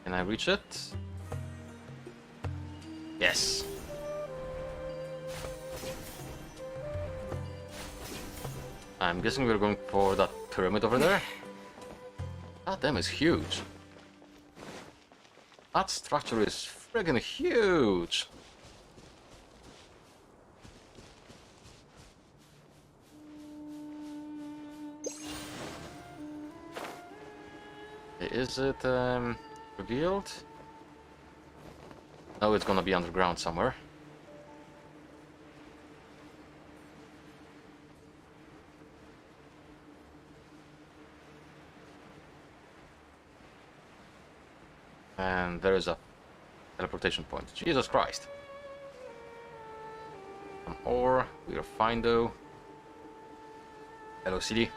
Can I reach it? Yes. I'm guessing we're going for that pyramid over there. That damn is huge. That structure is friggin' huge. is it revealed? No, it's gonna be underground somewhere. And there is a teleportation point. Jesus Christ. Some ore. We are fine though. Hello, city.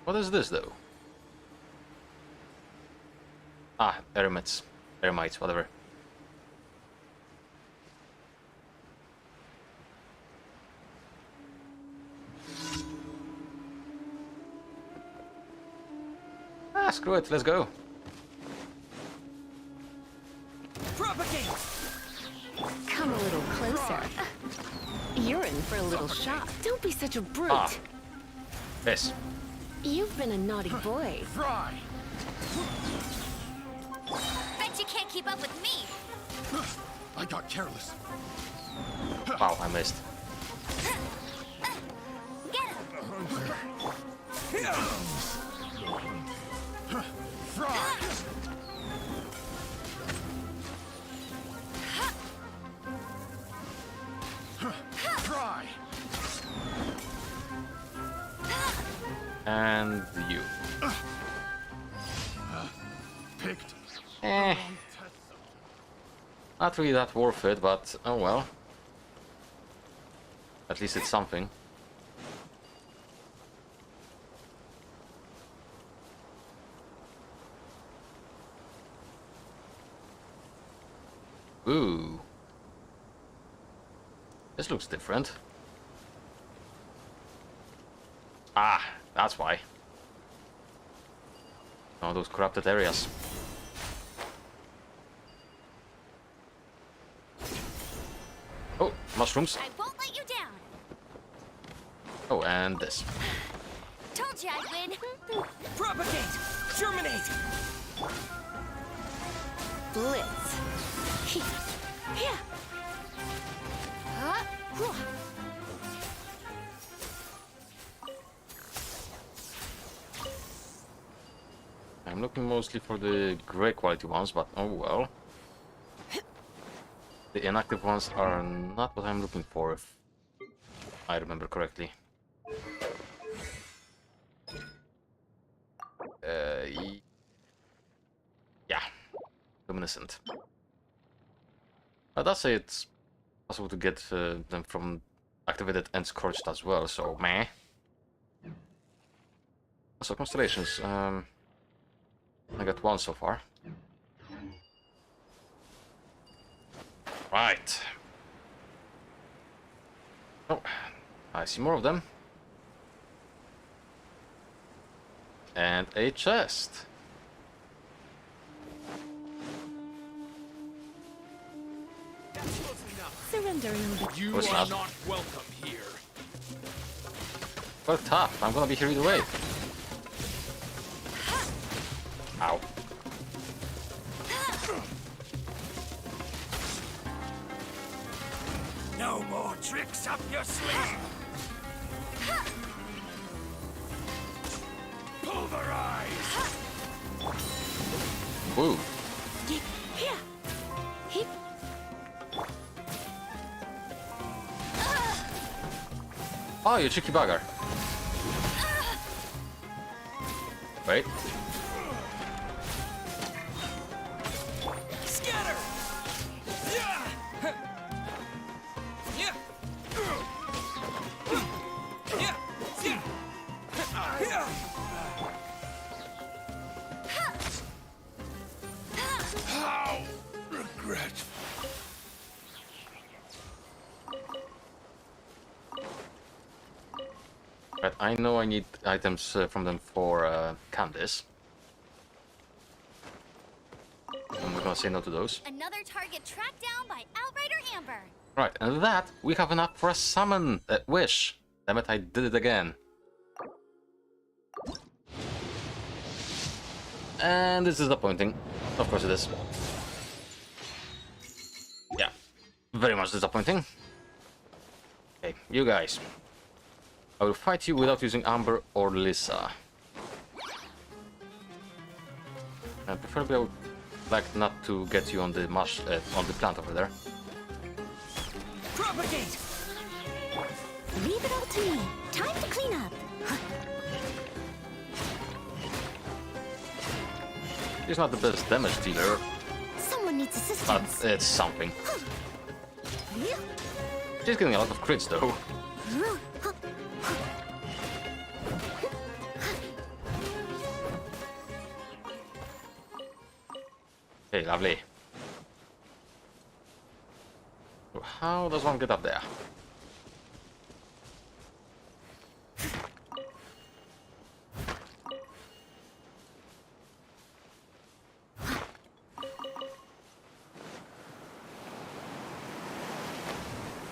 What is this though? Ah, eremites. Eremites, whatever. Ah, screw it, let's go. Propagate! Come a little closer. You're in for a little shock. Don't be such a brute. Ah. Yes. You've been a naughty boy. Fry! Bet you can't keep up with me. I got careless. Wow, I missed. Get him. Fry! Fry! And you. Picked. Not really that worth it, but oh well. At least it's something. Ooh. This looks different. Ah, that's why. Oh, those corrupted areas. Oh, mushrooms. I won't let you down. Oh, and this. Told you I'd win. Propagate! Germinate! Blitz. Here. Huh? I'm looking mostly for the gray quality ones, but oh well. The inactive ones are not what I'm looking for, if I remember correctly. Yeah, luminescent. I does say it's possible to get them from activated and scorched as well, so meh. So constellations, I got one so far. Right. Oh, I see more of them. And a chest. Surrendering. You What's are that? not welcome here. Well, tough. I'm gonna be here either way. Ow. No more tricks up your sleeve! Pulverize! Woo. Here. Hip. Oh, you cheeky bugger. Wait. Scatter! Yeah! Yeah! Yeah! Yeah! How regret. But I know I need items from them for Candice. I'm not gonna say no to those. Another target tracked down by Outrider Amber. Right, and with that, we have enough for a summon wish. Damn it, I did it again. And it's disappointing. Of course it is. Yeah, very much disappointing. Okay, you guys. I will fight you without using Amber or Lissa. And preferably I would like not to get you on the on the plant over there. Propagate! Leave it all to me. Time to clean up. He's not the best damage dealer, Someone needs assistance. but it's something. She's getting a lot of crits though. Okay, lovely. So how does one get up there?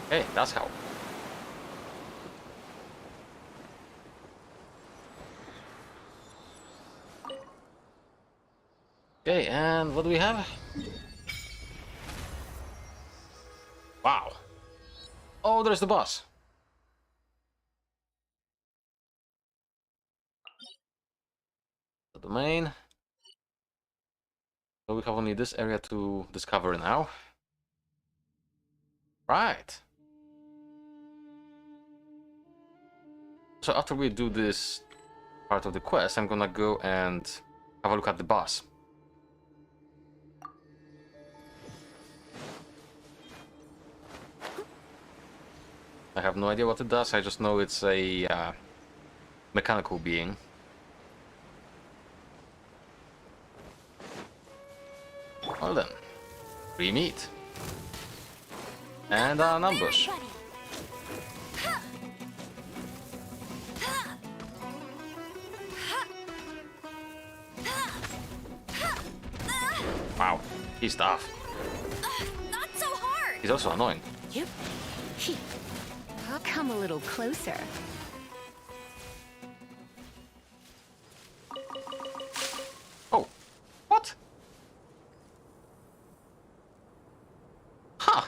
Okay, that's how. Okay, and what do we have? Wow. Oh, there's the boss. The domain. So we have only this area to discover now. Right. So after we do this part of the quest, I'm gonna go and have a look at the boss. I have no idea what it does, I just know it's a mechanical being. Well then, free meat. And an ambush. Wow, he's tough. Not so hard. He's also annoying. Yep. Come a little closer. Oh, what? Huh.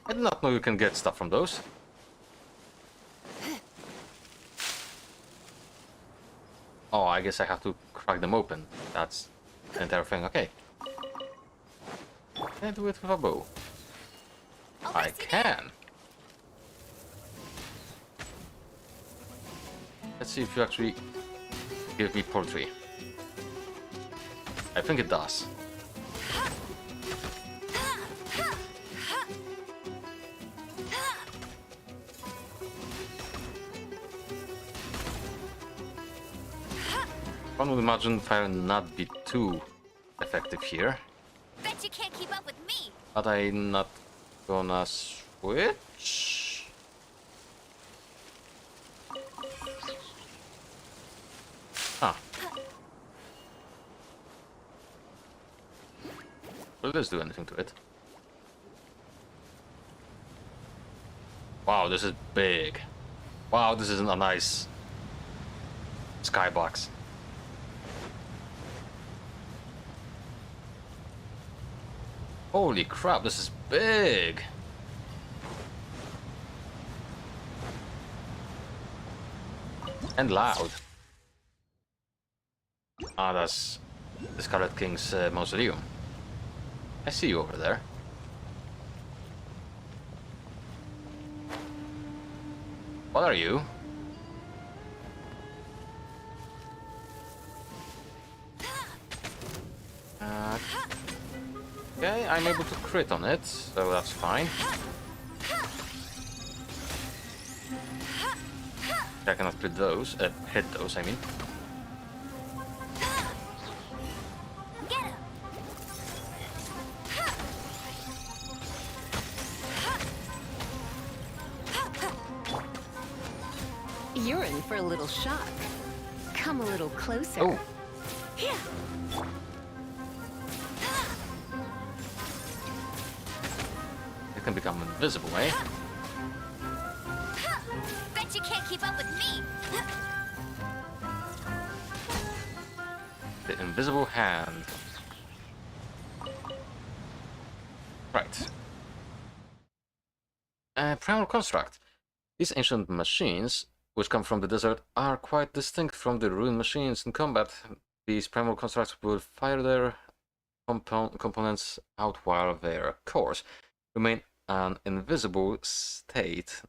I did not know you can get stuff from those. Oh, I guess I have to crack them open. That's the entire thing. Okay. Can I do it with a bow? I can. Let's see if you actually give me poultry. I think it does. One would imagine fire not be too effective here. Bet you can't keep up with me. But I'm not gonna switch. Huh. Will this do anything to it? Wow, this is big. Wow, this is a nice skybox. Holy crap, this is big! And loud. Ah, that's the Scarlet King's mausoleum. I see you over there. What are you? Okay, I'm able to crit on it, so that's fine. I cannot crit those, hit those, I mean. You're in for a little shock. Come a little closer. Oh. Yeah. It can become invisible, eh? Bet you can't keep up with me. The invisible hand. Right. Primal construct. These ancient machines, which come from the desert, are quite distinct from the ruined machines in combat. These primal constructs will fire their components out while their cores remain an invisible state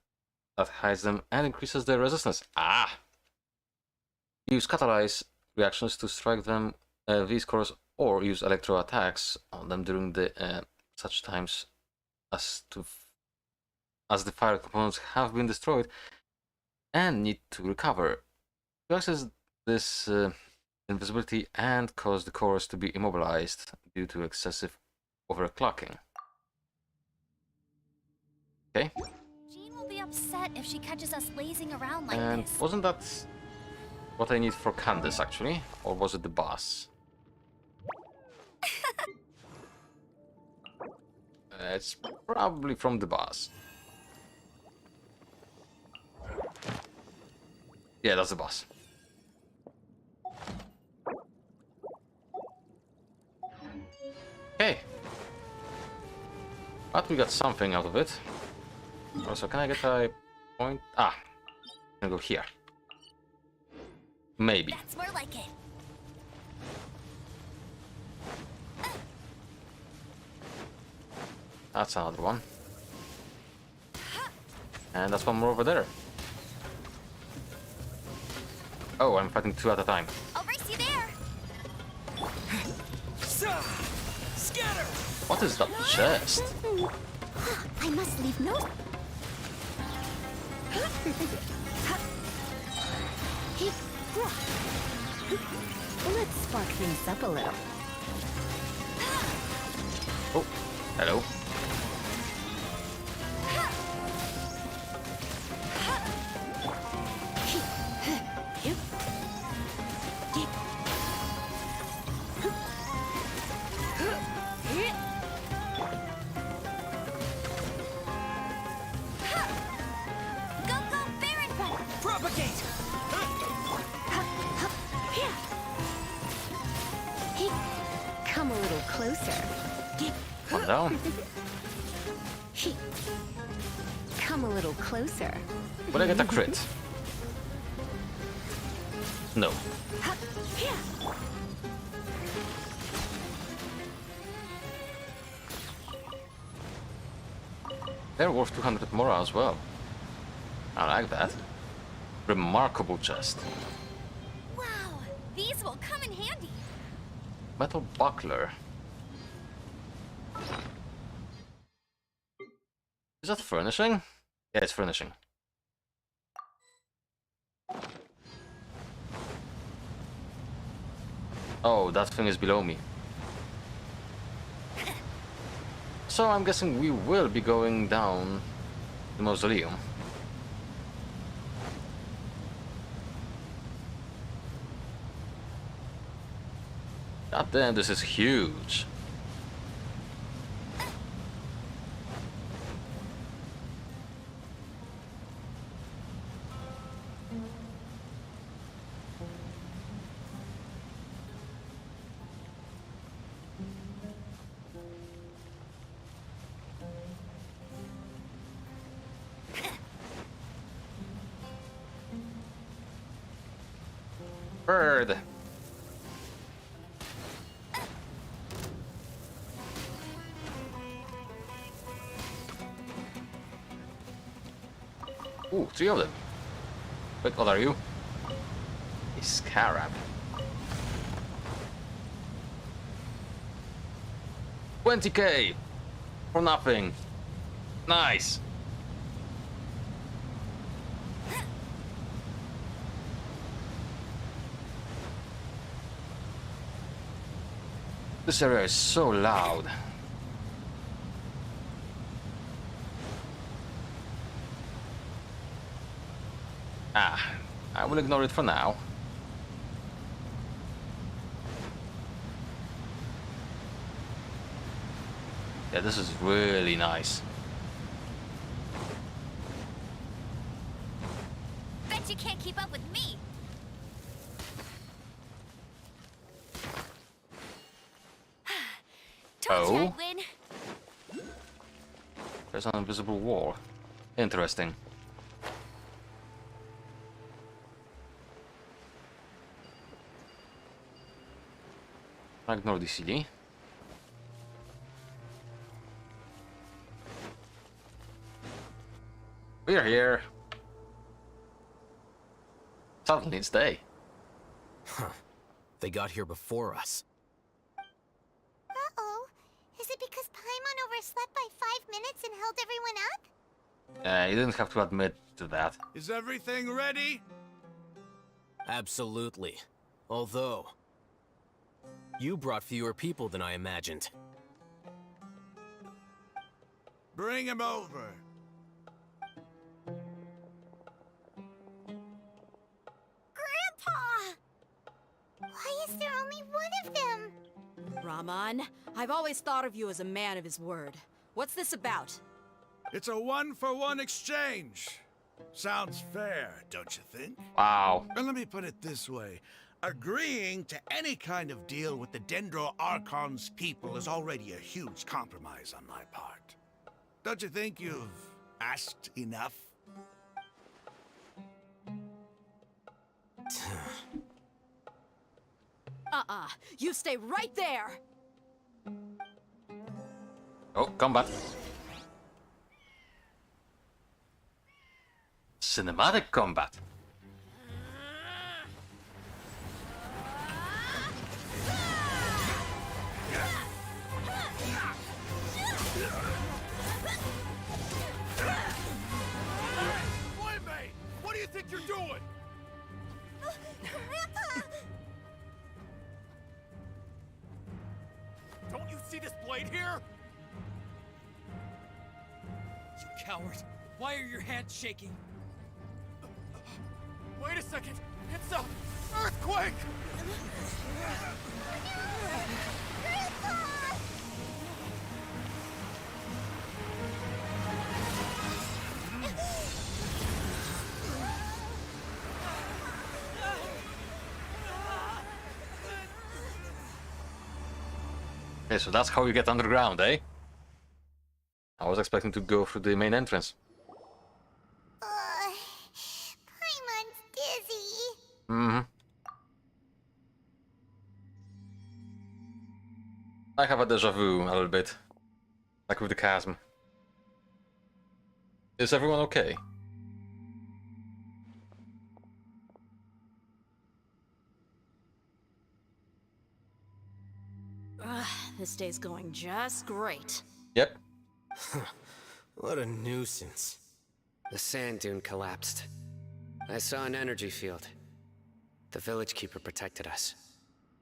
that hides them and increases their resistance. Use catalyze reactions to strike them, these cores, or use electro attacks on them during the such times as the fire components have been destroyed and need to recover. To access this invisibility and cause the cores to be immobilized due to excessive overclocking. Okay. Jean will be upset if she catches us lazing around like And this. wasn't that what I need for Candace actually? Or was it the boss? It's probably from the boss. Yeah, that's the boss. Okay. But we got something out of it. Also, can I get a point? I'm gonna go here. Maybe. That's more like it. That's another one. And that's one more over there. Oh, I'm fighting two at a time. I'll race you there. Scatter! What is that chest? I must leave no. Let's spark things up a little. Oh, hello. Propagate! Come a little closer. Calm down. Come a little closer. Would I get a crit? No. They're worth 200 more as well. I like that. Remarkable chest. Wow, these will come in handy. Metal buckler. Is that furnishing? Yeah, it's furnishing. Oh, that thing is below me. So I'm guessing we will be going down the mausoleum. God damn, this is huge. Bird. Ooh, 3 of them. Wait, what are you? A scarab. 20k for nothing. Nice. This area is so loud. I will ignore it for now. Yeah, this is really nice. Bet you can't keep up with me. Told you I'd win. There's an invisible wall. Interesting. Ignore the CD. We're here. Suddenly it's day. Huh. They got here before us. Uh-oh. Is it because Paimon overslept by 5 minutes and held everyone up? You didn't have to admit to that. Is everything ready? Absolutely. Although, you brought fewer people than I imagined. Bring him over. Grandpa! Why is there only one of them? Raman, I've always thought of you as a man of his word. What's this about? It's a one-for-one exchange. Sounds fair, don't you think? Wow. And let me put it this way. Agreeing to any kind of deal with the Dendro Archon's people is already a huge compromise on my part. Don't you think you've asked enough? You stay right there! Oh, combat. Cinematic combat. Playmate! What do you think you're doing? Grandpa! Don't you see this blade here? You coward! Why are your hands shaking? Wait a second! It's a earthquake! Okay, so that's how you get underground, eh? I was expecting to go through the main entrance. Paimon's dizzy. Mm-hmm. I have a deja vu a little bit. Like with the chasm. Is everyone okay? This day's going just great. Yep. What a nuisance. The sand dune collapsed. I saw an energy field. The village keeper protected us.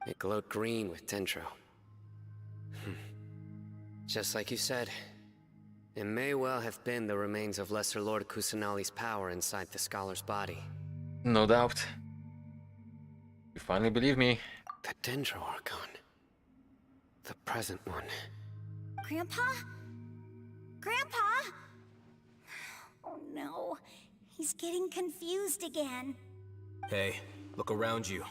It glowed green with dendro. Just like you said, it may well have been the remains of Lesser Lord Kusanali's power inside the scholar's body. No doubt. You finally believe me. The dendro Archon. The present one. Grandpa? Grandpa? Oh no, he's getting confused again. Hey, look around you.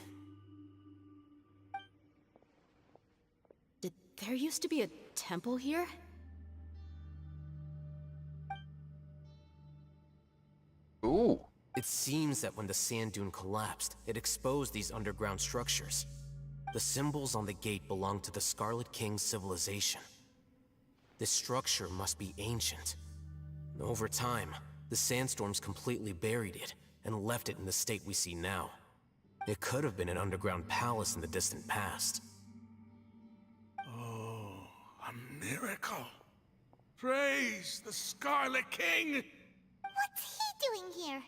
Did there used to be a temple here? Ooh. It seems that when the sand dune collapsed, it exposed these underground structures. The symbols on the gate belong to the Scarlet King's civilization. This structure must be ancient. Over time, the sandstorms completely buried it and left it in the state we see now. It could have been an underground palace in the distant past. Oh, a miracle. Praise the Scarlet King! What's he doing here?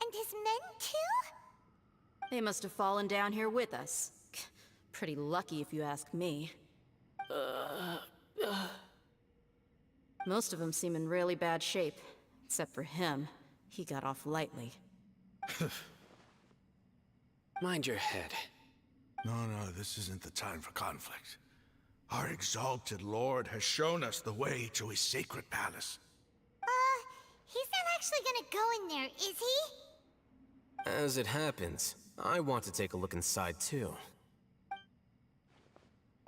And his men too? They must have fallen down here with us. Pretty lucky if you ask me. Most of them seem in really bad shape. Except for him. He got off lightly. Mind your head. No, this isn't the time for conflict. Our exalted lord has shown us the way to his sacred palace. He's not actually gonna go in there, is he? As it happens, I want to take a look inside too.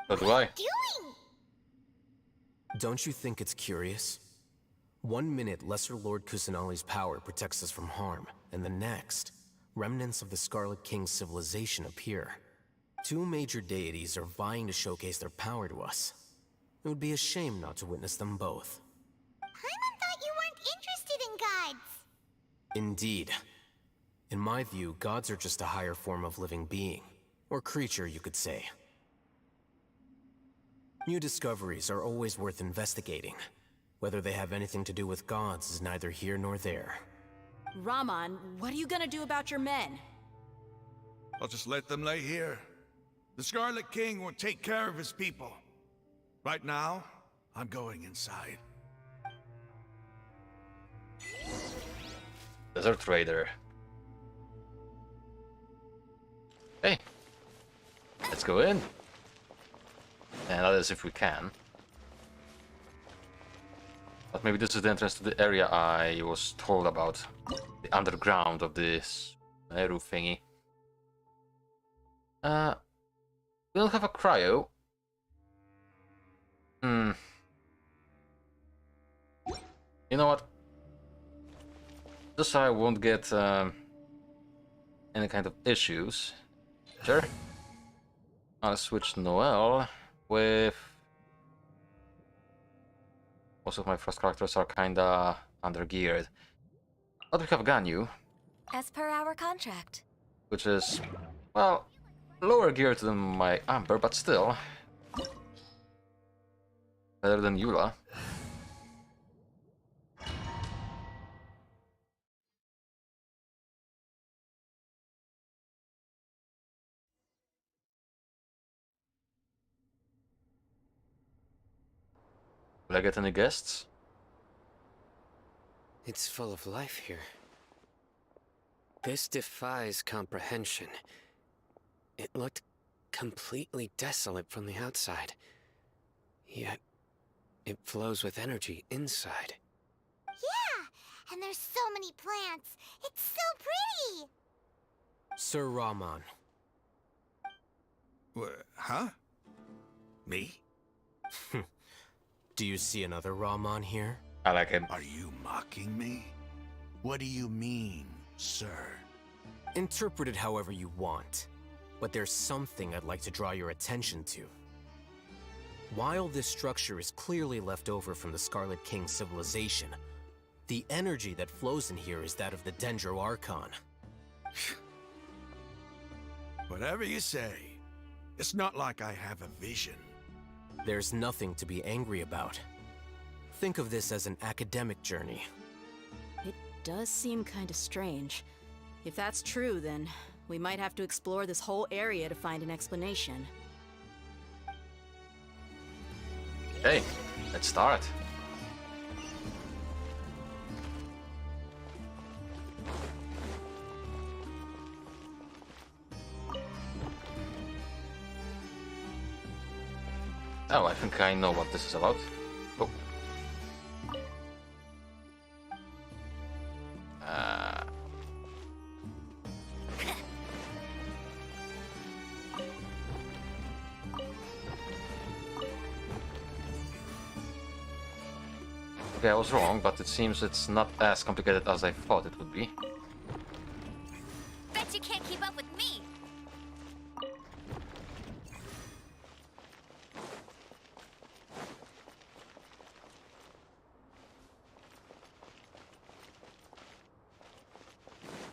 So do I. Doing? Don't you think it's curious? 1 minute, Lesser Lord Kusanali's power protects us from harm, and the next, remnants of the Scarlet King's civilization appear. Two major deities are vying to showcase their power to us. It would be a shame not to witness them both. Paimon thought you weren't interested in gods. Indeed. In my view, gods are just a higher form of living being. Or creature, you could say. New discoveries are always worth investigating. Whether they have anything to do with gods is neither here nor there. Raman, what are you gonna do about your men? I'll just let them lay here. The Scarlet King will take care of his people. Right now, I'm going inside. Desert Raider. Hey, let's go in. And that is if we can. But maybe this is the entrance to the area I was told about. The underground of this Sumeru thingy. We don't have a cryo. You know what? Just so I won't get any kind of issues. Sure. I'll switch Noel with... Most of my first characters are kinda under-geared. But we have Ganyu. As per our contract. Which is, well, lower geared than my Amber, but still. Better than Eula. Will I get any guests? It's full of life here. This defies comprehension. It looked completely desolate from the outside. Yet, it flows with energy inside. Yeah, and there's so many plants. It's so pretty. Sir Raman. Huh? Me? Do you see another Raman here? I like him. Are you mocking me? What do you mean, sir? Interpret it however you want. But there's something I'd like to draw your attention to. While this structure is clearly left over from the Scarlet King civilization, the energy that flows in here is that of the Dendro Archon. Whatever you say. It's not like I have a vision. There's nothing to be angry about. Think of this as an academic journey. It does seem kinda strange. If that's true, then we might have to explore this whole area to find an explanation. Hey, let's start. Oh, I think I know what this is about. Oh. Okay, I was wrong, but it seems it's not as complicated as I thought it would be. Bet you can't keep up with me.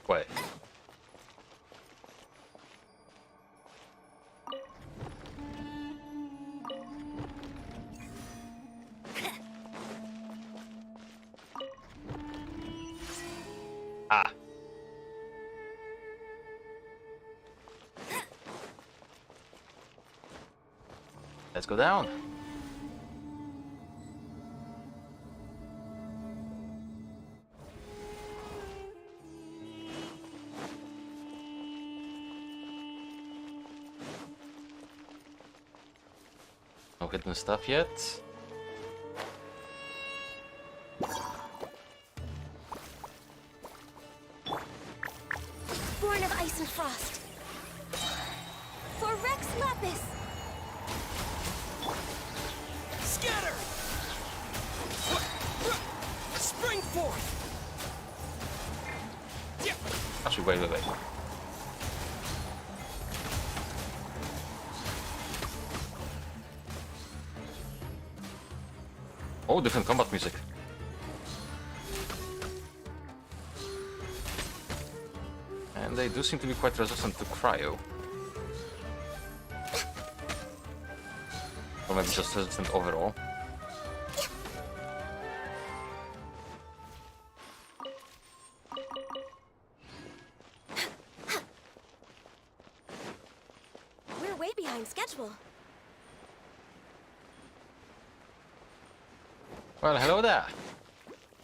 Wait. Ah. Let's go down. No hidden stuff yet. Born of ice and frost. For Rex Lapis. Scatter! Spring forth! Actually, wait. Oh, different combat music. And they do seem to be quite resistant to cryo. Or maybe just resistant overall. We're way behind schedule. Well, hello there.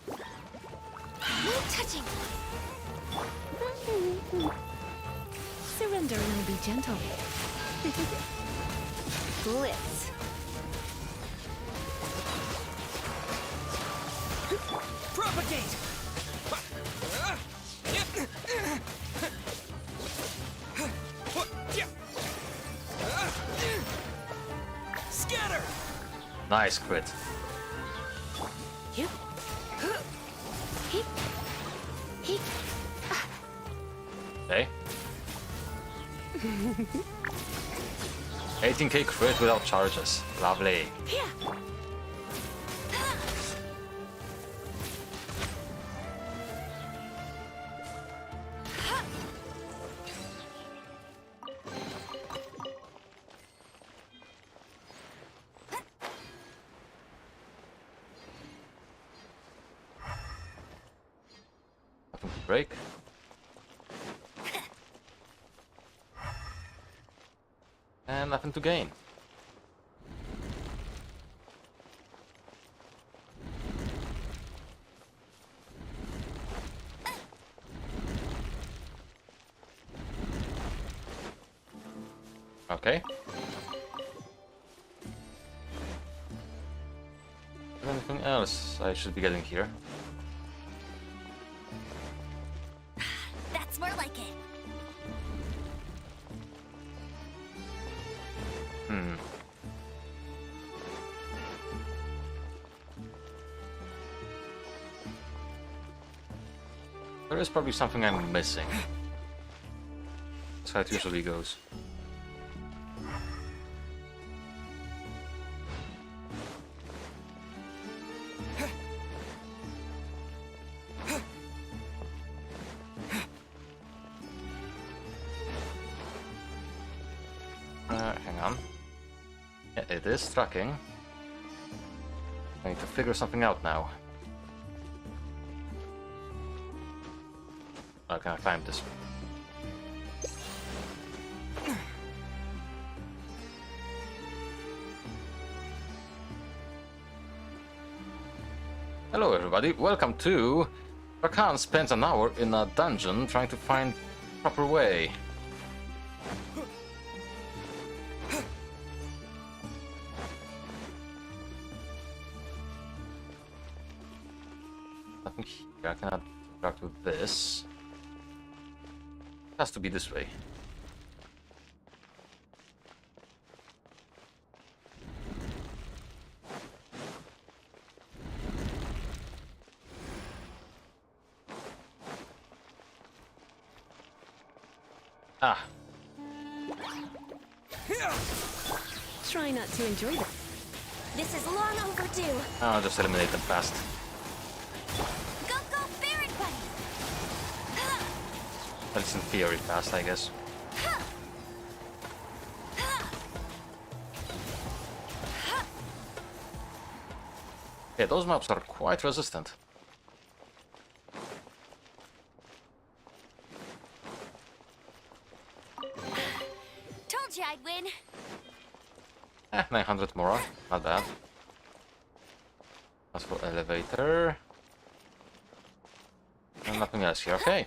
No touching. Surrender and be gentle. Blitz. Propagate! Scatter! Nice crit. Yep. Okay. 18k crit without charges. Lovely. Nothing to break. And nothing to gain. Okay. Anything else I should be getting here? That's more like it. There is probably something I'm missing. That's how it usually goes. Hang on. Yeah, it is tracking. I need to figure something out now. How can I climb this? Hello everybody, welcome to... Archon spends an hour in a dungeon trying to find proper way. Nothing here, I cannot interact with this. It has to be this way. Ah. Try not to enjoy that. This is long overdue. I'll just eliminate them fast. Go, go, Ferret Bunny! That's in theory fast, I guess. Yeah, those mobs are quite resistant. Told you I'd win. 900 more, not bad. As for elevator... And nothing else here, okay.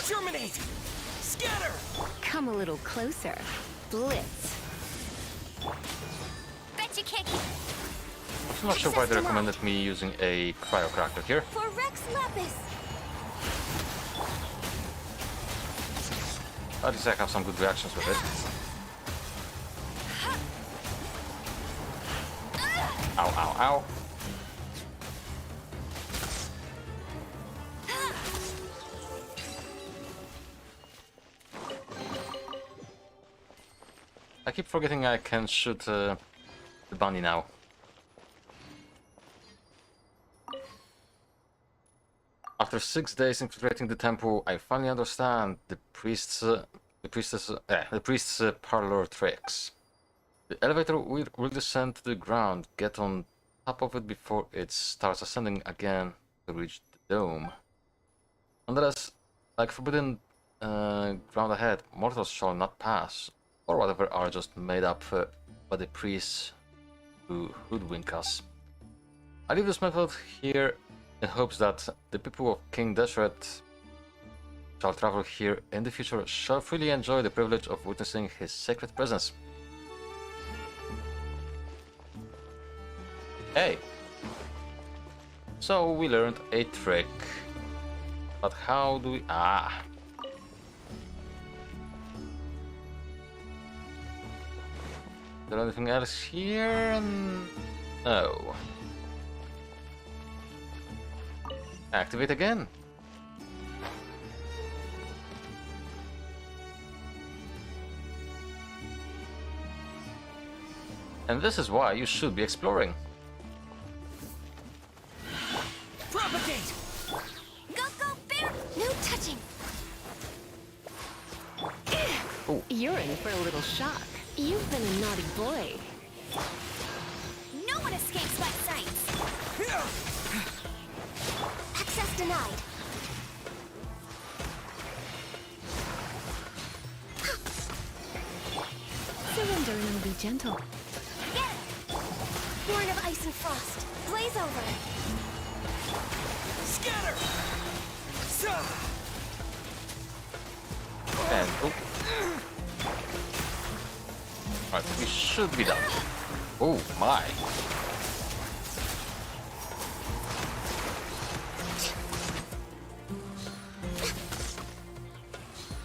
Terminate! Scatter! Come a little closer. Blitz. Bet you can't. I'm not sure why they recommended me using a cryo cracker here. For Rex Lapis. At least I have some good reactions with it. Ow, ow, ow. I keep forgetting I can shoot the bunny now. After 6 days infiltrating the temple, I finally understand the priest's parlor tricks. The elevator will descend to the ground. Get on top of it before it starts ascending again to reach the dome. Nonetheless, like forbidden ground ahead, mortals shall not pass, or whatever are just made up by the priests who hoodwink us. I leave this method here in hopes that the people of King Deseret shall travel here in the future shall freely enjoy the privilege of witnessing his sacred presence. Hey! So we learned a trick. But how do we... Ah! Is there anything else here? No. Activate again. And this is why you should be exploring. Propagate! Go, bear! No touching! Ooh. You're in for a little shock. You've been a naughty boy. No one escapes my sights! Access denied. Surrender and I'll be gentle. Get it! Born of ice and frost. Blaze over. Scatter! And oh. Alright, we should be done. Oh my.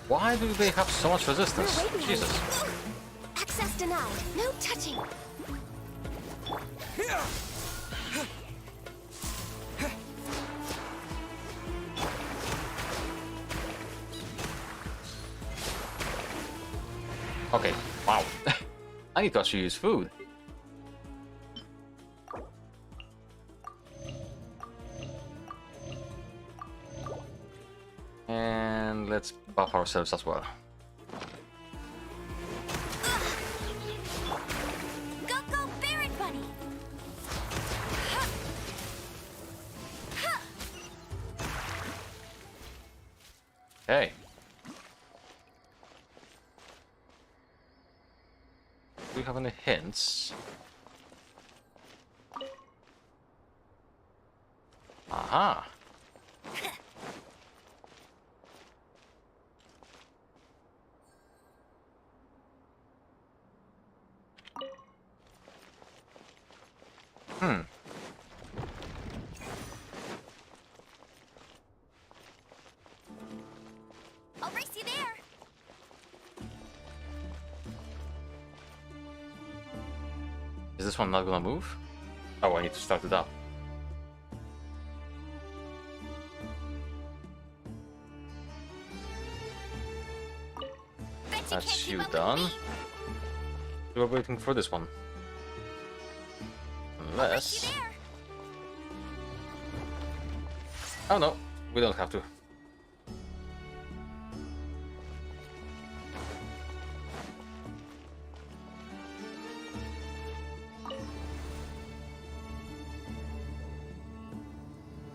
Why do they have so much resistance? Jesus. Access denied. No touching. Okay, wow. I need to actually use food. And let's buff ourselves as well. Go, bear it, bunny! Hey. Do we have any hints? Aha! Hmm. I'll race you there! Is this one not gonna move? Oh, I need to start it up. That's you done. We were waiting for this one. Unless... Oh no, we don't have to.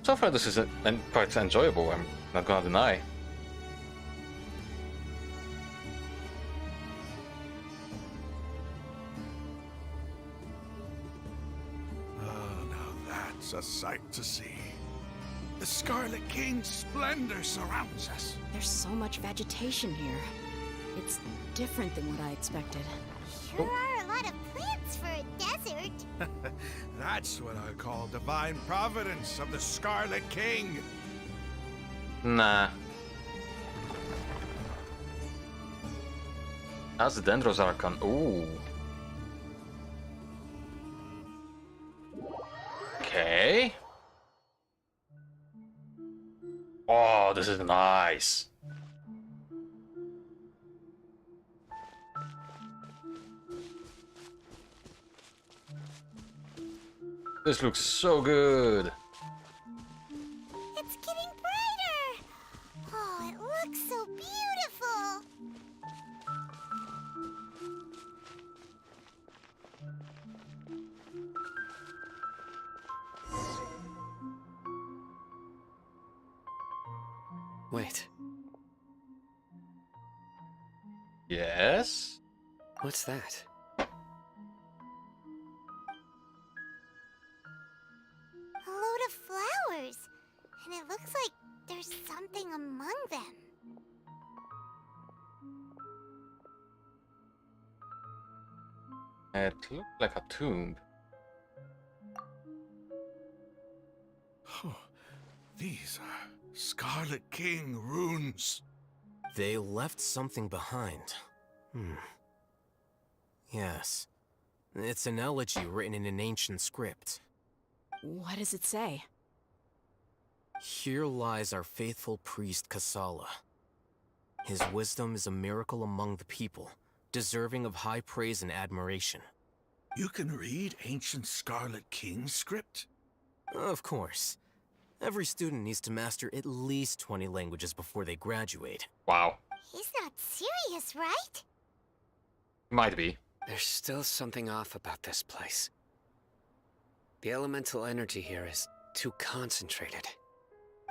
So far this is quite enjoyable, I'm not gonna deny. Oh, now that's a sight to see. The Scarlet King's splendor surrounds us. There's so much vegetation here. It's different than what I expected. Sure are a lot of plants for a desert. That's what I call divine providence of the Scarlet King. Nah. That's the Dendros Archon. Ooh. Okay. Oh, this is nice. This looks so good. It's getting brighter! Oh, it looks so beautiful! Wait, Yes? what's that? A load of flowers. And it looks like there's something among them. It looks like a tomb. Oh, these are Scarlet King runes. They left something behind. Yes. It's an elegy written in an ancient script. What does it say? Here lies our faithful priest Kasala. His wisdom is a miracle among the people, deserving of high praise and admiration. You can read ancient Scarlet King script? Of course. Every student needs to master at least 20 languages before they graduate. Wow. He's not serious, right? Might be. There's still something off about this place. The elemental energy here is too concentrated.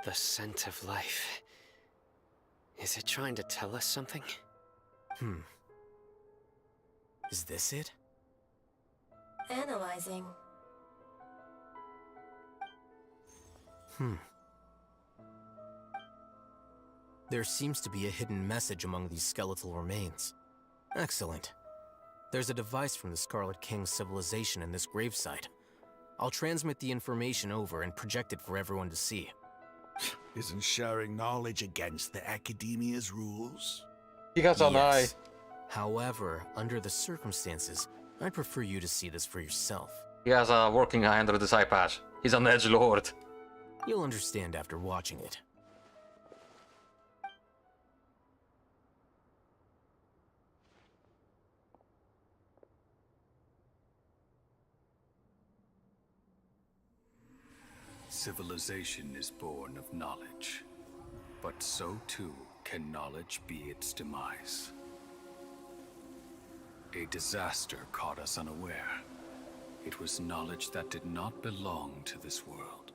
The scent of life. Is it trying to tell us something? Is this it? Analyzing. There seems to be a hidden message among these skeletal remains. Excellent. There's a device from the Scarlet King's civilization in this gravesite. I'll transmit the information over and project it for everyone to see. Isn't sharing knowledge against the Academia's rules? You got an eye. Yes. However, under the circumstances, I'd prefer you to see this for yourself. He has a working eye under this eye patch. He's an edge lord. You'll understand after watching it. Civilization is born of knowledge, but so too can knowledge be its demise. A disaster caught us unaware. It was knowledge that did not belong to this world.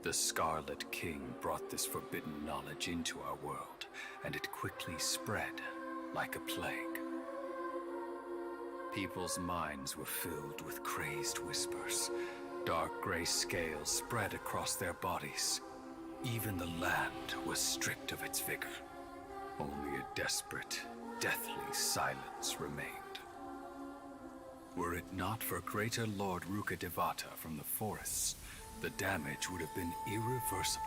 The Scarlet King brought this forbidden knowledge into our world, and it quickly spread like a plague. People's minds were filled with crazed whispers. Dark gray scales spread across their bodies. Even the land was stripped of its vigor. Only a desperate, deathly silence remained. Were it not for greater Lord Ruka Devata from the forests, the damage would have been irreversible.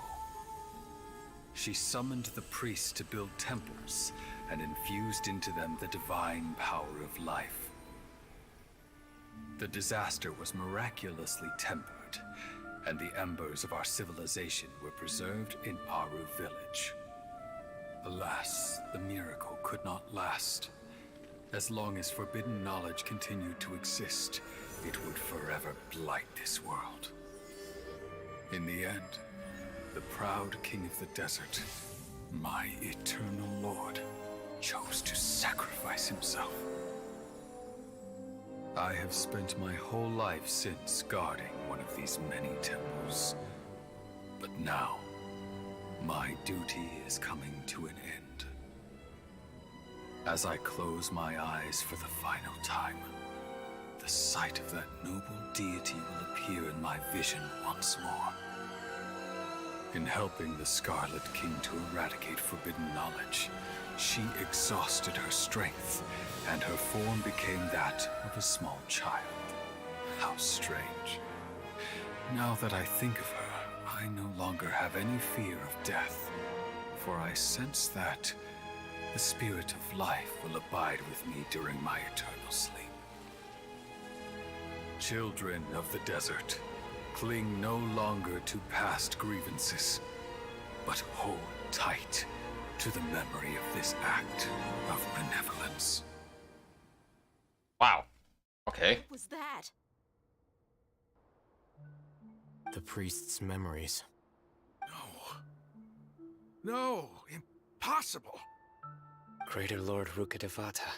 She summoned the priests to build temples and infused into them the divine power of life. The disaster was miraculously tempered, and the embers of our civilization were preserved in Aru village. Alas, the miracle could not last. As long as forbidden knowledge continued to exist, it would forever blight this world. In the end, the proud king of the desert, my eternal lord, chose to sacrifice himself. I have spent my whole life since guarding one of these many temples. But now, my duty is coming to an end. As I close my eyes for the final time, the sight of that noble deity will appear in my vision once more. In helping the Scarlet King to eradicate forbidden knowledge, she exhausted her strength, and her form became that of a small child. How strange. Now that I think of her, I no longer have any fear of death, for I sense that the spirit of life will abide with me during my eternal sleep. Children of the desert, Cling no longer to past grievances, but hold tight to the memory of this act of benevolence. Wow. Okay. What was that? The priest's memories. No, impossible. Greater Lord Rukkhadevata.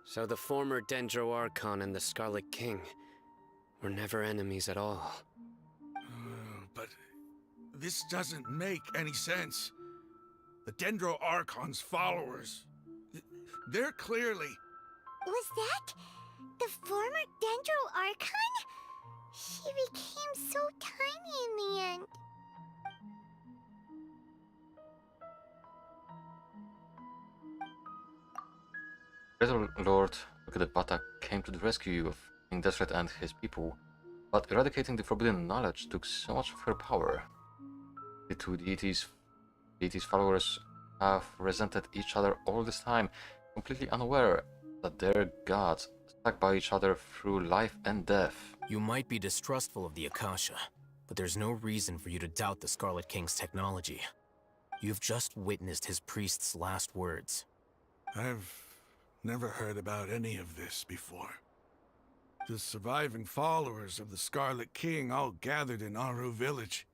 So the former Dendro Archon and the Scarlet King were never enemies at all. But this doesn't make any sense. The Dendro Archon's followers, they're clearly... Was that the former Dendro Archon? He became so tiny in the end. Greater Lord Rukkhadevata came to the rescue of King Deseret and his people, but eradicating the forbidden knowledge took so much of her power. The two deities' followers have resented each other all this time, completely unaware that their gods stuck by each other through life and death. You might be distrustful of the Akasha, but there's no reason for you to doubt the Scarlet King's technology. You've just witnessed his priest's last words. I've never heard about any of this before. The surviving followers of the Scarlet King all gathered in Aru village.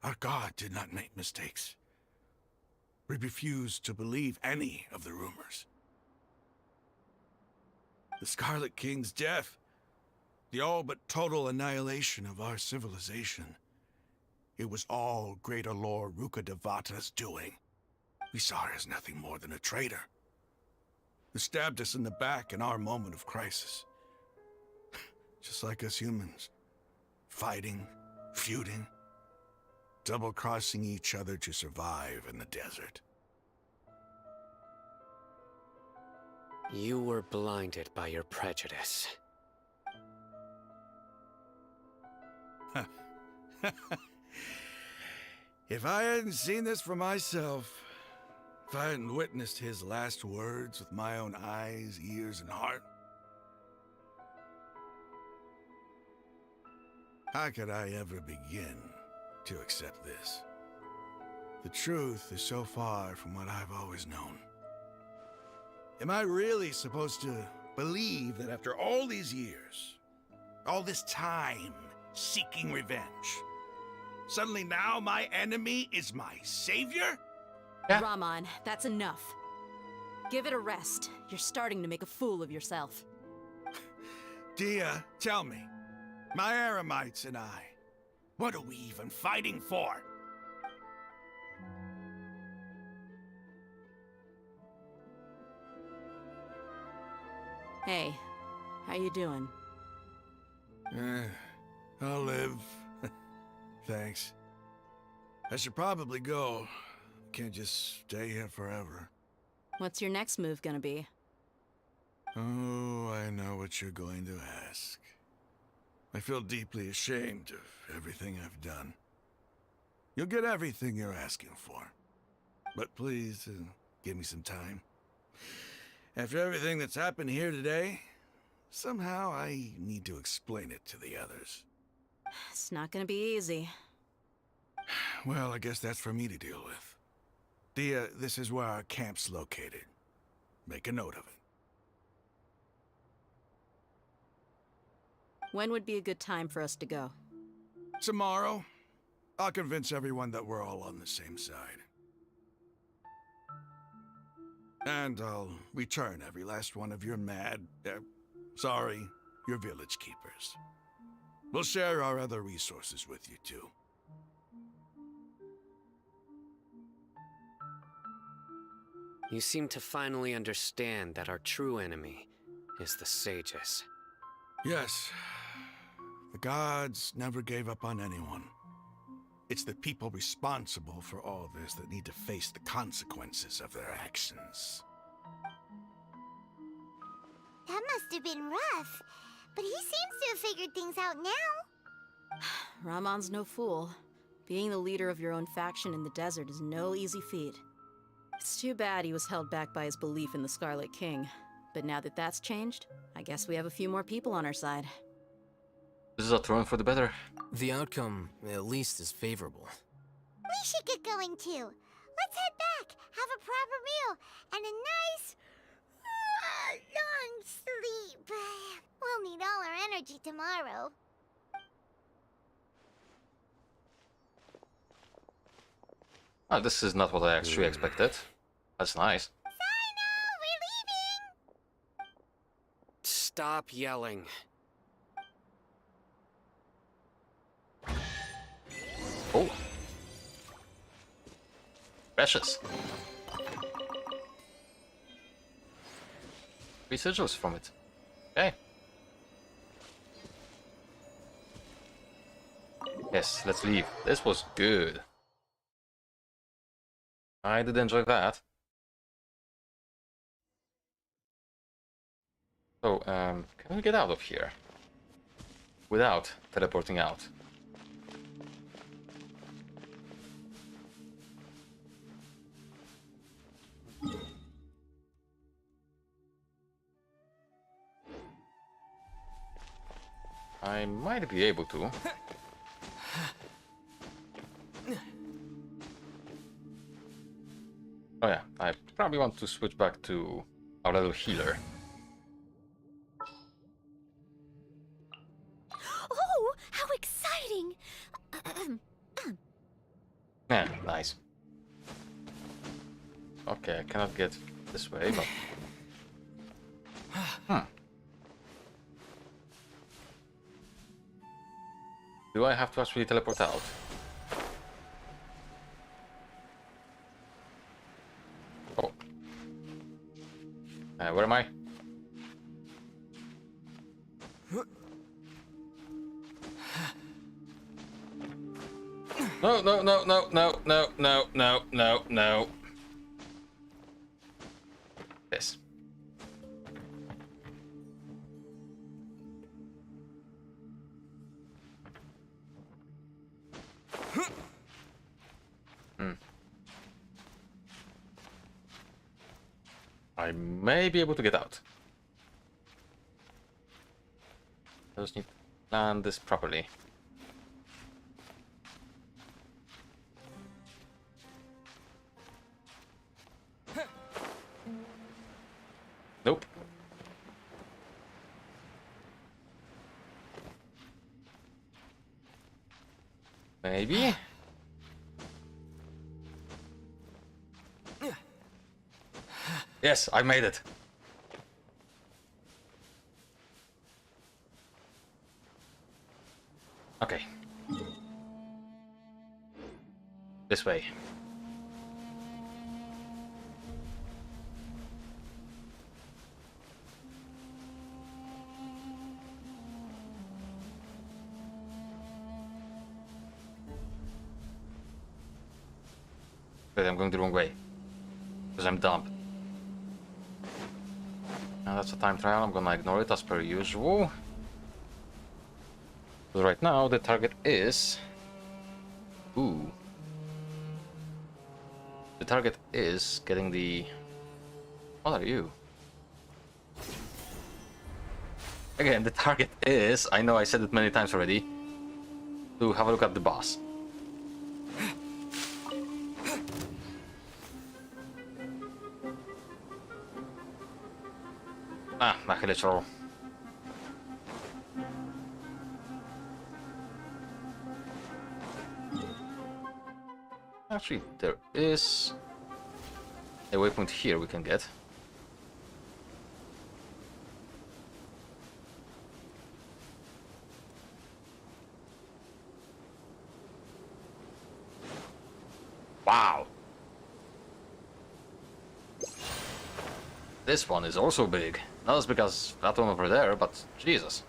Our god did not make mistakes. We refused to believe any of the rumors. The Scarlet King's death, the all but total annihilation of our civilization, it was all Greater Lord Rukkhadevata's doing. We saw her as nothing more than a traitor, who stabbed us in the back in our moment of crisis. Just like us humans, fighting, feuding, double-crossing each other to survive in the desert. You were blinded by your prejudice. If I hadn't seen this for myself, if I hadn't witnessed his last words with my own eyes, ears, and heart, how could I ever begin to accept this? The truth is so far from what I've always known. Am I really supposed to believe that after all these years, all this time seeking revenge, suddenly now my enemy is my savior? Yeah. Raman, that's enough. Give it a rest. You're starting to make a fool of yourself. Dia, tell me, my Aramites and I, what are we even fighting for? Hey, how you doing? I'll live. Thanks. I should probably go. Can't just stay here forever. What's your next move gonna be? Oh, I know what you're going to ask. I feel deeply ashamed of everything I've done. You'll get everything you're asking for. But please, give me some time. After everything that's happened here today, somehow I need to explain it to the others. It's not gonna be easy. Well, I guess that's for me to deal with. Dia, this is where our camp's located. Make a note of it. When would be a good time for us to go? Tomorrow, I'll convince everyone that we're all on the same side. And I'll return every last one of your your village keepers. We'll share our other resources with you too. You seem to finally understand that our true enemy is the sages. Yes. The gods never gave up on anyone. It's the people responsible for all this that need to face the consequences of their actions. That must have been rough, but he seems to have figured things out now. Ramon's no fool. Being the leader of your own faction in the desert is no easy feat. It's too bad he was held back by his belief in the Scarlet King. But now that that's changed, I guess we have a few more people on our side. This is a turn for the better. The outcome, at least, is favorable. We should get going too. Let's head back, have a proper meal, and a nice, long sleep. We'll need all our energy tomorrow. Oh, this is not what I actually expected. That's nice. We're leaving! Stop yelling. Oh. Precious. 3 sigils from it. Okay. Yes, let's leave. This was good. I did enjoy that. So, can we get out of here? Without teleporting out? I might be able to. Oh yeah, I probably want to switch back to our little healer. Oh, how exciting! Yeah, nice. Okay, I cannot get this way, but... Do I have to actually teleport out? Oh. Where am I? No, no, no, no, no, no, no, no, no, no. Yes. I may be able to get out. I just need to plan this properly. Nope. Maybe. Yes, I made it. Okay. This way. Wait, I'm going the wrong way. Because I'm dumb. Now that's a time trial, I'm gonna ignore it as per usual. But right now the target is... Ooh. The target is getting the... What are you? Again, the target is, I know I said it many times already, to have a look at the boss. Ah, Achilles roll. Actually, there is a waypoint here we can get. Wow! This one is also big. Not as big as that one over there, but Jesus.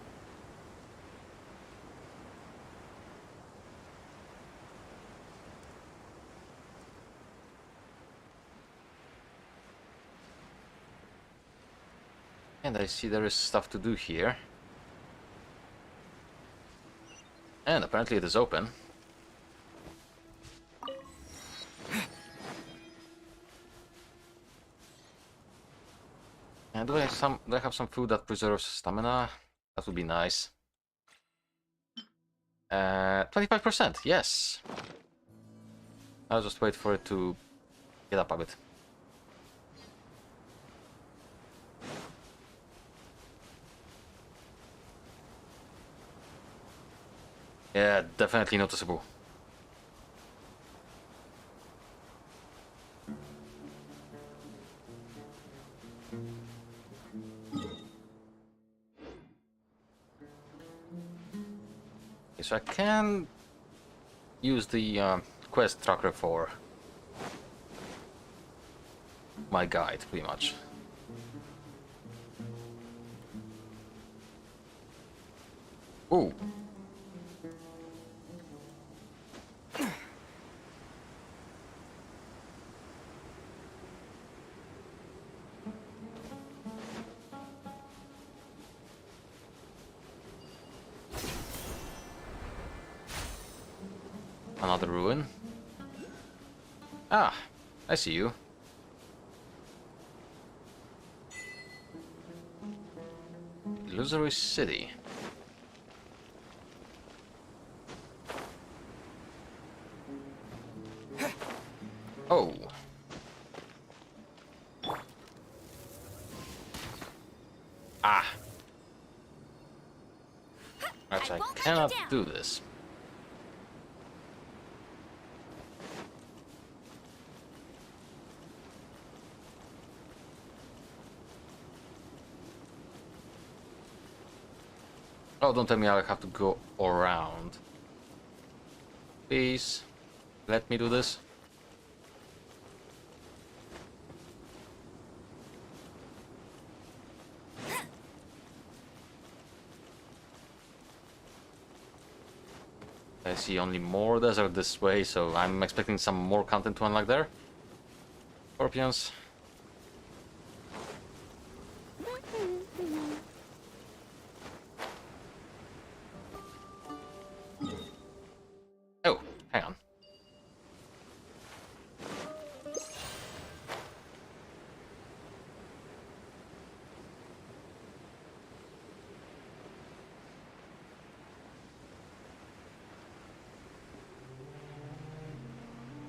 And I see there is stuff to do here. And apparently it is open. And do I have some food that preserves stamina? That would be nice. 25%, yes. I'll just wait for it to get up a bit. Yeah, definitely noticeable. Okay, so I can use the quest tracker for my guide, pretty much. Ooh. Another ruin. Ah, I see you. Illusory City. Oh. Ah. Right, I cannot do this. Oh, don't tell me I'll have to go around. Please, let me do this. I see only more desert this way, so I'm expecting some more content to unlock there. Scorpions. Oh, hang on.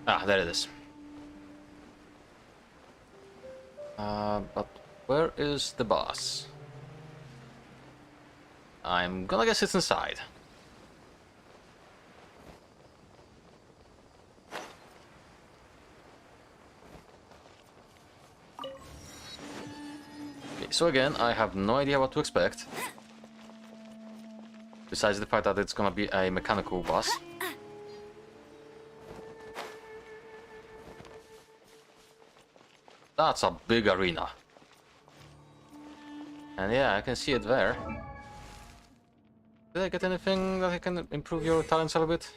Ah, there it is. But where is the boss? I'm gonna guess it's inside. Okay, so again, I have no idea what to expect. Besides the fact that it's gonna be a mechanical boss. That's a big arena. And yeah, I can see it there. Did I get anything that I can improve your talents a little bit?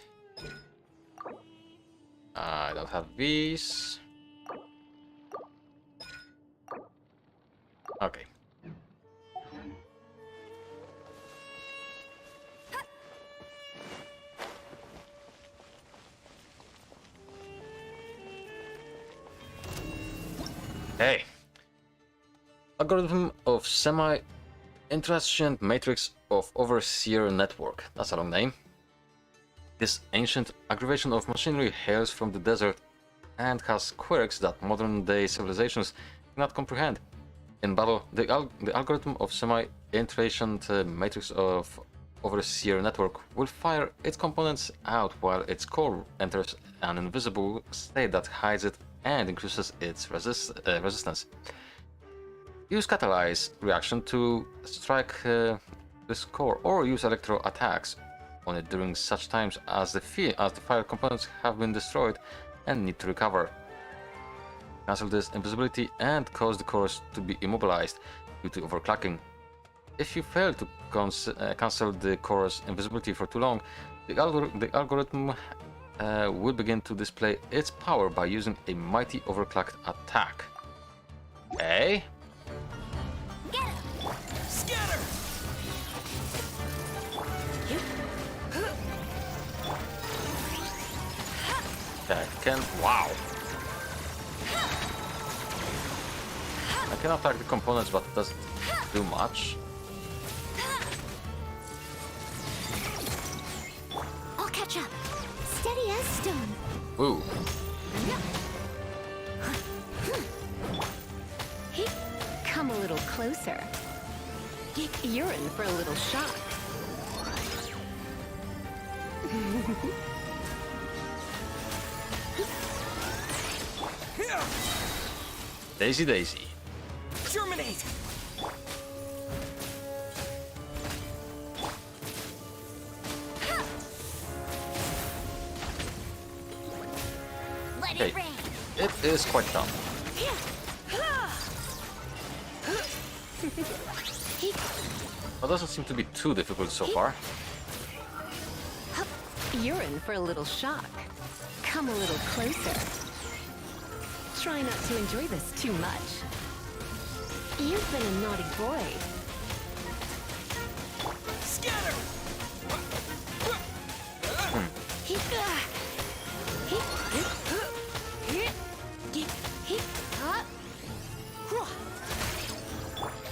I don't have these. Okay. Hey. Algorithm of semi-intransigent matrix of overseer network. That's a long name. This ancient aggravation of machinery hails from the desert and has quirks that modern-day civilizations cannot comprehend. In battle, the algorithm of semi-intransigent matrix of overseer network will fire its components out while its core enters an invisible state that hides it and increases its resistance. Use catalyze reaction to strike this core, or use electro attacks on it during such times as the fire components have been destroyed and need to recover. Cancel this invisibility and cause the cores to be immobilized due to overclocking. If you fail to cancel the core's invisibility for too long, the algorithm will begin to display its power by using a mighty overclocked attack. Okay. Scatter! I can. Wow. I can attack the components, but it doesn't do much. I'll catch up. Steady as stone. Ooh. Hey, come a little closer. You're in for a little shock. Daisy Daisy. Germinate! Let Okay. it rain. It is quite dumb. But doesn't seem to be too difficult so far. You're in for a little shock. Come a little closer. Try not to enjoy this too much. You've been a naughty boy. Scatter!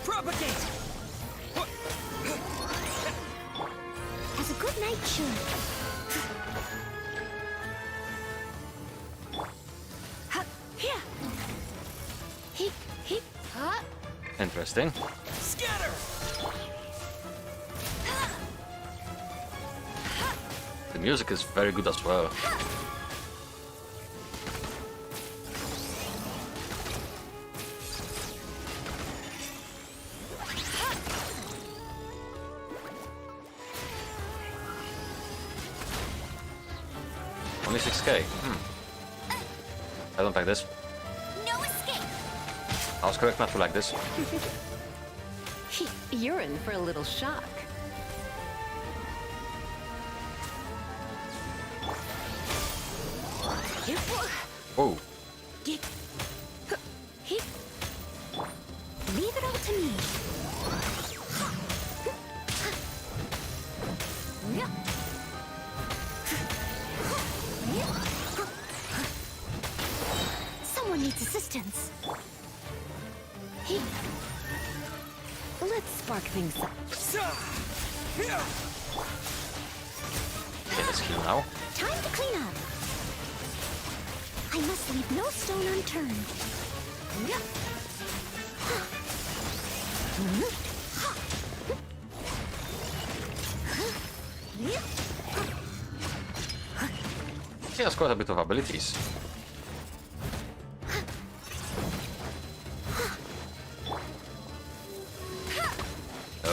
Propagate! As a good night should. Interesting. Scatter! The music is very good as well. Only 6k. I don't like this. No escape. I was correct not to like this. You're in for a little shock. Oh. Leave it all to me. Someone needs assistance. Let's spark things up. Okay, let's heal now. Time to clean up. I must leave no stone unturned. He has quite a bit of abilities.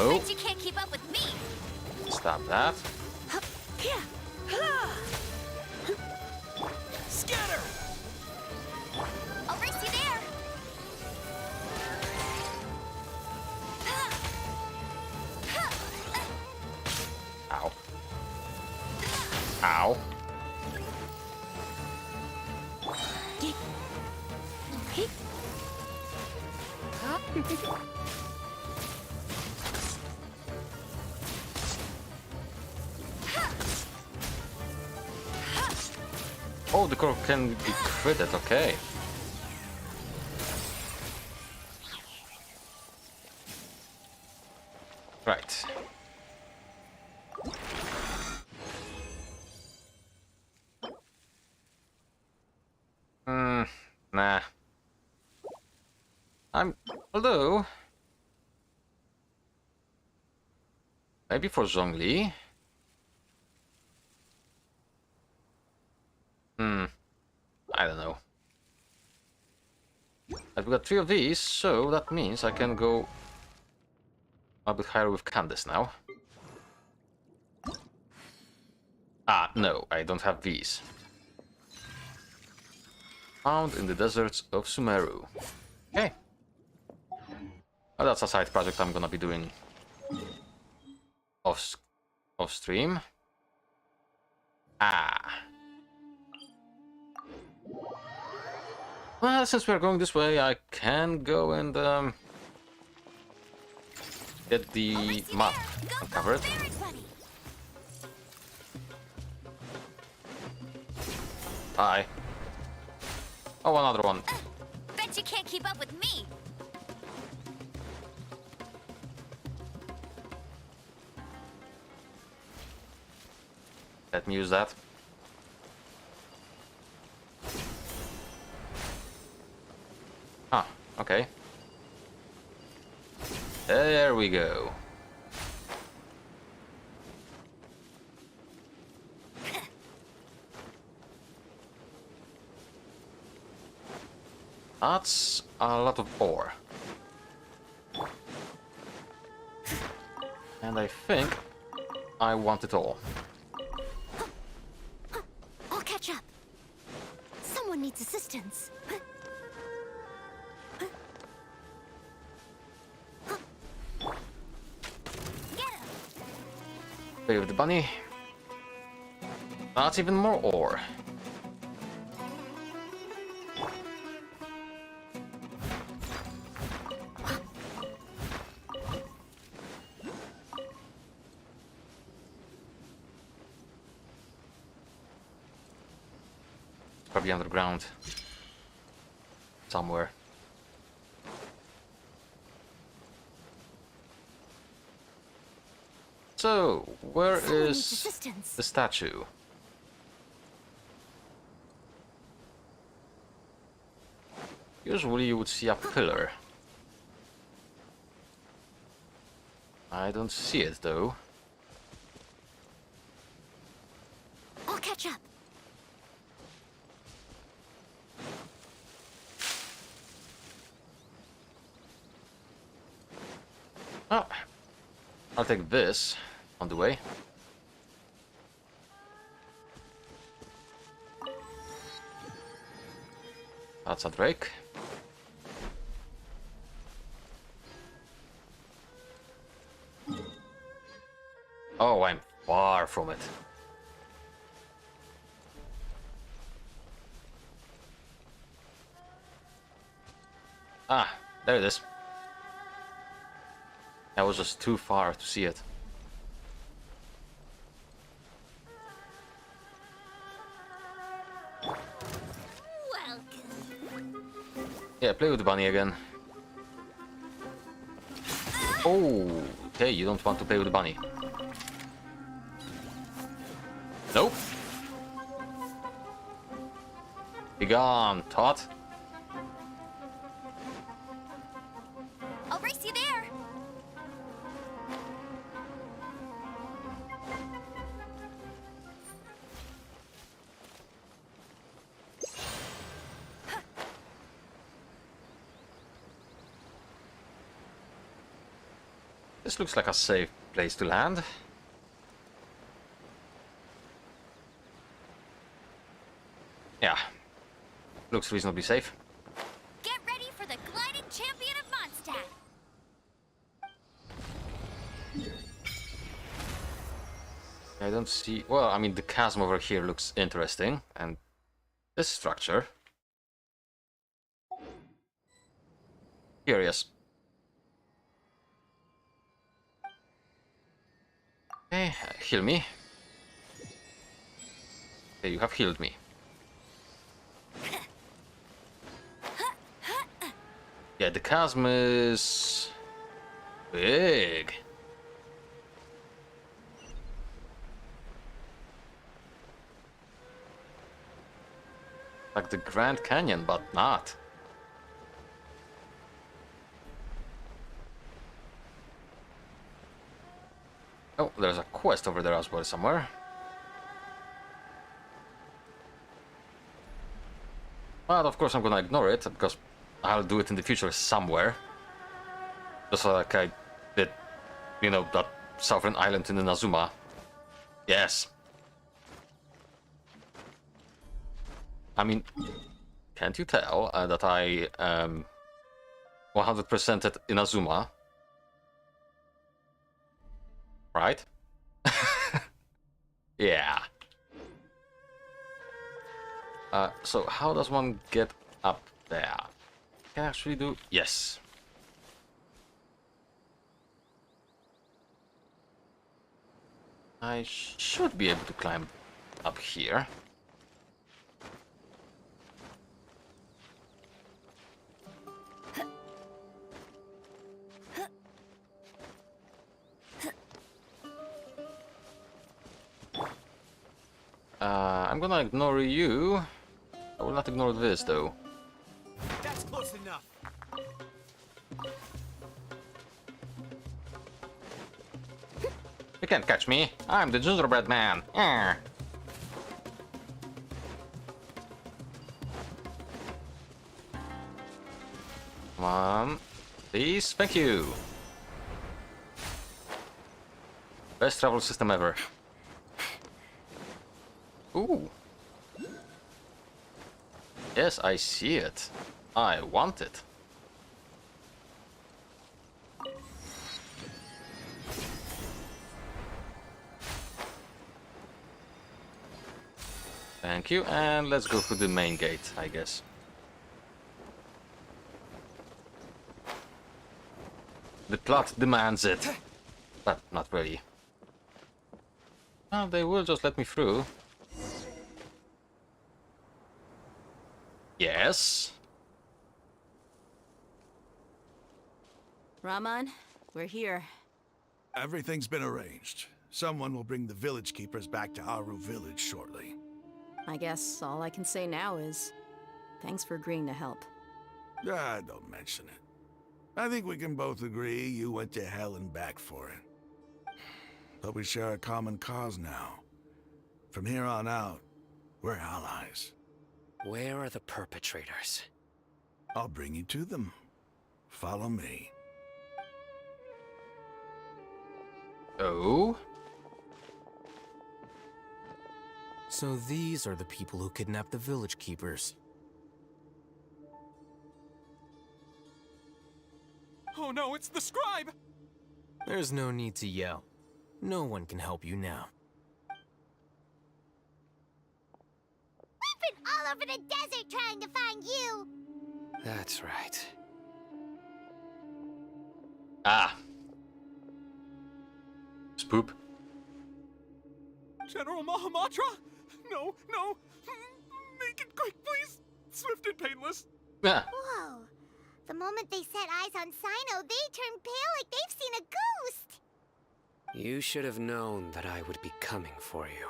Oh, Bet you can't keep up with me. stop that. Scatter! I'll race you there. Ow. Ow. Oh, the core can be critted, okay. Right. Nah. Although... Maybe for Zhongli? I don't know. I've got 3 of these, so that means I can go a bit higher with Candace now. Ah, no, I don't have these. Found in the deserts of Sumeru. Okay. Well, that's a side project I'm gonna be doing off stream. Ah. Well, since we're going this way, I can go and get the map uncovered. Hi. Oh, another one. Bet you can't keep up with me. Let me use that. Ah, okay. There we go. That's a lot of ore. And I think I want it all. I'll catch up. Someone needs assistance. Play with the bunny. That's even more ore. It's probably underground. Somewhere. So, where is the statue? Usually you would see a pillar. I don't see it though. I'll catch up. Oh, I'll take this on the way. That's a Drake. Oh, I'm far from it. Ah, there it is. I was just too far to see it. Yeah, play with the bunny again. Oh, okay, you don't want to play with the bunny. Nope. Be gone, Tot. I'll race you there. This looks like a safe place to land. Yeah, looks reasonably safe. Get ready for the gliding champion of Mondstadt. I don't see... Well, I mean, the chasm over here looks interesting, and this structure... Curious. Okay, heal me. Okay, you have healed me. Yeah, the chasm is... big. Like the Grand Canyon, but not. Oh, there's a quest over there as well somewhere. But of course I'm gonna ignore it, because I'll do it in the future somewhere. Just like I did, you know, that southern island in the Nazuma. Yes. I mean, can't you tell that I 100%ed Inazuma? Right? Yeah. So how does one get up there? Can I actually do... Yes. I should be able to climb up here. I'm gonna ignore you. I will not ignore this though. That's close enough. You can't catch me. I'm the gingerbread man. Come on. Please. Thank you. Best travel system ever. Ooh. Yes, I see it. I want it. Thank you, and let's go through the main gate, I guess. The plot demands it. But not really. Well, they will just let me through. Yes. Raman, we're here. Everything's been arranged. Someone will bring the village keepers back to Aru village shortly. I guess all I can say now is thanks for agreeing to help. Ah, don't mention it. I think we can both agree you went to hell and back for it. But we share a common cause now. From here on out, we're allies. Where are the perpetrators? I'll bring you to them. Follow me. Oh? So these are the people who kidnapped the village keepers. Oh no, it's the scribe! There's no need to yell. No one can help you now. We've been all over the desert trying to find you! That's right. Ah. Spoop. General Mahamatra? No, no! Make it quick, please! Swift and painless! Yeah. Whoa. The moment they set eyes on Sino, they turn pale like they've seen a ghost! You should have known that I would be coming for you.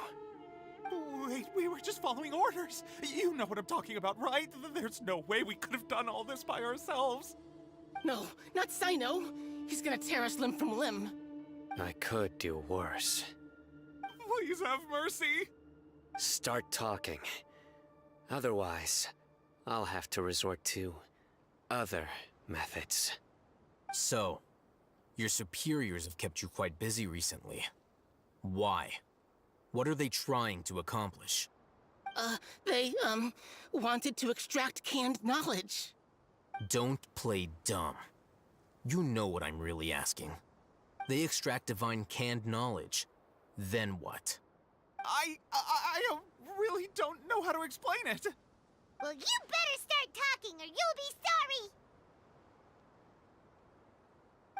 Wait, we were just following orders! You know what I'm talking about, right? There's no way we could have done all this by ourselves! No, not Sino! He's gonna tear us limb from limb! I could do worse. Please have mercy! Start talking. Otherwise, I'll have to resort to other methods. So, your superiors have kept you quite busy recently. Why? What are they trying to accomplish? They, wanted to extract canned knowledge. Don't play dumb. You know what I'm really asking. They extract divine canned knowledge. Then what? I really don't know how to explain it. Well, you better start talking or you'll be sorry!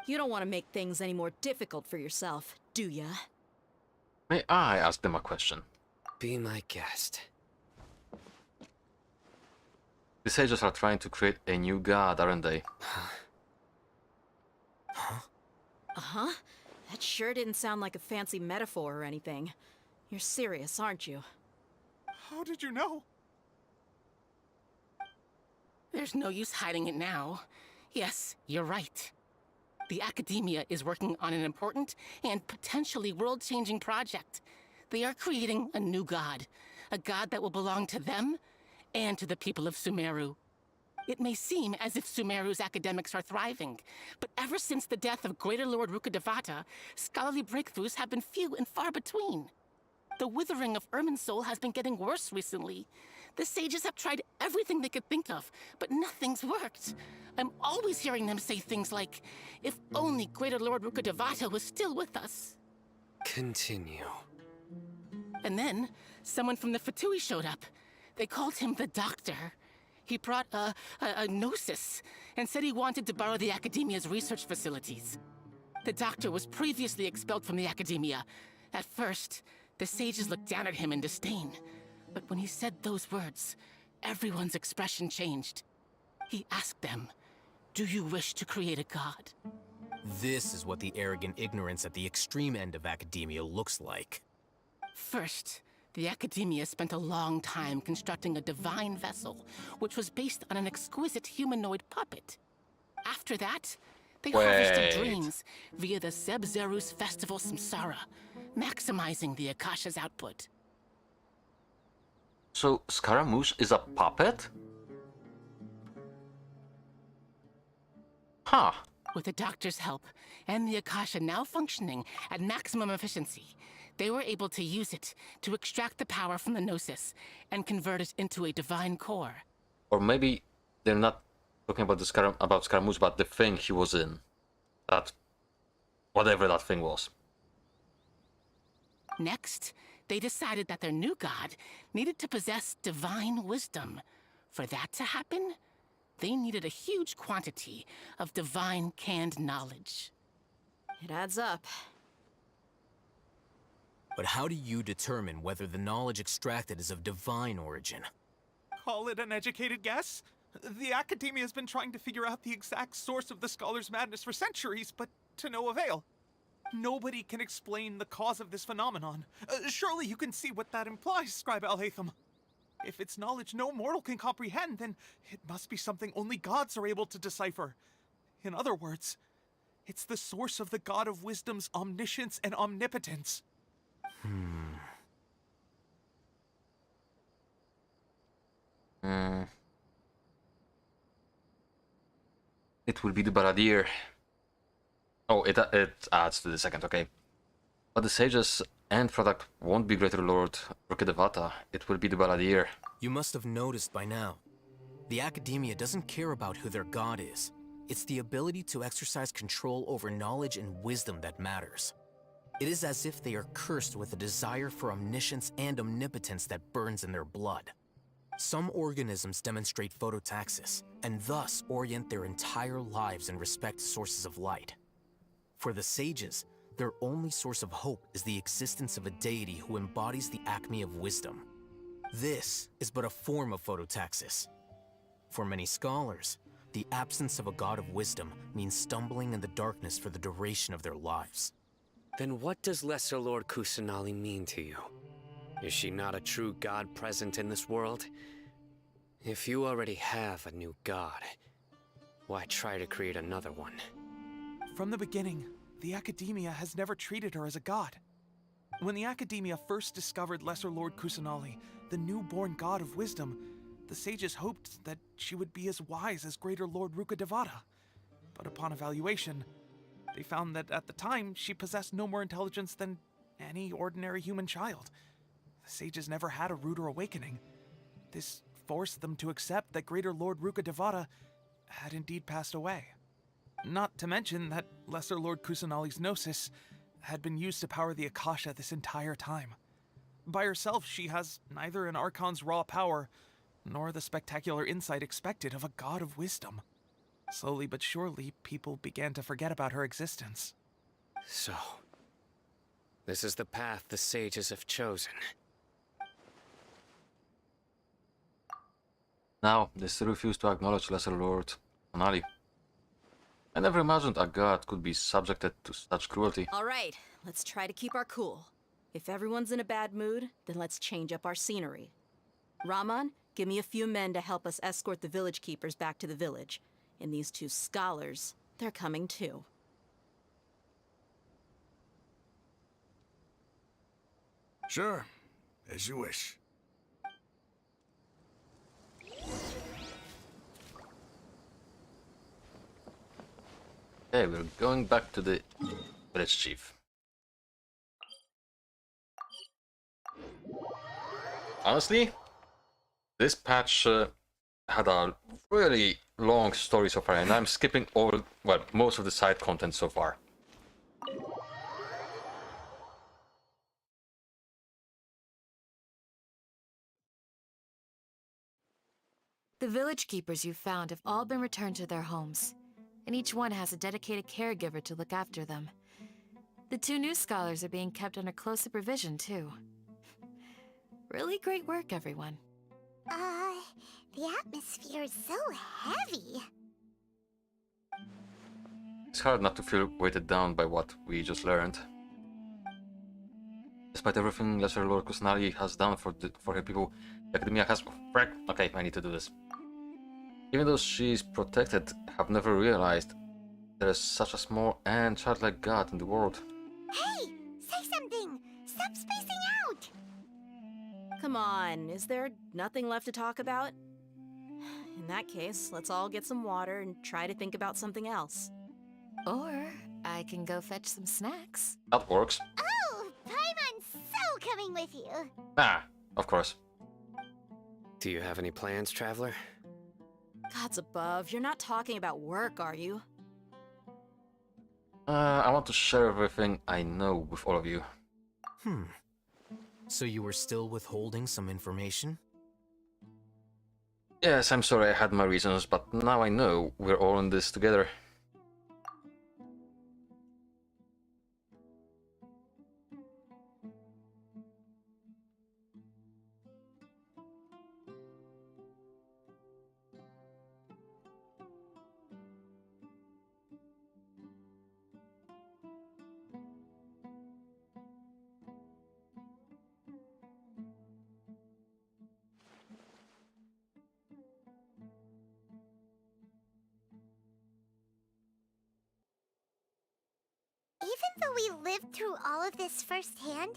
You don't want to make things any more difficult for yourself, do ya? May I ask them a question? Be my guest. The sages are trying to create a new god, aren't they? Uh-huh. That sure didn't sound like a fancy metaphor or anything. You're serious, aren't you? How did you know? There's no use hiding it now. Yes, you're right. The Academia is working on an important and potentially world-changing project. They are creating a new god. A god that will belong to them and to the people of Sumeru. It may seem as if Sumeru's academics are thriving, but ever since the death of Greater Lord Rukkhadevata, scholarly breakthroughs have been few and far between. The withering of Irminsul has been getting worse recently. The sages have tried everything they could think of, but nothing's worked. I'm always hearing them say things like, if only Greater Lord Rukkhadevata was still with us. Continue. And then, someone from the Fatui showed up. They called him the Doctor. He brought a gnosis and said he wanted to borrow the Academia's research facilities. The Doctor was previously expelled from the Academia. At first, the sages looked down at him in disdain. But when he said those words, everyone's expression changed. He asked them, "Do you wish to create a god?" This is what the arrogant ignorance at the extreme end of academia looks like. First, The Academia spent a long time constructing a divine vessel, which was based on an exquisite humanoid puppet. After that, they harvested Wait. dreams via the Zeb-Zerus Festival Samsara, maximizing the Akasha's output. So Scaramouche is a puppet? Huh. With the doctor's help, and the Akasha now functioning at maximum efficiency, they were able to use it to extract the power from the Gnosis and convert it into a divine core. Or maybe they're not talking about about Scaramouche, but the thing he was in. That... whatever that thing was. Next, they decided that their new god needed to possess divine wisdom. For that to happen, they needed a huge quantity of divine canned knowledge. It adds up. But how do you determine whether the knowledge extracted is of divine origin? Call it an educated guess? The Academia has been trying to figure out the exact source of the Scholar's madness for centuries, but to no avail. Nobody can explain the cause of this phenomenon. Surely you can see what that implies, Scribe Alhaitham. If it's knowledge no mortal can comprehend, then it must be something only gods are able to decipher. In other words, it's the source of the God of Wisdom's omniscience and omnipotence. It will be the Baradir. Oh, it adds to the second, okay. But the sage's end product won't be Greater Lord Rukkhadevata. It will be the Baradir. You must have noticed by now. The Academia doesn't care about who their god is. It's the ability to exercise control over knowledge and wisdom that matters. It is as if they are cursed with a desire for omniscience and omnipotence that burns in their blood. Some organisms demonstrate phototaxis, and thus orient their entire lives in respect to sources of light. For the sages, their only source of hope is the existence of a deity who embodies the acme of wisdom. This is but a form of phototaxis. For many scholars, the absence of a god of wisdom means stumbling in the darkness for the duration of their lives. Then what does Lesser Lord Kusanali mean to you? Is she not a true god present in this world? If you already have a new god, why try to create another one? From the beginning, the Academia has never treated her as a god. When the Academia first discovered Lesser Lord Kusanali, the newborn god of wisdom, the sages hoped that she would be as wise as Greater Lord Rukkhadevata. But upon evaluation, they found that at the time, she possessed no more intelligence than any ordinary human child. The sages never had a ruder awakening. This forced them to accept that Greater Lord Rukkhadevata had indeed passed away. Not to mention that Lesser Lord Kusanali's Gnosis had been used to power the Akasha this entire time. By herself, she has neither an Archon's raw power, nor the spectacular insight expected of a god of wisdom. Slowly but surely, people began to forget about her existence. So, this is the path the sages have chosen. Now, they still refuse to acknowledge Lesser Lord Kusanali. I never imagined a god could be subjected to such cruelty. All right, let's try to keep our cool. If everyone's in a bad mood, then let's change up our scenery. Raman, give me a few men to help us escort the village keepers back to the village. And these two scholars, they're coming too. Sure, as you wish. Okay, we're going back to the village chief. Honestly, this patch had a really long story so far, and I'm skipping over, well, most of the side content so far. The village keepers you found have all been returned to their homes, and each one has a dedicated caregiver to look after them. The two new scholars are being kept under close supervision, too. Really great work, everyone. The atmosphere is so heavy. It's hard not to feel weighted down by what we just learned. Despite everything Lesser Lord Kusanagi has done for her people, the Academia has... Frick! Okay, I need to do this. Even though she's protected, have never realized there is such a small and childlike god in the world. Hey! Say something! Stop spacing out! Come on, is there nothing left to talk about? In that case, let's all get some water and try to think about something else. Or I can go fetch some snacks. That works. Oh! Paimon's so coming with you! Ah, of course. Do you have any plans, Traveler? Gods above, you're not talking about work, are you? I want to share everything I know with all of you. So you were still withholding some information? Yes, I'm sorry I had my reasons, but now I know we're all in this together. Even though we lived through all of this firsthand,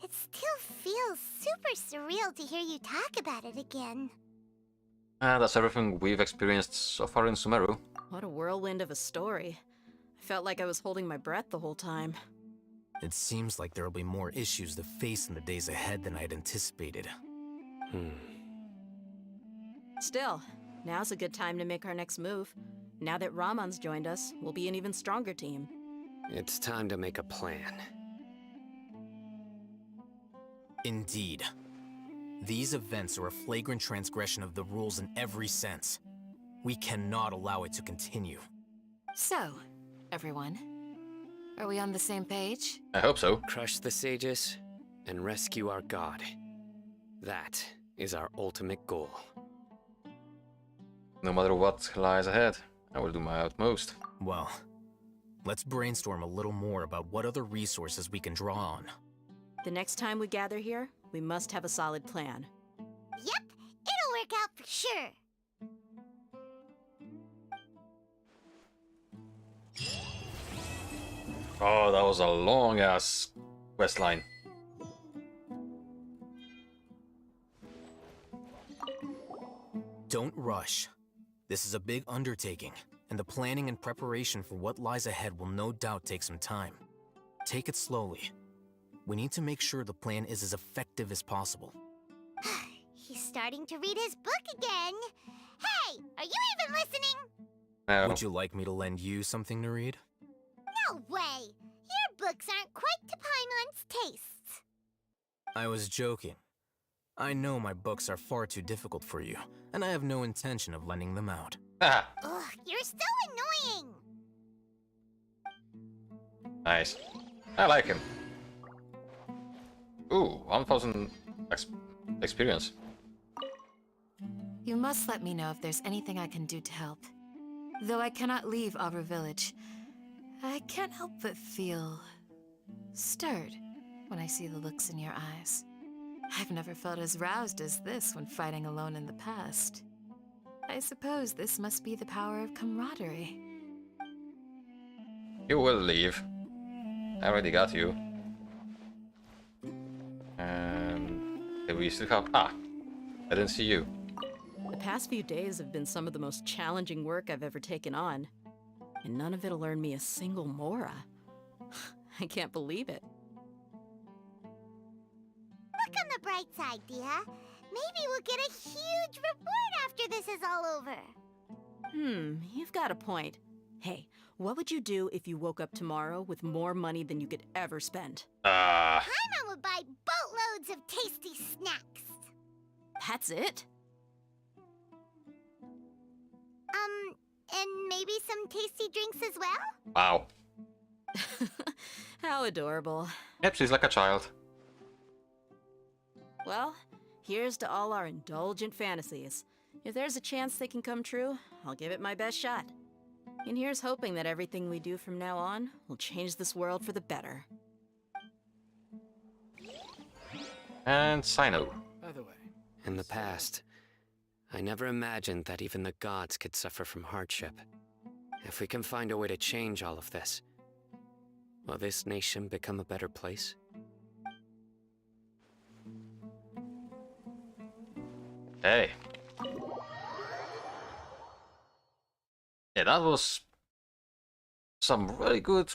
it still feels super surreal to hear you talk about it again. That's everything we've experienced so far in Sumeru. What a whirlwind of a story. I felt like I was holding my breath the whole time. It seems like there'll be more issues to face in the days ahead than I'd anticipated. Still, now's a good time to make our next move. Now that Ramon's joined us, we'll be an even stronger team. It's time to make a plan. Indeed. These events are a flagrant transgression of the rules in every sense. We cannot allow it to continue. So, everyone, are we on the same page? I hope so. Crush the sages and rescue our god. That is our ultimate goal. No matter what lies ahead, I will do my utmost. Well, let's brainstorm a little more about what other resources we can draw on. The next time we gather here, we must have a solid plan. Yep, it'll work out for sure. Oh, that was a long-ass quest line. Don't rush. This is a big undertaking, and the planning and preparation for what lies ahead will no doubt take some time. Take it slowly. We need to make sure the plan is as effective as possible. He's starting to read his book again. Hey, are you even listening? No. Would you like me to lend you something to read? No way! Your books aren't quite to Paimon's tastes. I was joking. I know my books are far too difficult for you, and I have no intention of lending them out. Ah, Ugh, you're so annoying! nice. I like him. Ooh, 1000 experience. You must let me know if there's anything I can do to help. Though I cannot leave Aru Village, I can't help but feel stirred when I see the looks in your eyes. I've never felt as roused as this when fighting alone in the past. I suppose this must be the power of camaraderie. You will leave. I already got you. We still have... Ah! I didn't see you. The past few days have been some of the most challenging work I've ever taken on. And none of it'll earn me a single Mora. I can't believe it. Look on the bright side, Dia. Maybe we'll get a huge reward after this is all over. You've got a point. Hey, what would you do if you woke up tomorrow with more money than you could ever spend? Paimon would buy boatloads of tasty snacks. That's it? And maybe some tasty drinks as well? Wow. How adorable. Yep, she's like a child. Well, here's to all our indulgent fantasies. If there's a chance they can come true, I'll give it my best shot. And here's hoping that everything we do from now on will change this world for the better. And Sino. By the way, In the past, I never imagined that even the gods could suffer from hardship. If we can find a way to change all of this, will this nation become a better place? Hey. Yeah, that was some really good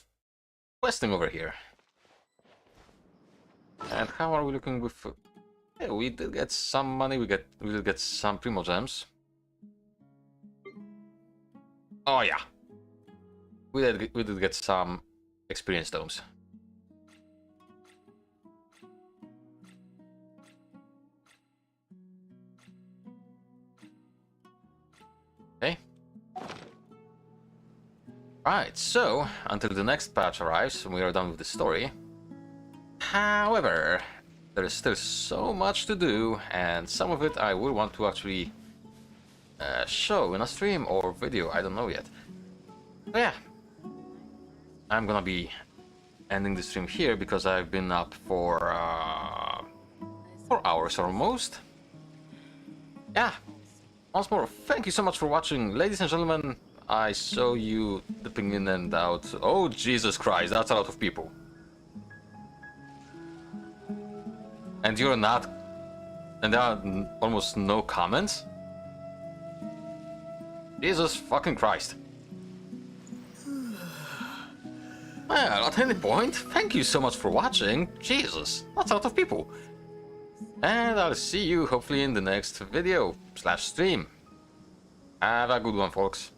questing over here. And how are we looking with... Yeah, we did get some money, we did get some Primo Gems. Oh yeah. We did get some experience domes. Okay. Right, so until the next patch arrives, we are done with the story. However, there is still so much to do, and some of it I will want to actually show in a stream or video, I don't know yet. So yeah, I'm gonna be ending the stream here because I've been up for 4 hours almost. Yeah, once more, thank you so much for watching, ladies and gentlemen. I saw you dipping in and out. Oh Jesus Christ, that's a lot of people. And you're not... And there are almost no comments? Jesus fucking Christ. Well, at any point, thank you so much for watching. Jesus, that's a lot of people. And I'll see you hopefully in the next video / stream. Have a good one, folks.